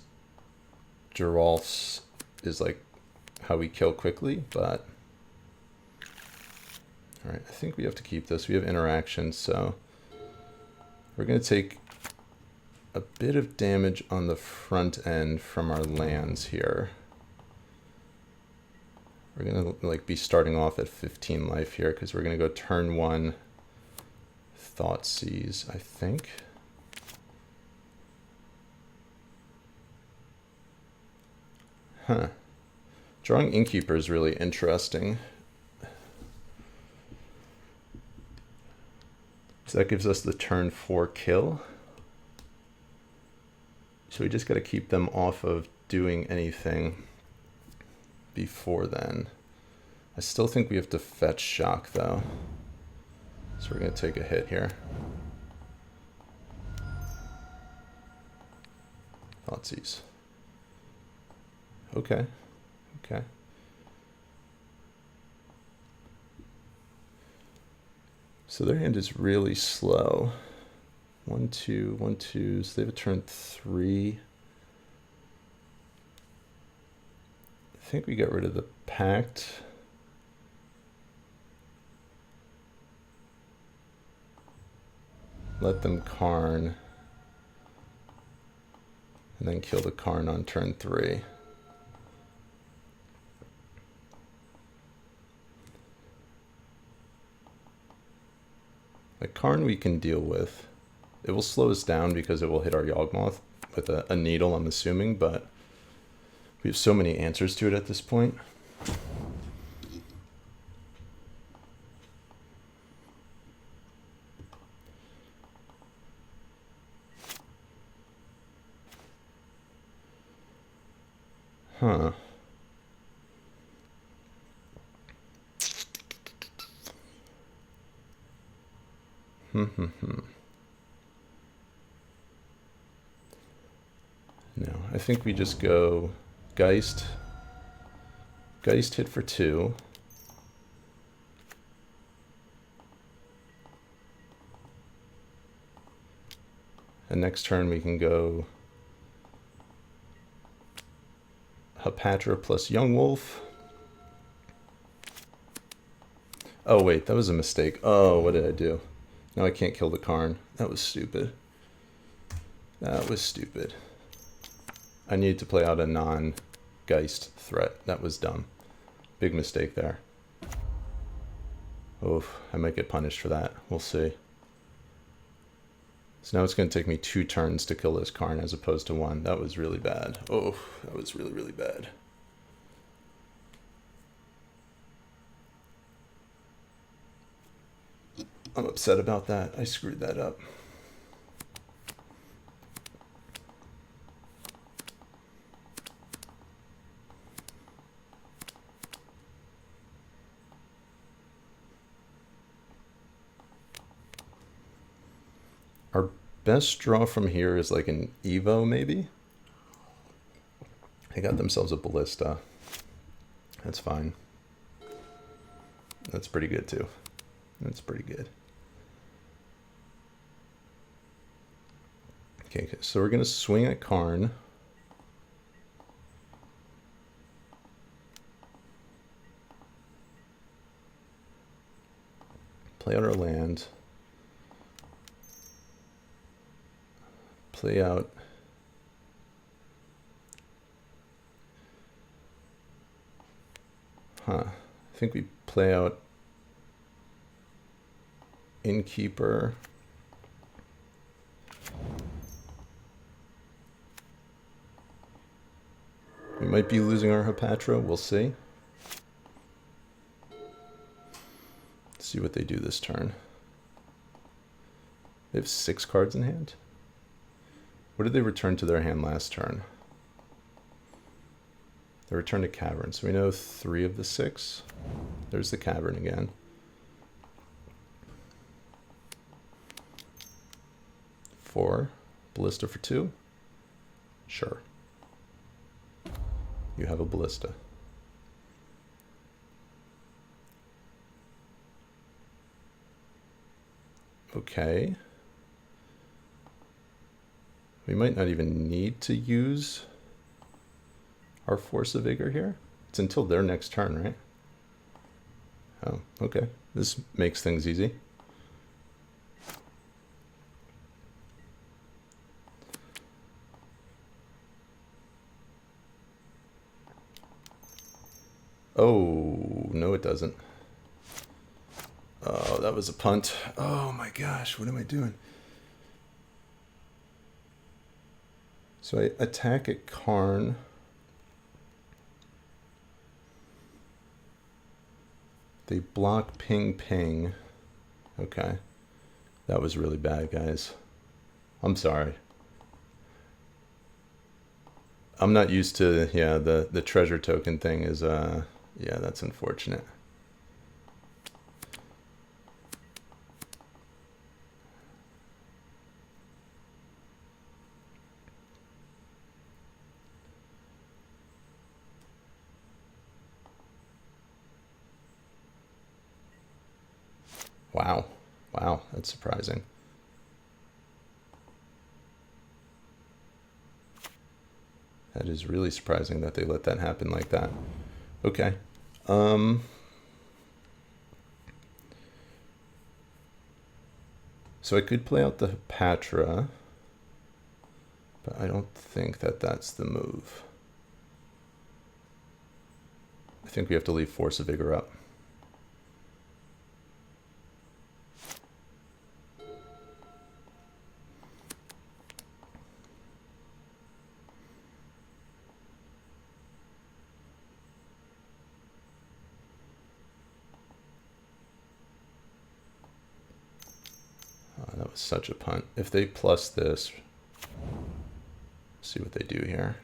Geralfs is like how we kill quickly, but all right, I think we have to keep this. We have interaction, so we're going to take a bit of damage on the front end from our lands here. We're going to like be starting off at 15 life here because we're going to go turn 1 Thoughtseize, I think. Huh. Drawing Innkeeper is really interesting. So that gives us the turn 4 kill. So we just got to keep them off of doing anything before then. I still think we have to fetch Shock though. So we're going to take a hit here. Thoughtseize. Okay. Okay. So their hand is really slow. 1, 2, 1, 2. So they have a turn 3. I think we got rid of the Pact. let them Karn, and then kill the Karn on turn 3. The Karn we can deal with. It will slow us down because it will hit our YAWGMOTH with a needle, I'm assuming, but we have so many answers to it at this point. Huh. No, I think we just go Geist. Geist hit for 2. And next turn we can go Hapatra plus Young Wolf. Oh wait, that was a mistake. Oh, what did I do? Now I can't kill the Karn. That was stupid. That was stupid. I needed to play out a non-Geist threat. That was dumb. Big mistake there. Oof, I might get punished for that. We'll see. So now it's going to take me 2 turns to kill this Karn as opposed to 1. That was really bad. Oh, that was really, really bad. I'm upset about that. I screwed that up. Our best draw from here is like an Evo, maybe? They got themselves a Ballista. That's fine. That's pretty good, too. That's pretty good. Okay, so we're going to swing at Karn. Play out our land. Play out. Huh. I think we play out Innkeeper. We might be losing our Hapatra. We'll see. Let's see what they do this turn. They have 6 cards in hand. What did they return to their hand last turn? They returned a Cavern, so we know 3 of the 6. There's the Cavern again. Four. Ballista for 2? Sure. You have a Ballista. Okay. We might not even need to use our Force of Vigor here. It's until their next turn, right? Oh, okay. This makes things easy. Oh, no it doesn't. Oh, that was a punt. Oh my gosh, what am I doing? So I attack at Karn. They block ping ping. Okay. That was really bad, guys. I'm sorry. I'm not used to, yeah, the treasure token thing is, yeah, that's unfortunate. Wow. Wow, that's surprising. That is really surprising that they let that happen like that. Okay. So I could play out the Patra, but I don't think that that's the move. I think we have to leave Force of Vigor up. That was such a punt. If they plus this, see what they do here.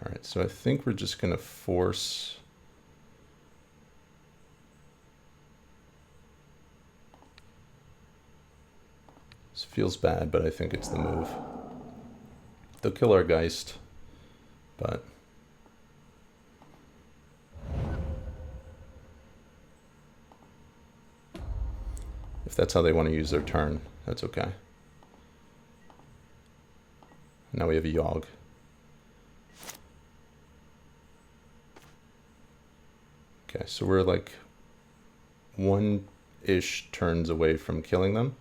All right, so I think we're just going to force. This feels bad, but I think it's the move. They'll kill our Geist, but if that's how they want to use their turn, that's okay. Now we have a Yawg. Okay, so we're like one-ish turns away from killing them.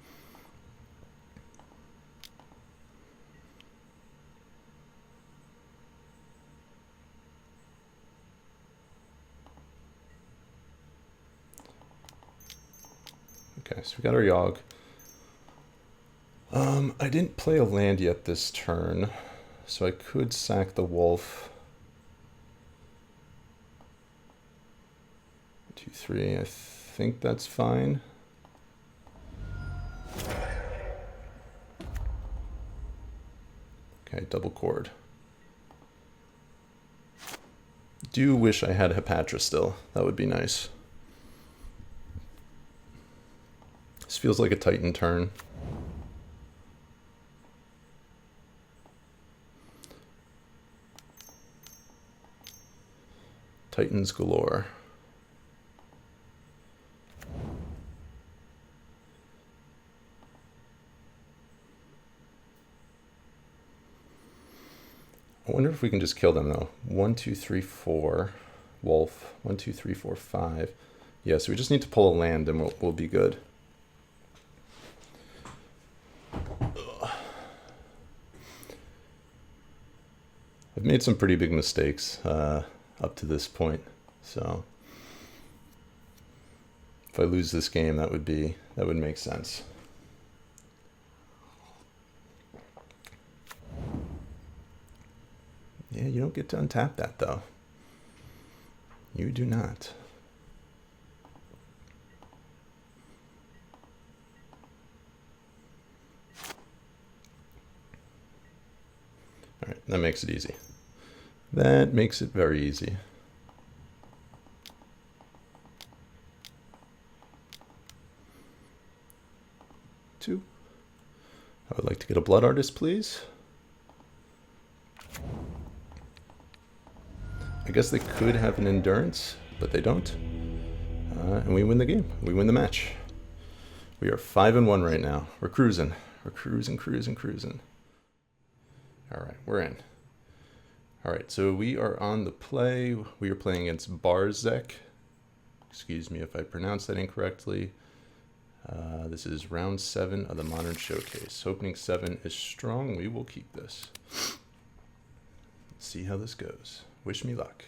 Okay, so we got our Yawg. I didn't play a land yet this turn, so I could sack the Wolf. 2, 3, I think that's fine. Okay, double cord. Do wish I had Hepatra still. That would be nice. This feels like a Titan turn. Titans galore. I wonder if we can just kill them though. 1, 2, 3, 4. Wolf. 1, 2, 3, 4, 5. Yeah, so we just need to pull a land and we'll be good. I've made some pretty big mistakes up to this point, so if I lose this game, that would make sense. Yeah, you don't get to untap that though. You do not. All right, that makes it easy. That makes it very easy. Two. I would like to get a Blood Artist, please. I guess they could have an Endurance, but they don't. And we win the game. We win the match. We are 5-1 right now. We're cruising. We're cruising, cruising, cruising. All right, we're in. All right, so we are on the play. We are playing against Barzek. Excuse me if I pronounced that incorrectly. This is round 7 of the Modern Showcase. Opening 7 is strong. We will keep this. Let's see how this goes. Wish me luck.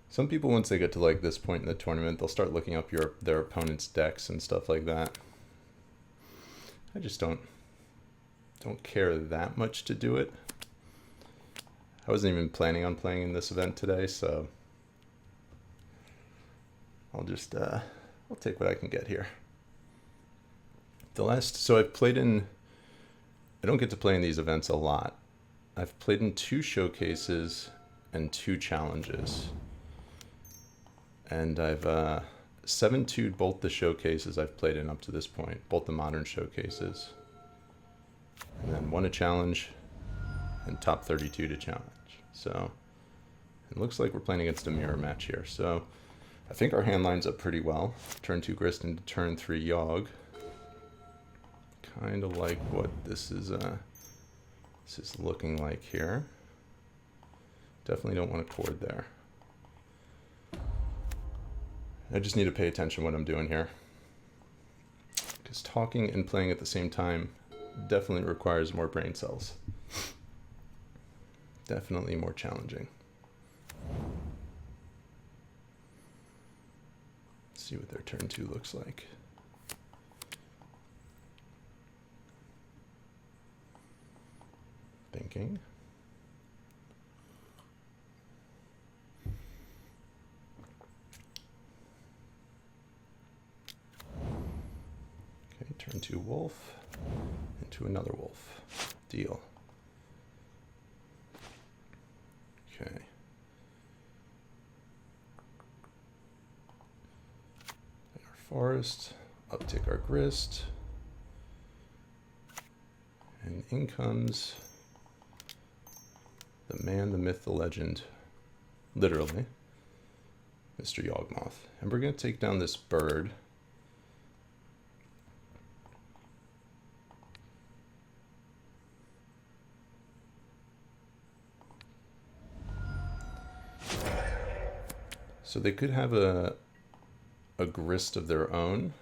Some people, once they get to like this point in the tournament, they'll start looking up their opponent's decks and stuff like that. I just don't care that much to do it. I wasn't even planning on playing in this event today, so I'll just I'll take what I can get here. So I've played in, I don't get to play in these events a lot. I've played in 2 showcases and 2 challenges. And I've 7-2'd both the showcases I've played in up to this point, both the Modern showcases. And then won a challenge and top 32 to challenge. So it looks like we're playing against a mirror match here. So I think our hand lines up pretty well. Turn 2 Grist into turn 3 Yawg. Kind of like what this is looking like here. Definitely don't want a cord there. I just need to pay attention to what I'm doing here. Because talking and playing at the same time definitely requires more brain cells. Definitely more challenging. Let's see what their turn 2 looks like. Thinking. Okay, turn 2 wolf into another wolf. Deal. Okay. And our forest, uptick our grist. And in comes the man, the myth, the legend, literally, Mr. YAWGMOTH. And we're going to take down this bird. So they could have a grist of their own,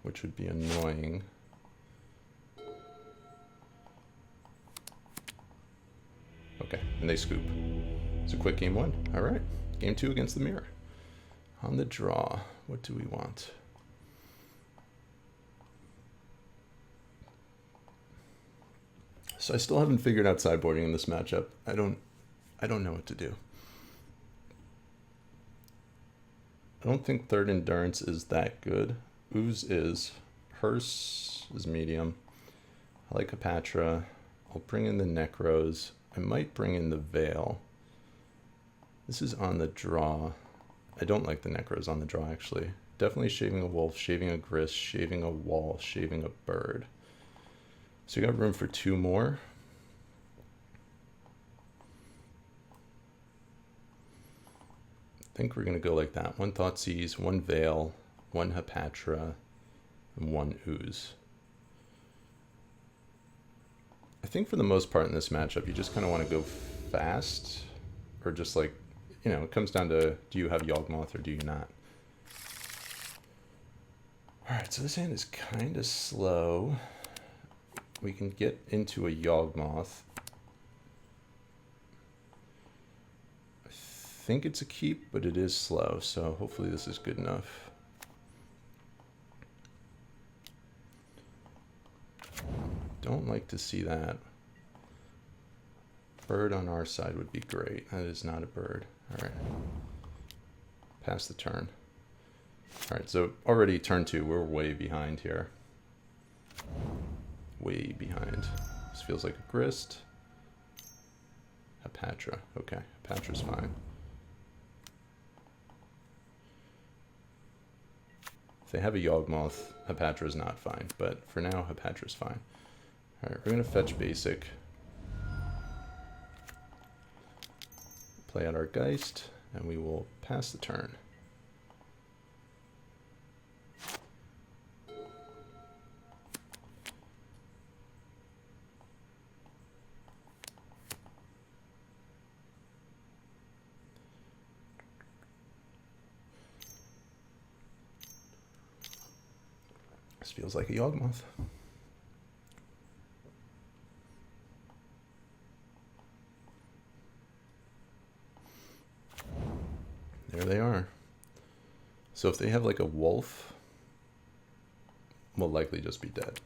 which would be annoying. Okay, and they scoop. It's a quick game 1. All right, game 2 against the mirror. On the draw, what do we want? So I still haven't figured out sideboarding in this matchup. I don't know what to do. I don't think third endurance is that good. Ooze is. Hearse is medium. I like Apatra. I'll bring in the Necros. I might bring in the Veil. This is on the draw. I don't like the Necros on the draw, actually. Definitely shaving a wolf, shaving a grist, shaving a wall, shaving a bird. So you got room for 2 more. I think we're going to go like that. 1 Thoughtseize, 1 Veil, 1 Hapatra, and 1 Ooze. I think for the most part in this matchup, you just kind of want to go fast, or just like, you know, it comes down to, do you have YAWGMOTH or do you not? All right, so this hand is kind of slow. We can get into a YAWGMOTH. I think it's a keep, but it is slow, so hopefully this is good enough. Don't like to see that. Bird on our side would be great. That is not a bird. All right. Pass the turn. All right, so already turn 2, we're way behind here. Way behind. This feels like a grist. Hapatra. Okay, Hapatra's fine. If they have a YAWGMOTH, Hapatra's not fine, but for now, Hapatra's fine. All right, we're gonna fetch basic. Play out our Geist, and we will pass the turn. This feels like a YAWGMOTH. There they are. So if they have like a wolf, we'll likely just be dead.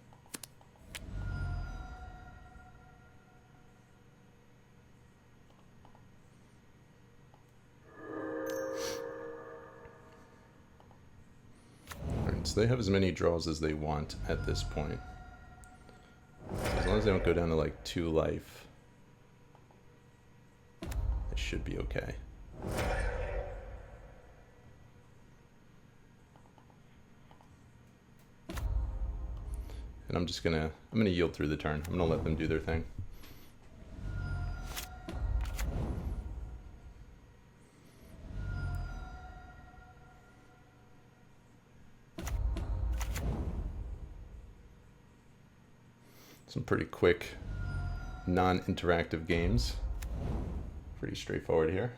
Alright, so they have as many draws as they want at this point. So as long as they don't go down to like 2 life, it should be okay. And I'm gonna yield through the turn. I'm gonna let them do their thing. Some pretty quick non-interactive games. Pretty straightforward here.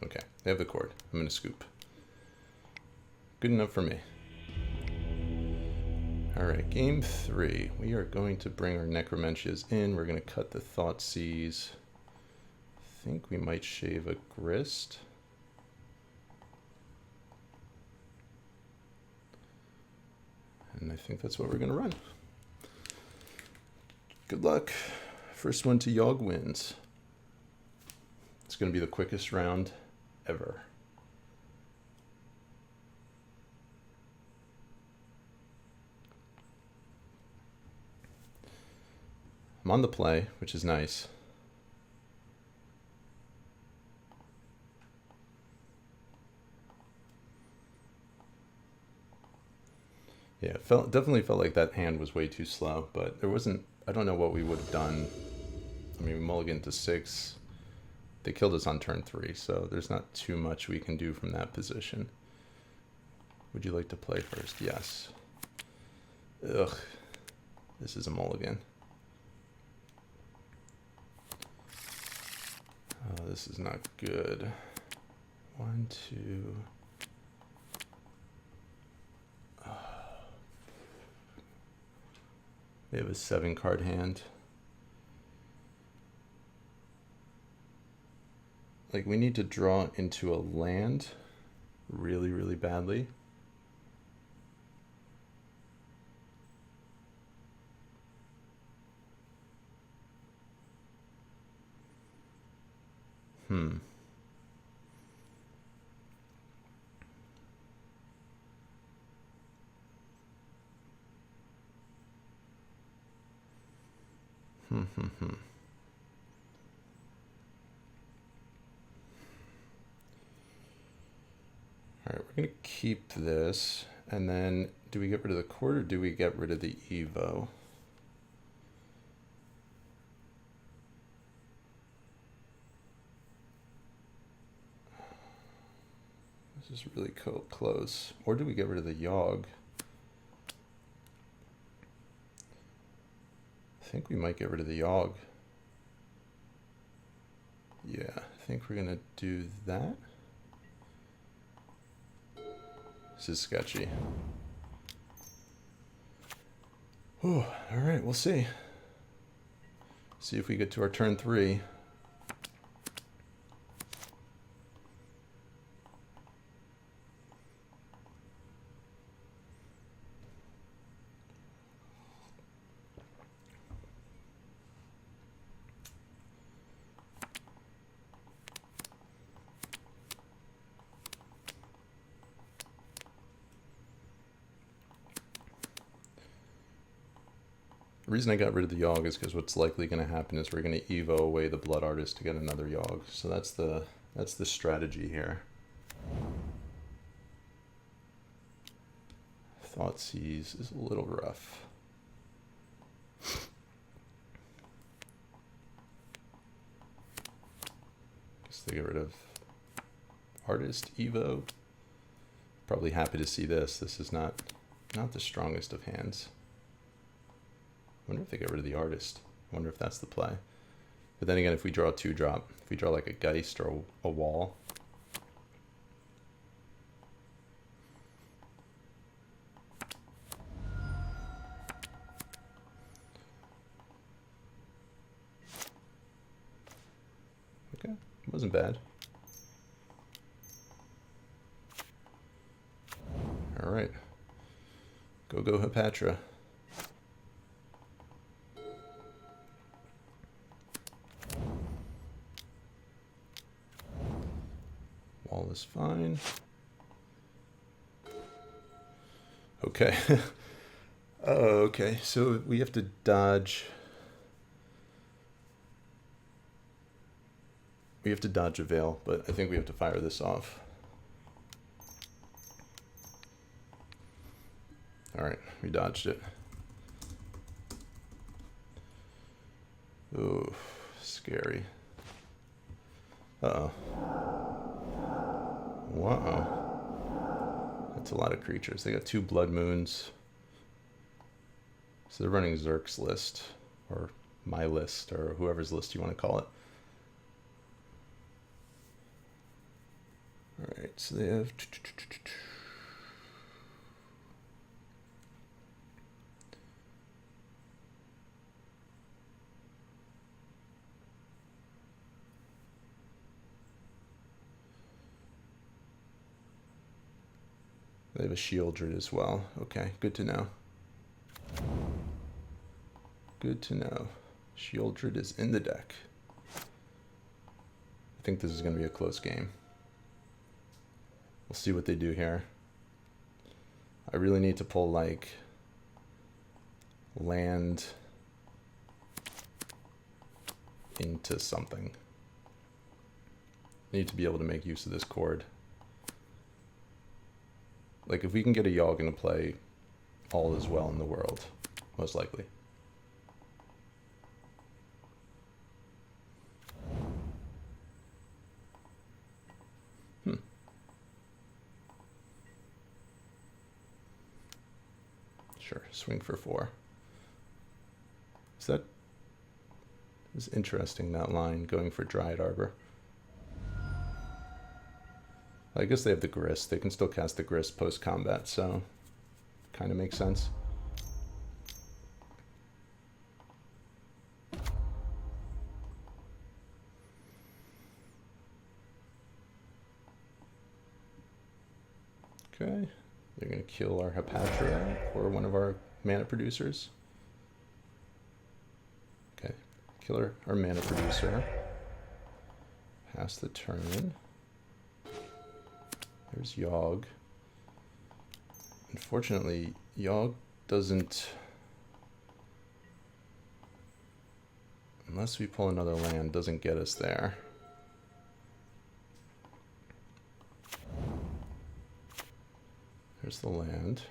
Okay, they have the cord. I'm going to scoop. Good enough for me. Alright, game 3. We are going to bring our Necromentias in. We're going to cut the Thoughtseize. I think we might shave a Grist. And I think that's what we're going to run. Good luck. First one to Yawg wins. It's going to be the quickest round ever. I'm on the play, which is nice. Yeah, definitely felt like that hand was way too slow, but there wasn't, I don't know what we would have done. I mean, we mulliganed to 6. They killed us on turn 3, so there's not too much we can do from that position. Would you like to play first? Yes. Ugh. This is a mulligan. Oh, this is not good. 1, 2. They have a 7-card hand. Like, we need to draw into a land really, really badly. Alright, we're going to keep this, and then do we get rid of the cord or do we get rid of the Evo? This is really close. Or do we get rid of the Yawg? I think we might get rid of the Yawg. Yeah, I think we're going to do that. This is sketchy. Oh, all right, we'll see. See if we get to our turn 3. The reason I got rid of the Yawg is because what's likely going to happen is we're going to Evo away the Blood Artist to get another Yawg. So that's the strategy here. Thoughtseize is a little rough. Guess they get rid of Artist, Evo. Probably happy to see this. This is not the strongest of hands. I wonder if they get rid of the Artist. I wonder if that's the play. But then again, if we draw a 2-drop, if we draw like a Geist or a Wall. Okay, it wasn't bad. All right, go Hepatra. Wall is fine. Okay. Oh, okay. So we have to dodge. We have to dodge a Veil, but I think we have to fire this off. All right, we dodged it. Ooh, scary. Uh-oh. Wow. That's a lot of creatures. They got 2 Blood Moons. So they're running Zerk's list, or my list, or whoever's list you want to call it. Alright, so they have... They have a Shieldred as well. Okay, good to know. Good to know. Shieldred is in the deck. I think this is going to be a close game. We'll see what they do here. I really need to pull, like, land into something. I need to be able to make use of this cord. Like, if we can get a Yawg into play, all is well in the world, most likely. Sure, swing for 4. Is interesting, that line, going for Dryad Arbor. I guess they have the Grist. They can still cast the Grist post-combat, so kind of makes sense. Okay, they're going to kill our Hapatra or one of our mana producers. Okay, kill our mana producer. Pass the turn. There's Yawg. Unfortunately, Yawg doesn't... Unless we pull another land, doesn't get us there. There's the land.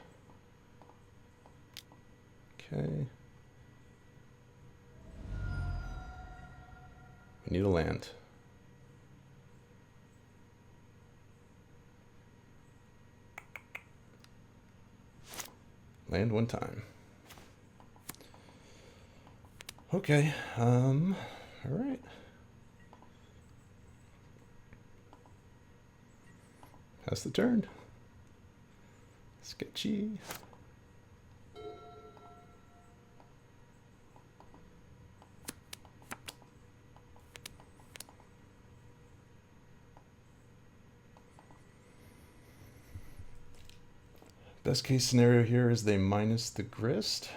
Okay. We need a land. Land one time. Okay, all right. Pass the turn. Sketchy. Best case scenario here is they minus the Grist.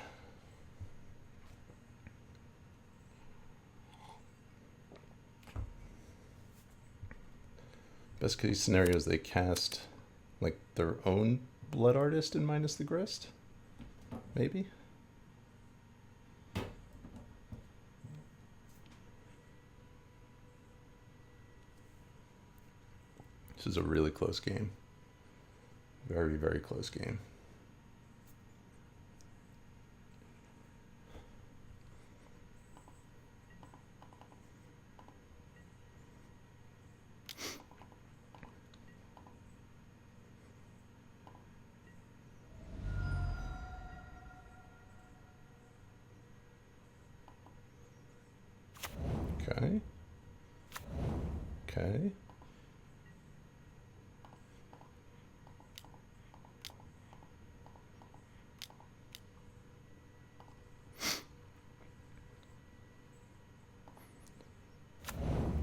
Best case scenario is they cast like their own Blood Artist and minus the Grist. Maybe. This is a really close game. Very, very close game. Okay. Okay.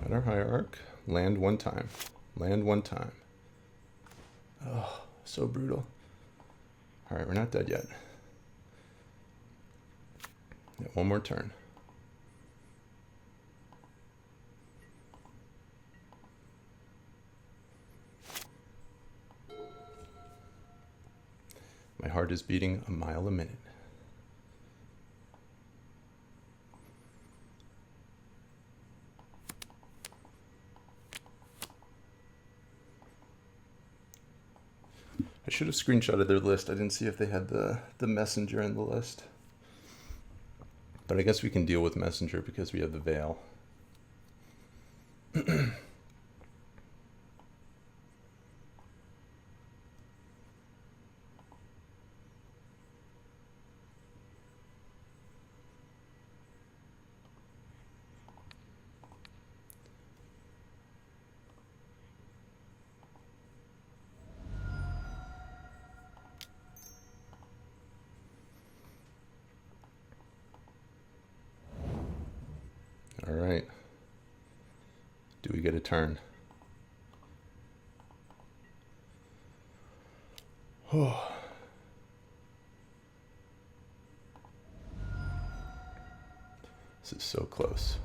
At our hierarch, land one time. Land one time. Oh, so brutal. All right, we're not dead yet. Got one more turn. My heart is beating a mile a minute. I should have screenshotted their list. I didn't see if they had the messenger in the list. But I guess we can deal with Messenger because we have the Veil. All right. Do we get a turn? Oh. This is so close.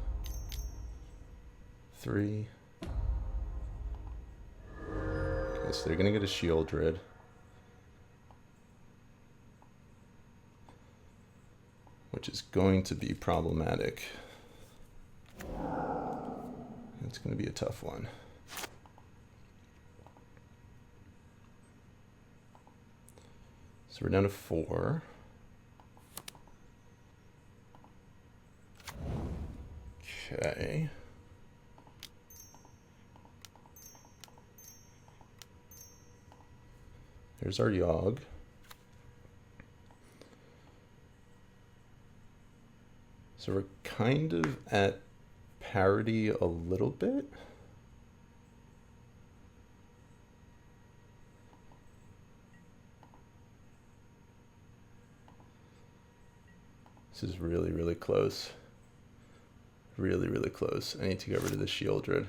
3. Okay, so they're gonna get a Shield Red. Which is going to be problematic. It's going to be a tough one. So we're down to 4. Okay. There's our Yawg. So we're kind of at parity a little bit. This is really, really close. Really, really close. I need to get rid of the Shield Red.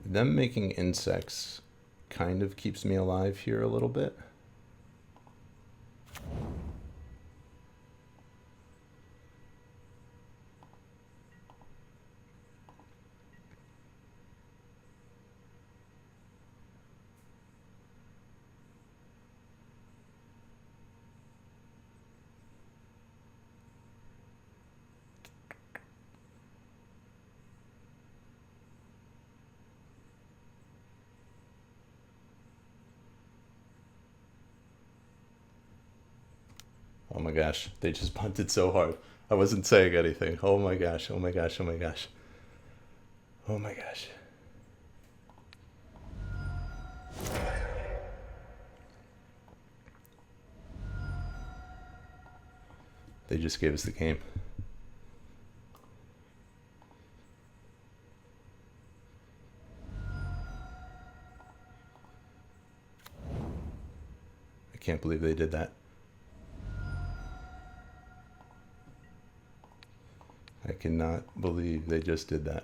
Them making insects kind of keeps me alive here a little bit. Oh my gosh, they just punted so hard. I wasn't saying anything. Oh my gosh, oh my gosh, oh my gosh. Oh my gosh. They just gave us the game. I can't believe they did that. I cannot believe they just did that.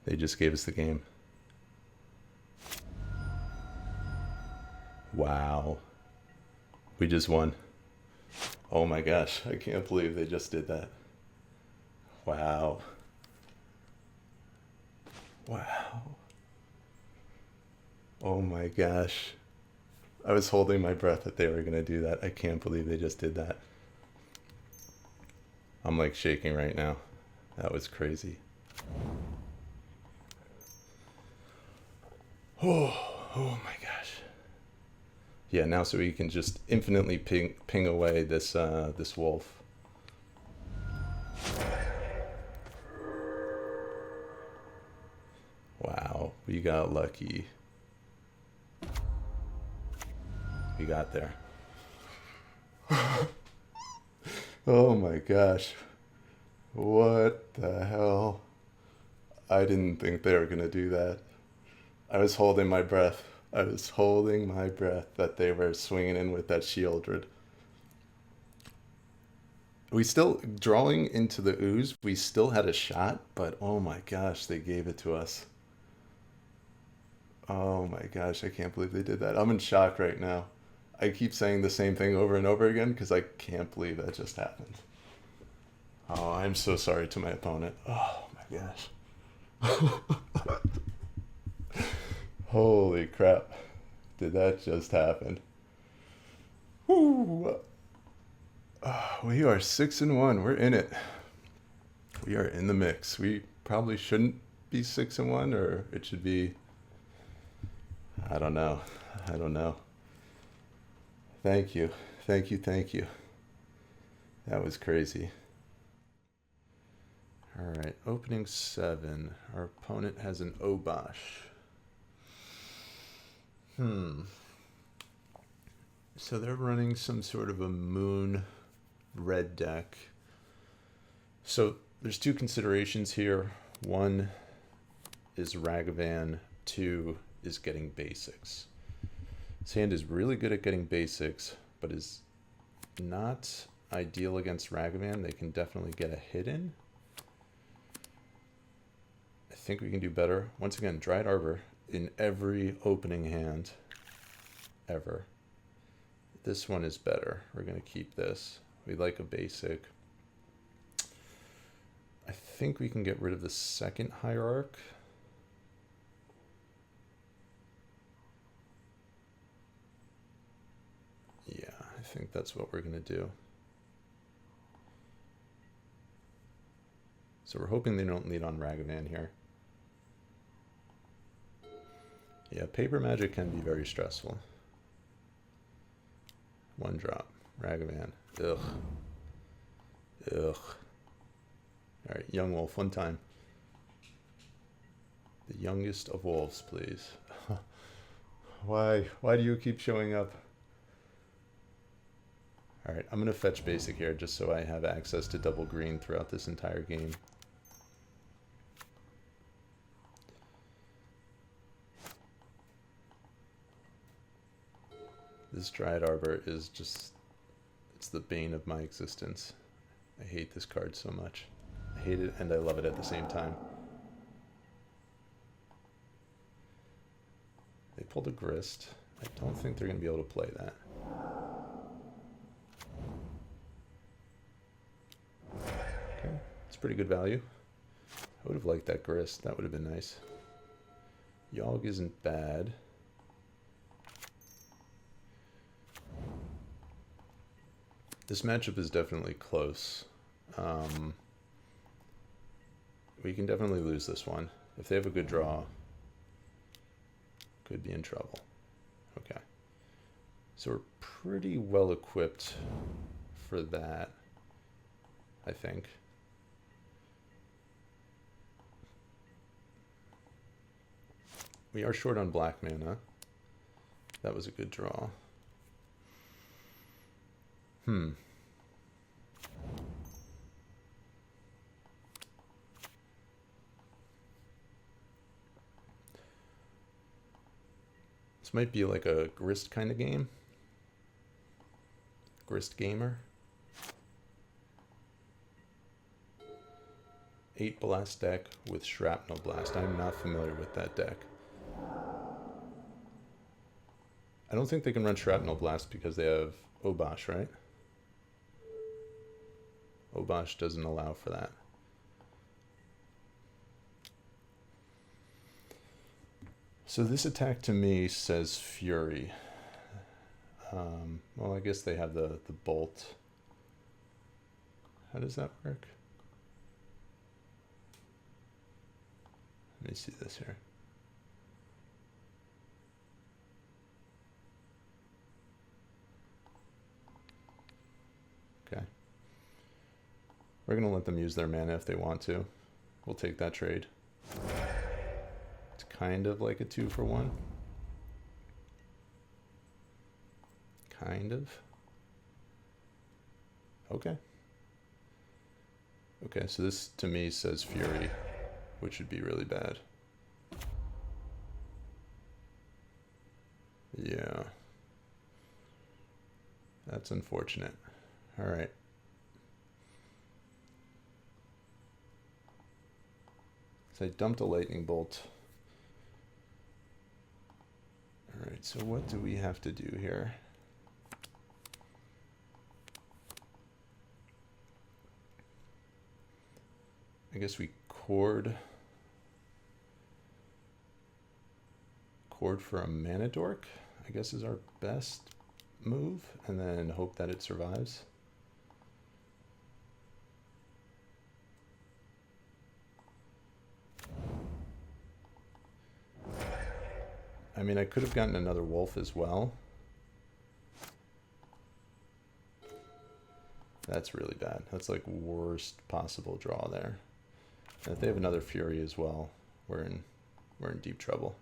They just gave us the game. Wow. We just won. Oh my gosh, I can't believe they just did that. Wow. Wow. Oh my gosh. I was holding my breath that they were going to do that. I can't believe they just did that. I'm like shaking right now. That was crazy. Oh my gosh. Yeah, now so we can just infinitely ping away this this wolf. Wow, we got lucky. We got there. Oh my gosh. What the hell? I didn't think they were going to do that. I was holding my breath. I was holding my breath that they were swinging in with that Shield Red. We still, drawing into the ooze, we still had a shot, but oh my gosh, they gave it to us. Oh my gosh, I can't believe they did that. I'm in shock right now. I keep saying the same thing over and over again because I can't believe that just happened. Oh, I'm so sorry to my opponent. Oh my gosh. Holy crap. Did that just happen? Woo! We are 6-1. We're in it. We are in the mix. We probably shouldn't be 6-1, or it should be, I don't know. I don't know. Thank you. Thank you. Thank you. That was crazy. All right, opening 7. Our opponent has an Obosh. So they're running some sort of a moon red deck. So there's 2 considerations here. 1 is Ragavan, 2 is getting basics. This hand is really good at getting basics, but is not ideal against Ragavan. They can definitely get a hit in. I think we can do better. Once again, Dried Arbor in every opening hand ever. This one is better. We're going to keep this. We like a basic. I think we can get rid of the second Hierarch. Yeah, I think that's what we're going to do. So we're hoping they don't lead on Ragavan here. Yeah, paper magic can be very stressful. 1 drop. Ragavan. Ugh. Ugh. Alright, Young Wolf, one time. The youngest of wolves, please. Why? Why do you keep showing up? Alright, I'm going to fetch basic here just so I have access to double green throughout this entire game. This Dried Arbor is just, it's the bane of my existence. I hate this card so much. I hate it and I love it at the same time. They pulled a Grist. I don't think they're going to be able to play that. Okay, it's pretty good value. I would have liked that Grist. That would have been nice. Yawg isn't bad. This matchup is definitely close. We can definitely lose this one. If they have a good draw, could be in trouble. Okay. So we're pretty well equipped for that, I think. We are short on black mana. That was a good draw. This might be like a Grist kind of game. Grist gamer. 8 blast deck with Shrapnel Blast. I'm not familiar with that deck. I don't think they can run Shrapnel Blast because they have Obosh, right? Obosh doesn't allow for that. So this attack to me says Fury. Well, I guess they have the Bolt. How does that work? Let me see this here. Okay. We're going to let them use their mana if they want to. We'll take that trade. It's kind of like a 2-for-1. Kind of. Okay. Okay, so this to me says Fury, which would be really bad. Yeah. That's unfortunate. All right. So I dumped a lightning bolt. All right, so what do we have to do here? I guess we cord for a mana dork, I guess is our best move, and then hope that it survives. I mean, I could have gotten another wolf as well. That's really bad. That's like worst possible draw there. And if they have another fury as well, we're in deep trouble.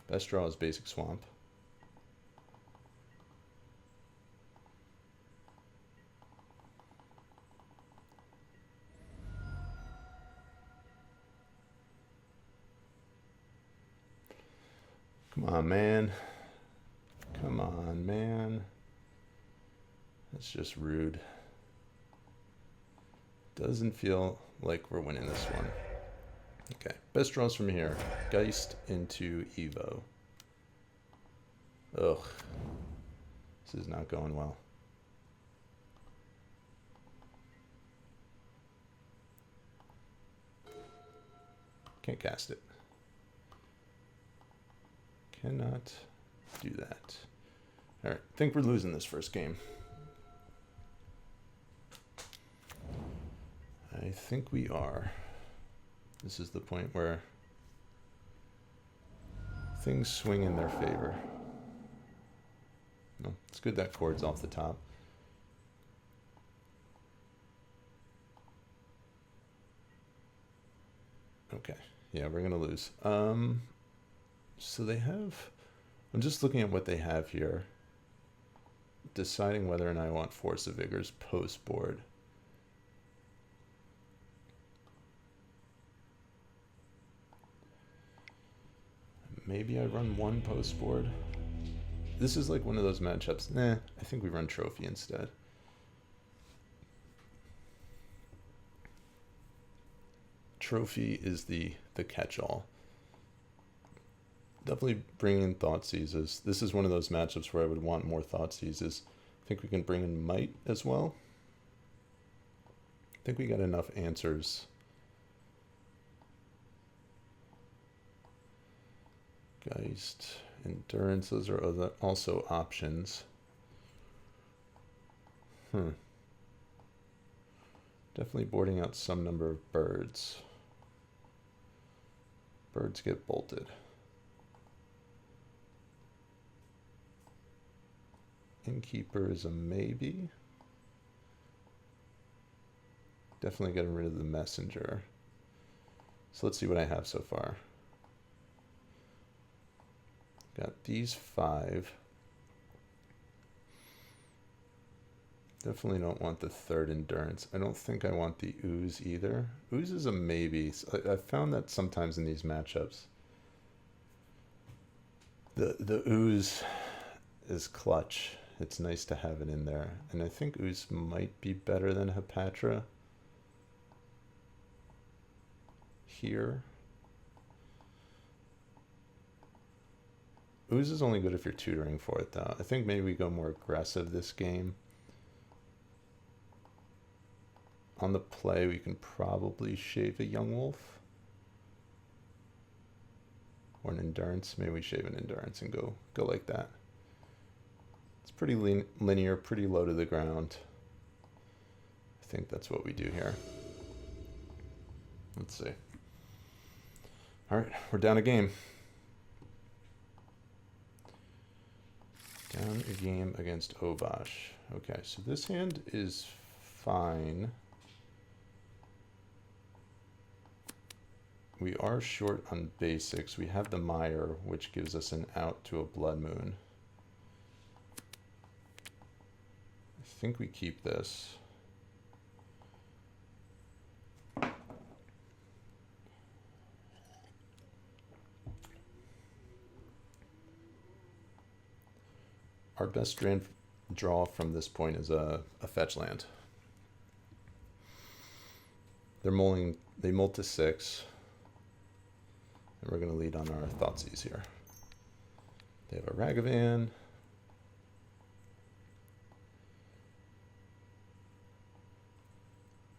Best draw is basic swamp. Come on, man. Come on, man. That's just rude. Doesn't feel like we're winning this one. Okay, best draws from here. Geist into Evo. Ugh. This is not going well. Can't cast it. Cannot do that. Alright, I think we're losing this first game. I think we are. This is the point where things swing in their favor. No, it's good that chord's off the top. Okay, yeah, we're gonna lose. So they have, I'm just looking at what they have here, deciding whether or not I want Force of Vigors post board. Maybe I run one post board. This is like one of those matchups. Nah, I think we run Trophy instead. Trophy is the catch-all. Definitely bring in Thoughtseizes. This is one of those matchups where I would want more Thoughtseizes. I think we can bring in Might as well. I think we got enough answers. Geist, Endurance, those are also options. Definitely boarding out some number of birds. Birds get bolted. Innkeeper is a maybe. Definitely getting rid of the messenger. So let's see what I have so far. Got these 5. Definitely don't want the 3rd endurance. I don't think I want the ooze either. Ooze is a maybe. I found that sometimes in these matchups, the ooze is clutch. It's nice to have it in there. And I think ooze might be better than Hepatra here. Ooze is only good if you're tutoring for it, though. I think maybe we go more aggressive this game. On the play, we can probably shave a young wolf. Or an endurance. Maybe we shave an endurance and go like that. It's pretty linear, pretty low to the ground. I think that's what we do here. Let's see. All right, we're down a game. Down a game against Obosh. Okay, so this hand is fine. We are short on basics. We have the Mire, which gives us an out to a Blood Moon. I think we keep this. Our best draw from this point is a fetch land. They mold to 6. And we're going to lead on our Thoughtseize here. They have a Ragavan.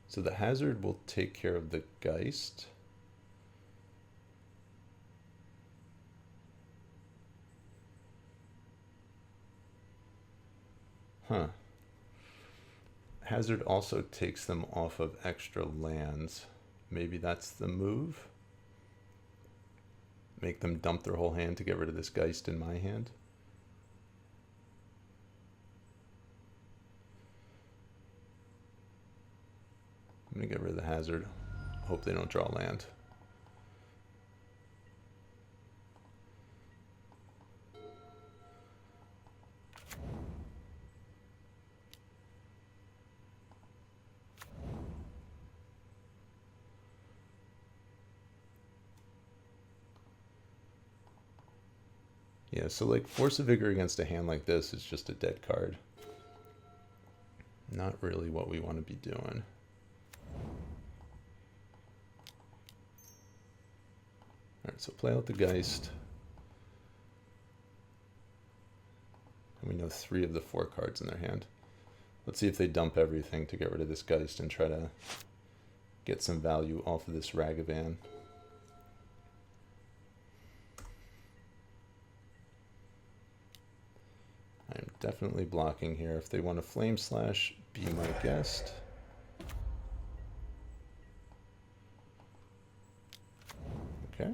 So the hazard will take care of the Geist. Huh. Hazard also takes them off of extra lands. maybe that's the move. Make them dump their whole hand to get rid of this Geist in my hand. I'm gonna get rid of the hazard. Hope they don't draw land. Yeah, so like Force of Vigor against a hand like this is just a dead card. Not really what we want to be doing. Alright, so play out the Geist. And we know 3 of the 4 cards in their hand. Let's see if they dump everything to get rid of this Geist and try to get some value off of this Ragavan. I'm definitely blocking here. If they want to Flame Slash, be my guest. Okay.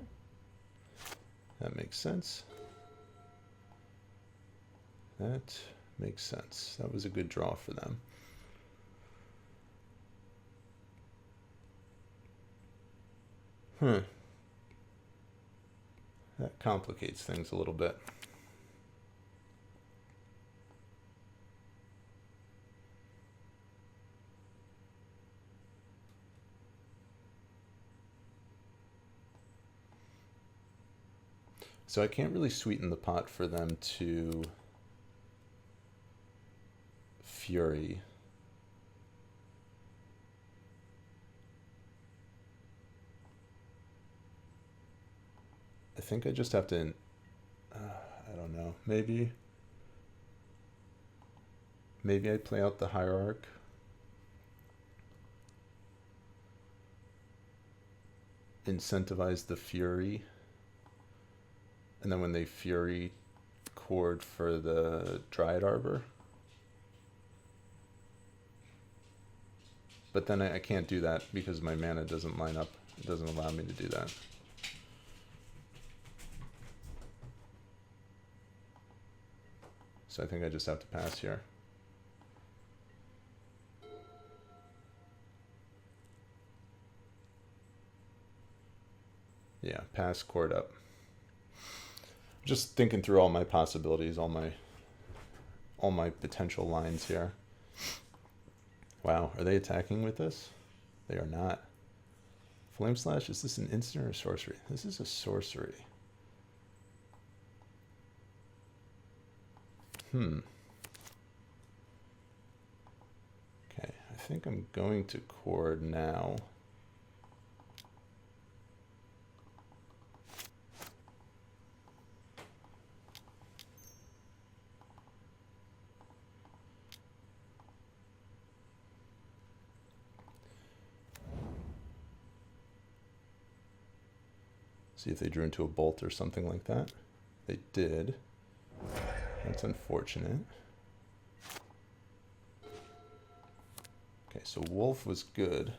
That makes sense. That makes sense. That was a good draw for them. That complicates things a little bit. So I can't really sweeten the pot for them to Fury. I think I just have to, I don't know, maybe I play out the Hierarch. Incentivize the Fury. And then when they Fury, chord for the Dryad Arbor. But then I can't do that because my mana doesn't line up. It doesn't allow me to do that. So I think I just have to pass here. Yeah, pass, chord up. Just thinking through all my possibilities, all my potential lines here. Wow, are they attacking with this? They are not. Flame Slash, is this an instant or a sorcery? This is a sorcery. Okay, I think I'm going to chord now. See if they drew into a bolt or something like that. They did. That's unfortunate. Okay, so Wolf was good.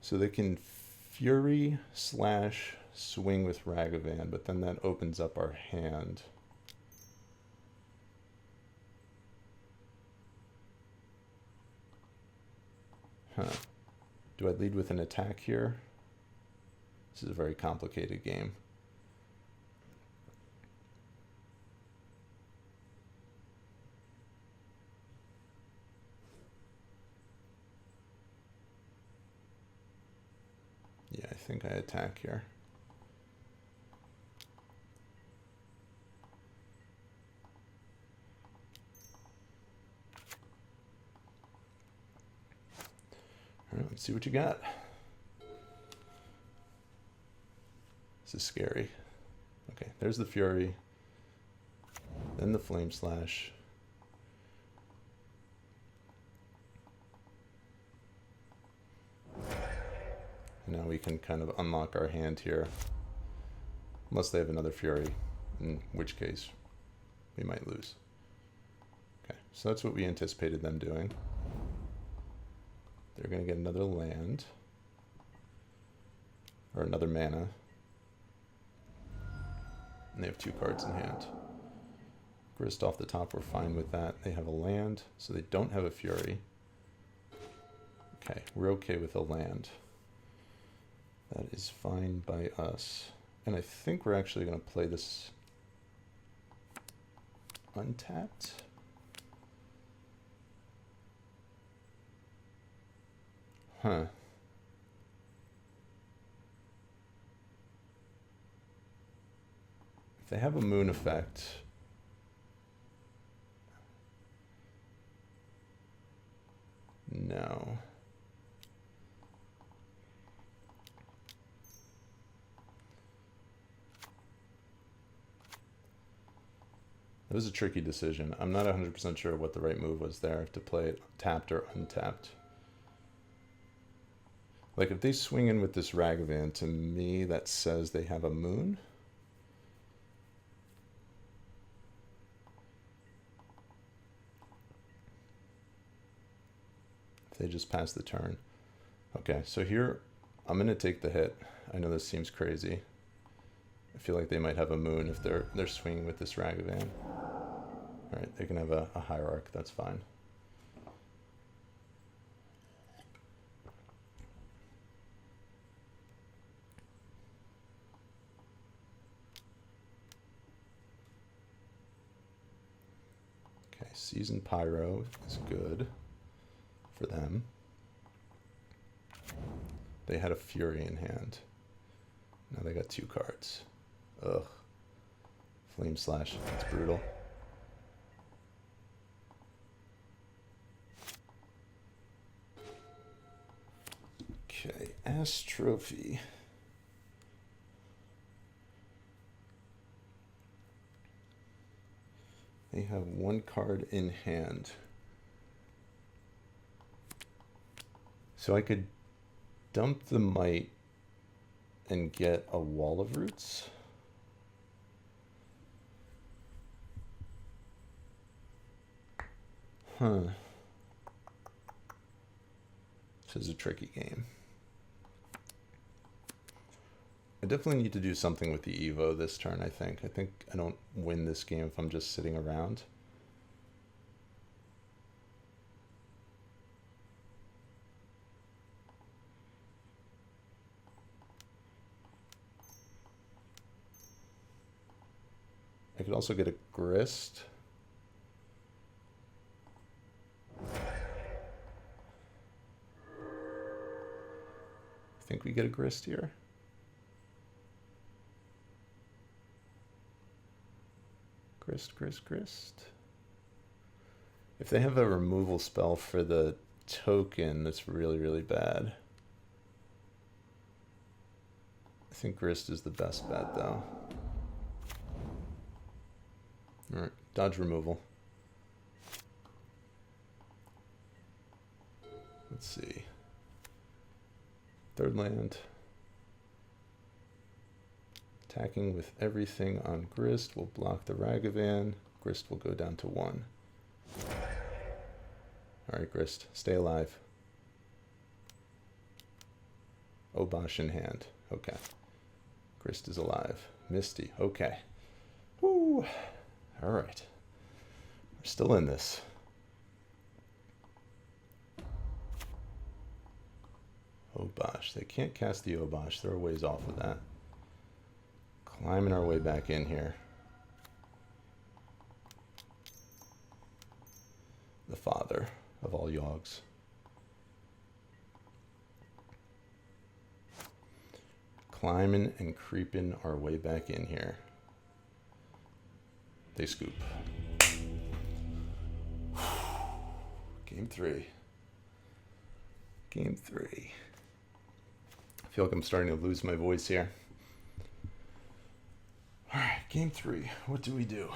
So they can Fury slash swing with Ragavan, but then that opens up our hand. Do I lead with an attack here? This is a very complicated game. Yeah, I think I attack here. All right, let's see what you got. This is scary. Okay, there's the Fury. Then the Flame Slash. And now we can kind of unlock our hand here. Unless they have another Fury, in which case we might lose. Okay, so that's what we anticipated them doing. They're going to get another land. Or another mana. And they have 2 cards in hand. Grist off the top, we're fine with that. They have a land, so they don't have a Fury. Okay, we're okay with a land. That is fine by us. And I think we're actually going to play this untapped. Huh. If they have a moon effect, no. It was a tricky decision. I'm not 100% sure what the right move was there, to play it tapped or untapped. Like, if they swing in with this Ragavan, to me, that says they have a moon. If they just pass the turn. Okay, so here, I'm going to take the hit. I know this seems crazy. I feel like they might have a moon if they're swinging with this Ragavan. All right, they can have a Hierarch, that's fine. Okay, Seasoned Pyro is good for them. They had a Fury in hand. Now they got 2 cards. Ugh. Flame Slash, that's brutal. Okay, Astrophy. They have 1 card in hand. So I could dump the Might and get a Wall of Roots. Huh. This is a tricky game. I definitely need to do something with the Evo this turn, I think. I think I don't win this game if I'm just sitting around. I could also get a Grist. I think we get a Grist here. Grist. If they have a removal spell for the token, that's really, really bad. I think Grist is the best bet, though. Alright, dodge removal. Let's see. 3rd land. Attacking with everything on Grist will block the Ragavan. Grist will go down to 1. Alright, Grist, stay alive. Obosh in hand. Okay. Grist is alive. Misty. Okay. Woo! Alright. We're still in this. Obosh. They can't cast the Obosh. They're a ways off of that. Climbing our way back in here. The father of all Yawgs. Climbing and creeping our way back in here. They scoop. Game 3. Game 3. I feel like I'm starting to lose my voice here. Alright, game 3. What do we do?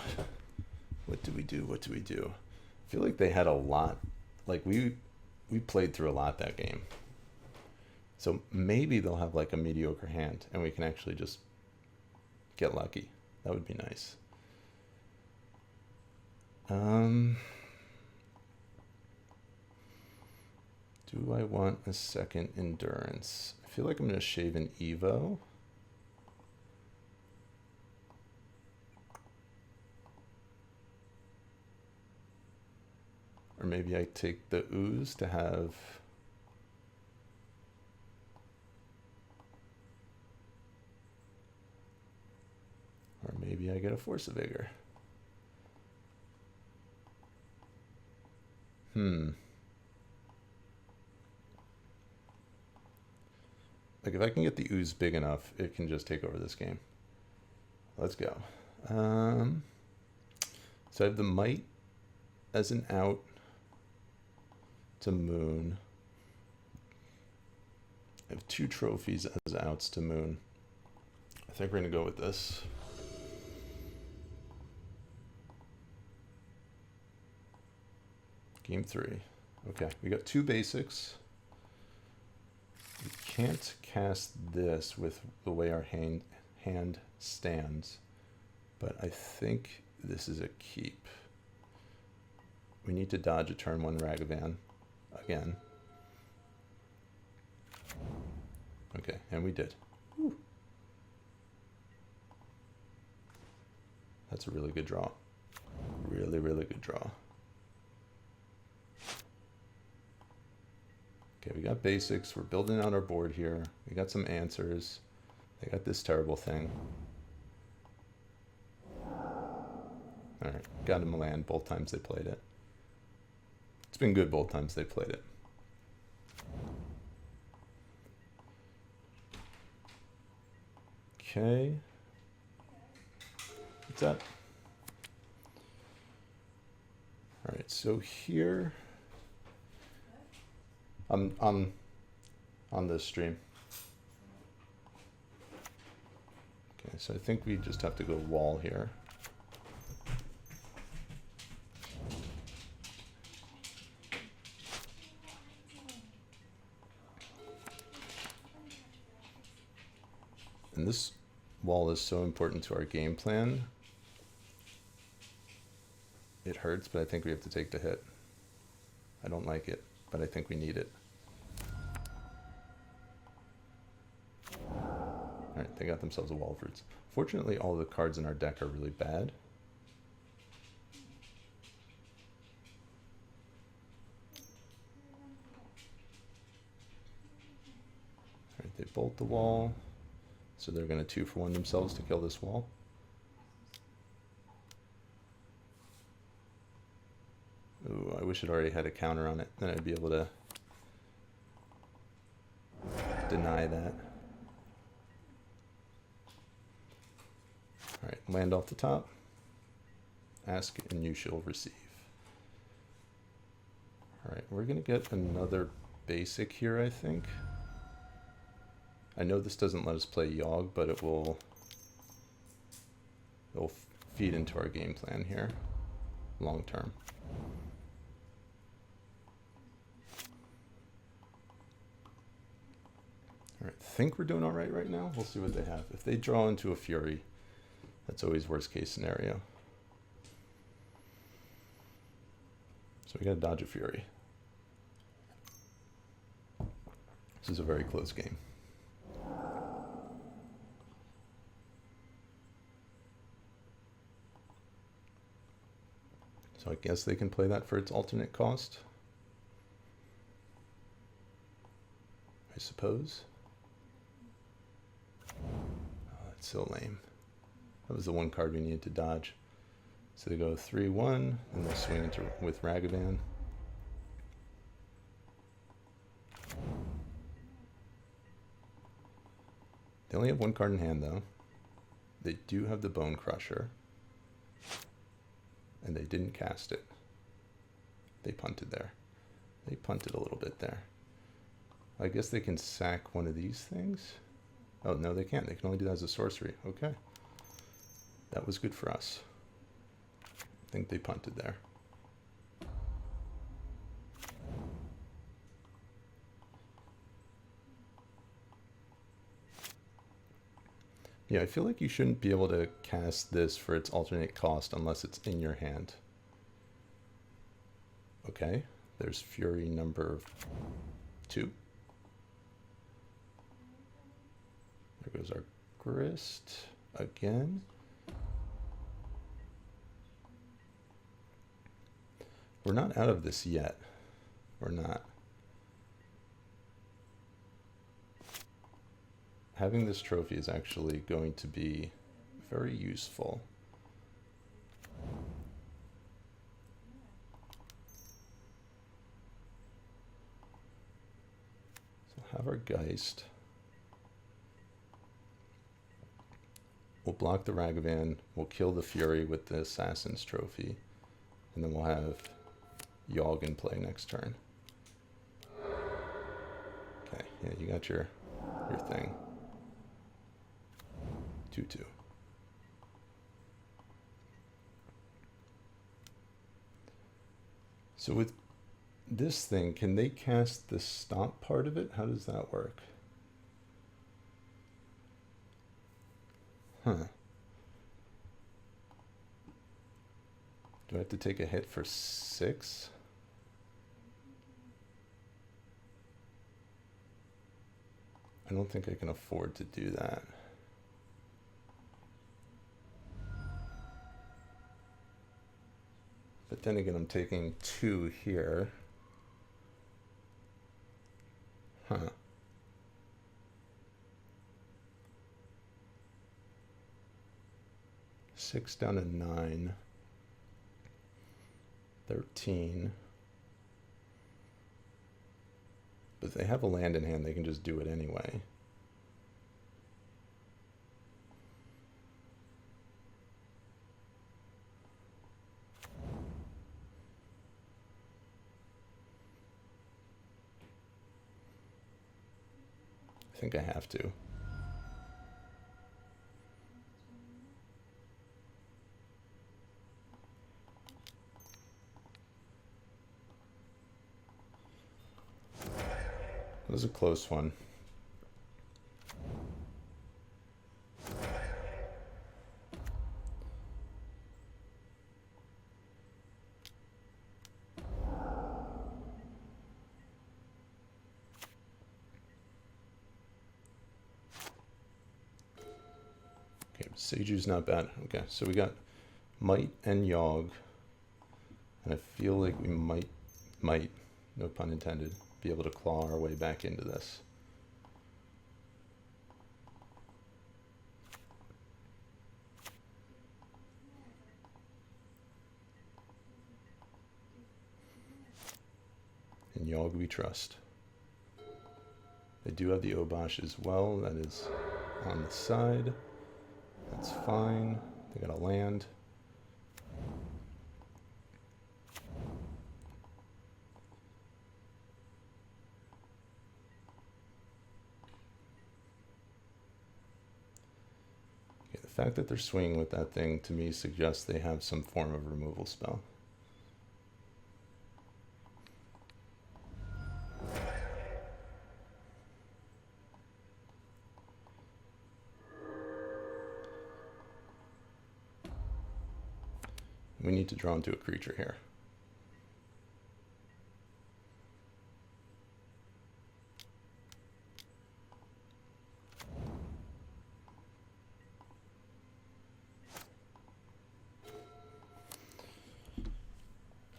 What do we do? What do we do? I feel like they had a lot. Like, we played through a lot that game. So maybe they'll have like a mediocre hand and we can actually just get lucky. That would be nice. Do Do I want a second endurance? I feel like I'm going to shave an Evo. Or maybe I take the ooze to have... Or maybe I get a Force of Vigor. Like, if I can get the ooze big enough, it can just take over this game. Let's go. So I have the Might as an out to Moon. I have 2 trophies as outs to Moon. I think we're going to go with this. Game 3. Okay, we got 2 basics. We can't cast this with the way our hand stands, but I think this is a keep. We need to dodge a turn 1 Ragavan again. Okay, and we did. Whew. That's a really good draw. Really, really good draw. Okay, we got basics. We're building out our board here. We got some answers. They got this terrible thing. Alright, got him a land both times they played it. It's been good both times they played it. Okay. What's that? Alright, so here... I'm on this stream. Okay, so I think we just have to go wall here. And this wall is so important to our game plan. It hurts, but I think we have to take the hit. I don't like it, but I think we need it. Alright, they got themselves a wall of roots. Fortunately, all the cards in our deck are really bad. Alright, they bolt the wall. So they're going to 2-for-1 themselves to kill this wall. Ooh, I wish it already had a counter on it. Then I'd be able to deny that. Alright, land off the top. Ask and you shall receive. Alright, we're going to get another basic here, I think. I know this doesn't let us play Yawg, but it'll feed into our game plan here, long term. Alright, I think we're doing alright right now. We'll see what they have. If they draw into a Fury, that's always worst case scenario. So we gotta dodge a Fury. This is a very close game. So I guess they can play that for its alternate cost. I suppose. Oh, that's so lame. That was the one card we needed to dodge. So they go 3-1, and they'll swing into with Ragavan. They only have one card in hand, though. They do have the Bone Crusher. And they didn't cast it. They punted there. They punted a little bit there. I guess they can sack one of these things. Oh, no, they can't. They can only do that as a sorcery. Okay. That was good for us. I think they punted there. Yeah, I feel like you shouldn't be able to cast this for its alternate cost unless it's in your hand. Okay, there's Fury number 2. There goes our grist again. We're not out of this yet. We're not. Having this trophy is actually going to be very useful. So have our Geist. We'll block the Ragavan. We'll kill the Fury with the Assassin's Trophy. And then we'll have Yawg in play next turn. Okay, yeah, you got your thing. 2/2. So with this thing, can they cast the stomp part of it? How does that work? Huh. Do I have to take a hit for 6? I don't think I can afford to do that. But then again, I'm taking 2 here. Huh. Six down to 9. 13. But if they have a land in hand, they can just do it anyway. I think I have to. It was a close one. Okay, Seiju's not bad. Okay, so we got Might and Yawg. And I feel like we might, no pun intended, be able to claw our way back into this. In Yawg we trust. They do have the Obosh as well. That is on the side. That's fine. They got a land. The fact that they're swinging with that thing to me suggests they have some form of removal spell. We need to draw into a creature here.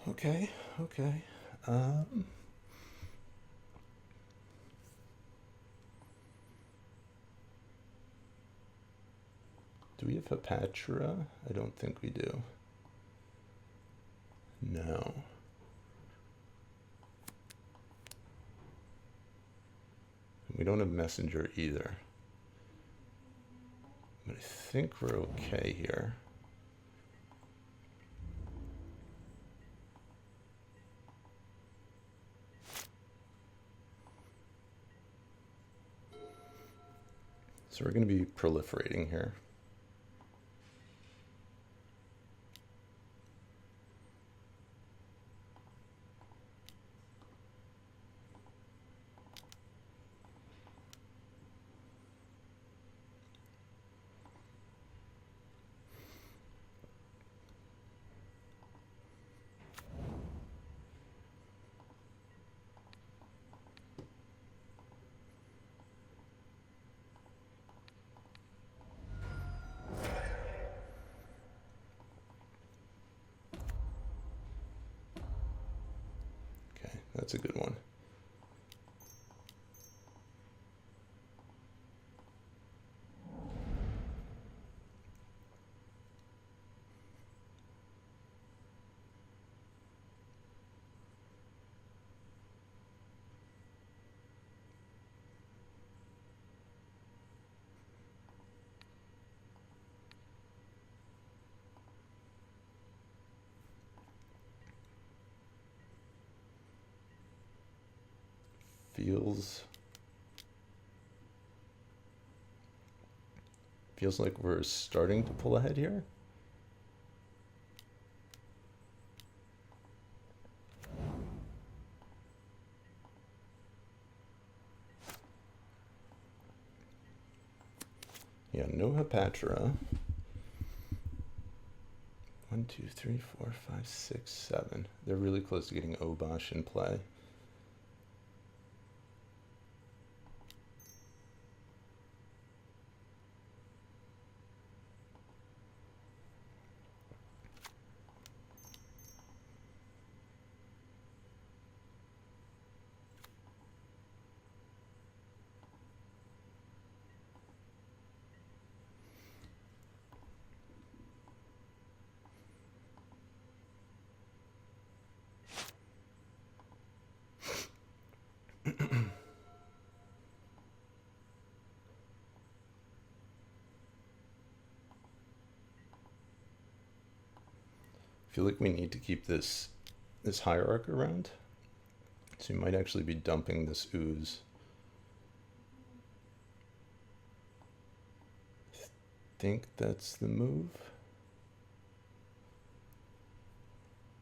Okay, okay. Do we have a Patra? I don't think we do. No. We don't have Messenger either. But I think we're okay here. So we're going to be proliferating here. That's a good one. Feels like we're starting to pull ahead here. Yeah, no Hepatra. 1, 2, 3, 4, 5, 6, 7. They're really close to getting Obosh in play. I feel like we need to keep this hierarch around. So you might actually be dumping this ooze. I think that's the move.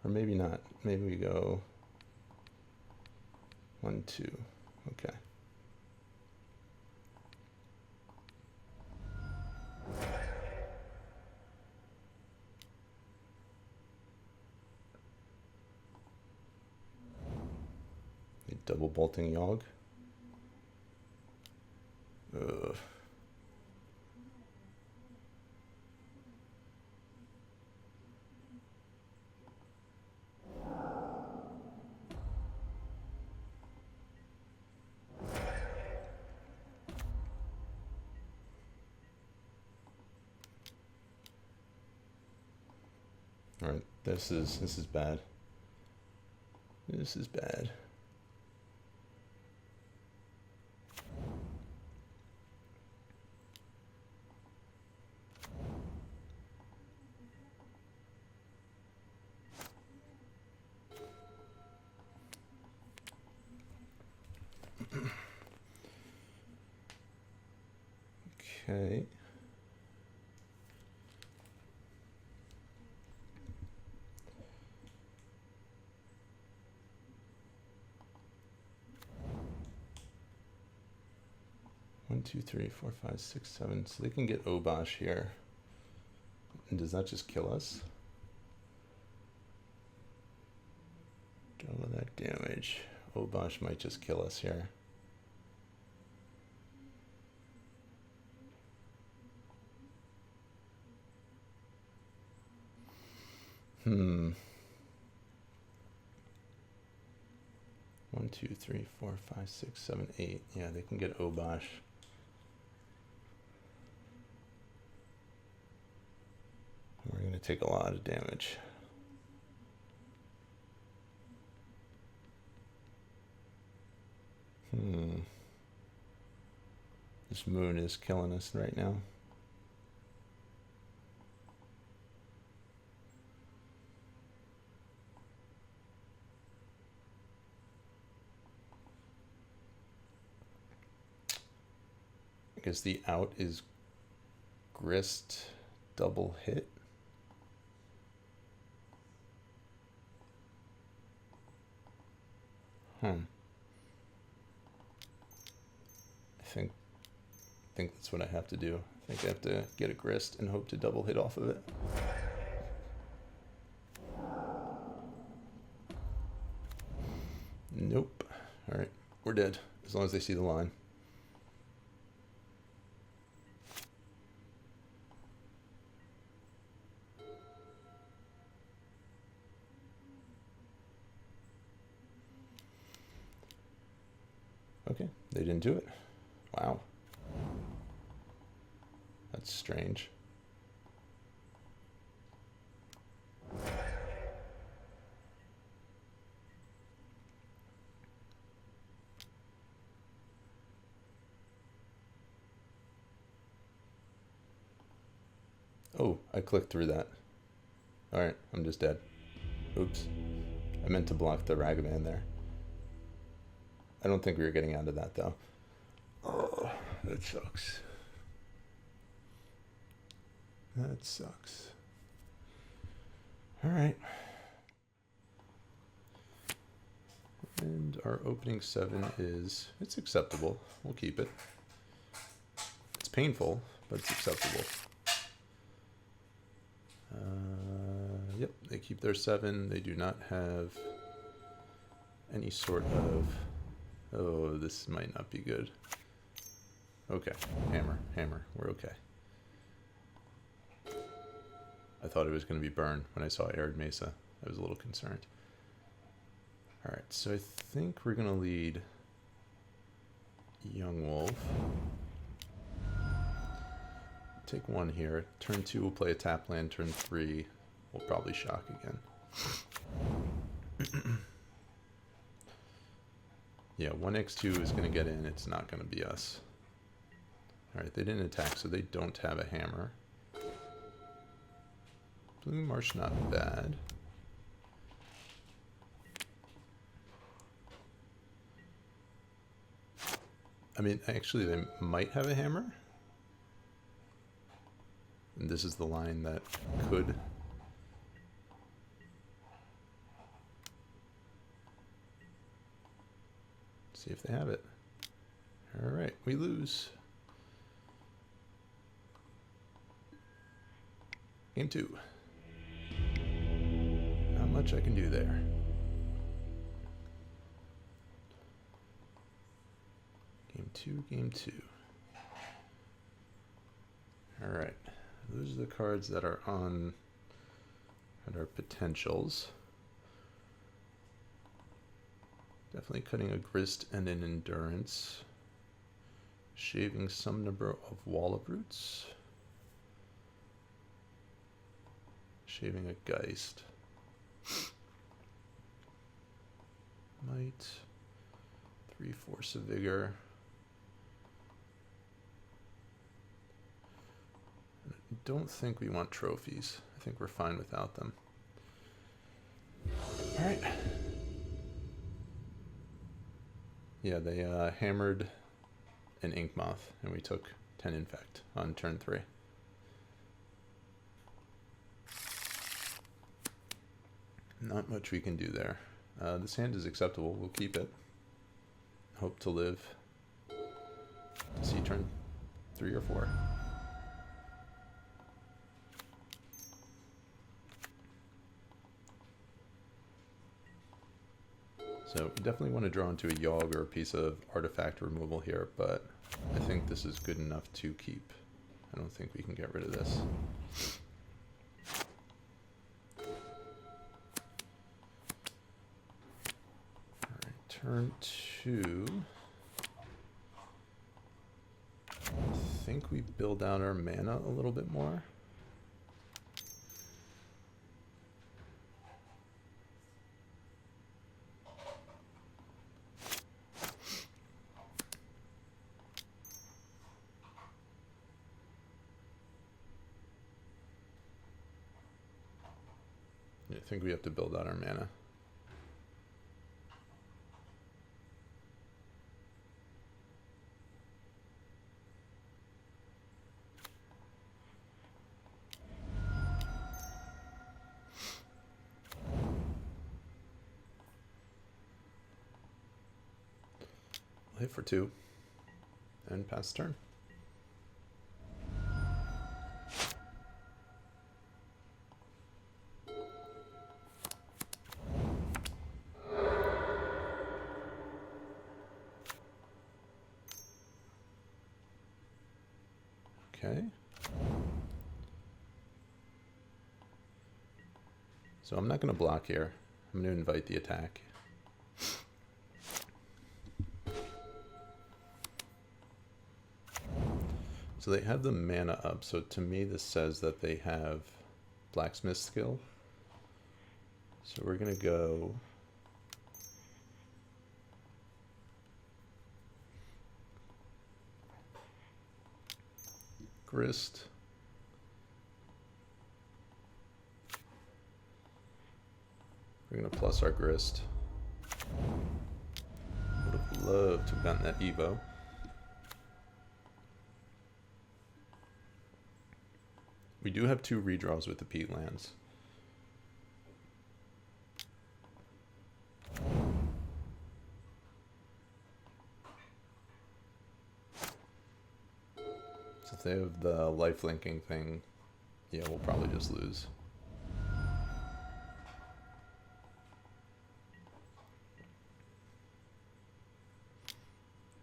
Or maybe not. Maybe we go 1, 2. Okay. Double bolting Yawg. Ugh. All right, this is bad. This is bad. Okay. One, two, three, four, five, six, 7. So they can get Obosh here. And does that just kill us? Double that damage. Obosh might just kill us here. Hmm. 1, 2, 3, 4, 5, 6, 7, 8. Yeah, they can get Obosh. We're going to take a lot of damage. This moon is killing us right now. I guess the out is Grist double hit. I think that's what I have to do. I think I have to get a Grist and hope to double hit off of it. Nope. All right, we're dead as long as they see the line. Okay, they didn't do it. Wow. That's strange. Oh, I clicked through that. Alright, I'm just dead. Oops. I meant to block the Ragavan there. I don't think we were getting out of that, though. Oh, that sucks. That sucks. Alright. And our opening 7 is... it's acceptable. We'll keep it. It's painful, but it's acceptable. Yep, they keep their 7. They do not have any sort of... oh, this might not be good. Okay, hammer, we're okay. I thought it was going to be burn when I saw Arid Mesa. I was a little concerned. Alright, so I think we're going to lead Young Wolf. Take 1 here. Turn 2 we'll play a tap land. Turn 3 we'll probably shock again. Yeah, 1x2 is going to get in. It's not going to be us. Alright, they didn't attack, so they don't have a hammer. Blue Marsh, not bad. I mean, actually, they might have a hammer. And this is the line that could... see if they have it. Alright, we lose. Game 2. Not much I can do there. Game 2. Alright. Those are the cards that are on at our potentials. Definitely cutting a grist and an endurance. Shaving some number of wall of roots. Shaving a Geist. Might. 3 Force of Vigor. I don't think we want trophies. I think we're fine without them. Alright. Yeah, they hammered an Ink Moth, and we took 10 Infect on turn 3. Not much we can do there. This hand is acceptable. We'll keep it. Hope to live to see turn 3 or 4. So we definitely want to draw into a Yawg or a piece of artifact removal here, but I think this is good enough to keep. I don't think we can get rid of this. Alright, turn 2. I think we build out our mana a little bit more. I think we have to build out our mana. We'll hit for 2 and pass turn. Okay. So I'm not going to block here. I'm going to invite the attack. So they have the mana up, so to me this says that they have blacksmith skill. So we're gonna go grist. We're gonna plus our grist. Would have loved to have gotten that Evo. We do have 2 redraws with the peatlands. So if they have the life linking thing, yeah, we'll probably just lose.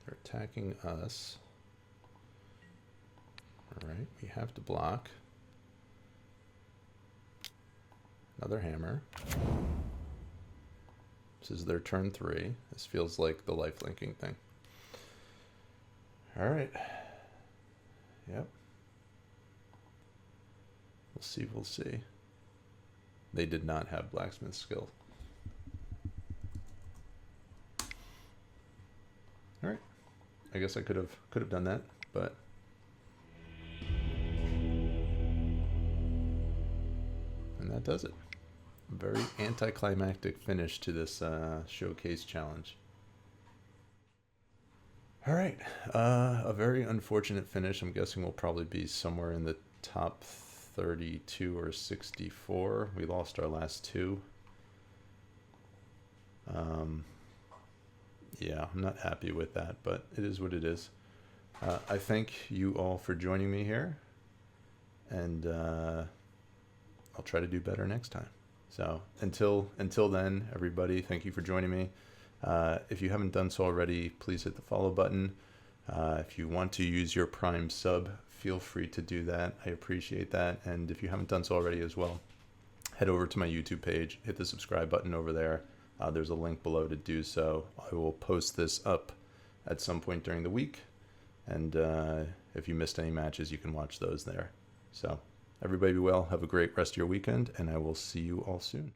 They're attacking us. Alright, we have to block. Another hammer. This is their turn 3. This feels like the life linking thing. Alright. Yep. We'll see, we'll see. They did not have blacksmith skill. Alright. I guess I could have done that, but and that does it. A very anticlimactic finish to this showcase challenge. Alright, a very unfortunate finish. I'm guessing we'll probably be somewhere in the top 32 or 64. We lost our last 2. Yeah, I'm not happy with that, but it is what it is. I thank you all for joining me here, and I'll try to do better next time. So until then, everybody, thank you for joining me. If you haven't done so already, please hit the follow button. If you want to use your Prime sub, feel free to do that. I appreciate that. And if you haven't done so already as well, head over to my YouTube page, hit the subscribe button over there. There's a link below to do so. I will post this up at some point during the week. And if you missed any matches, you can watch those there. So everybody be well. Have a great rest of your weekend, and I will see you all soon.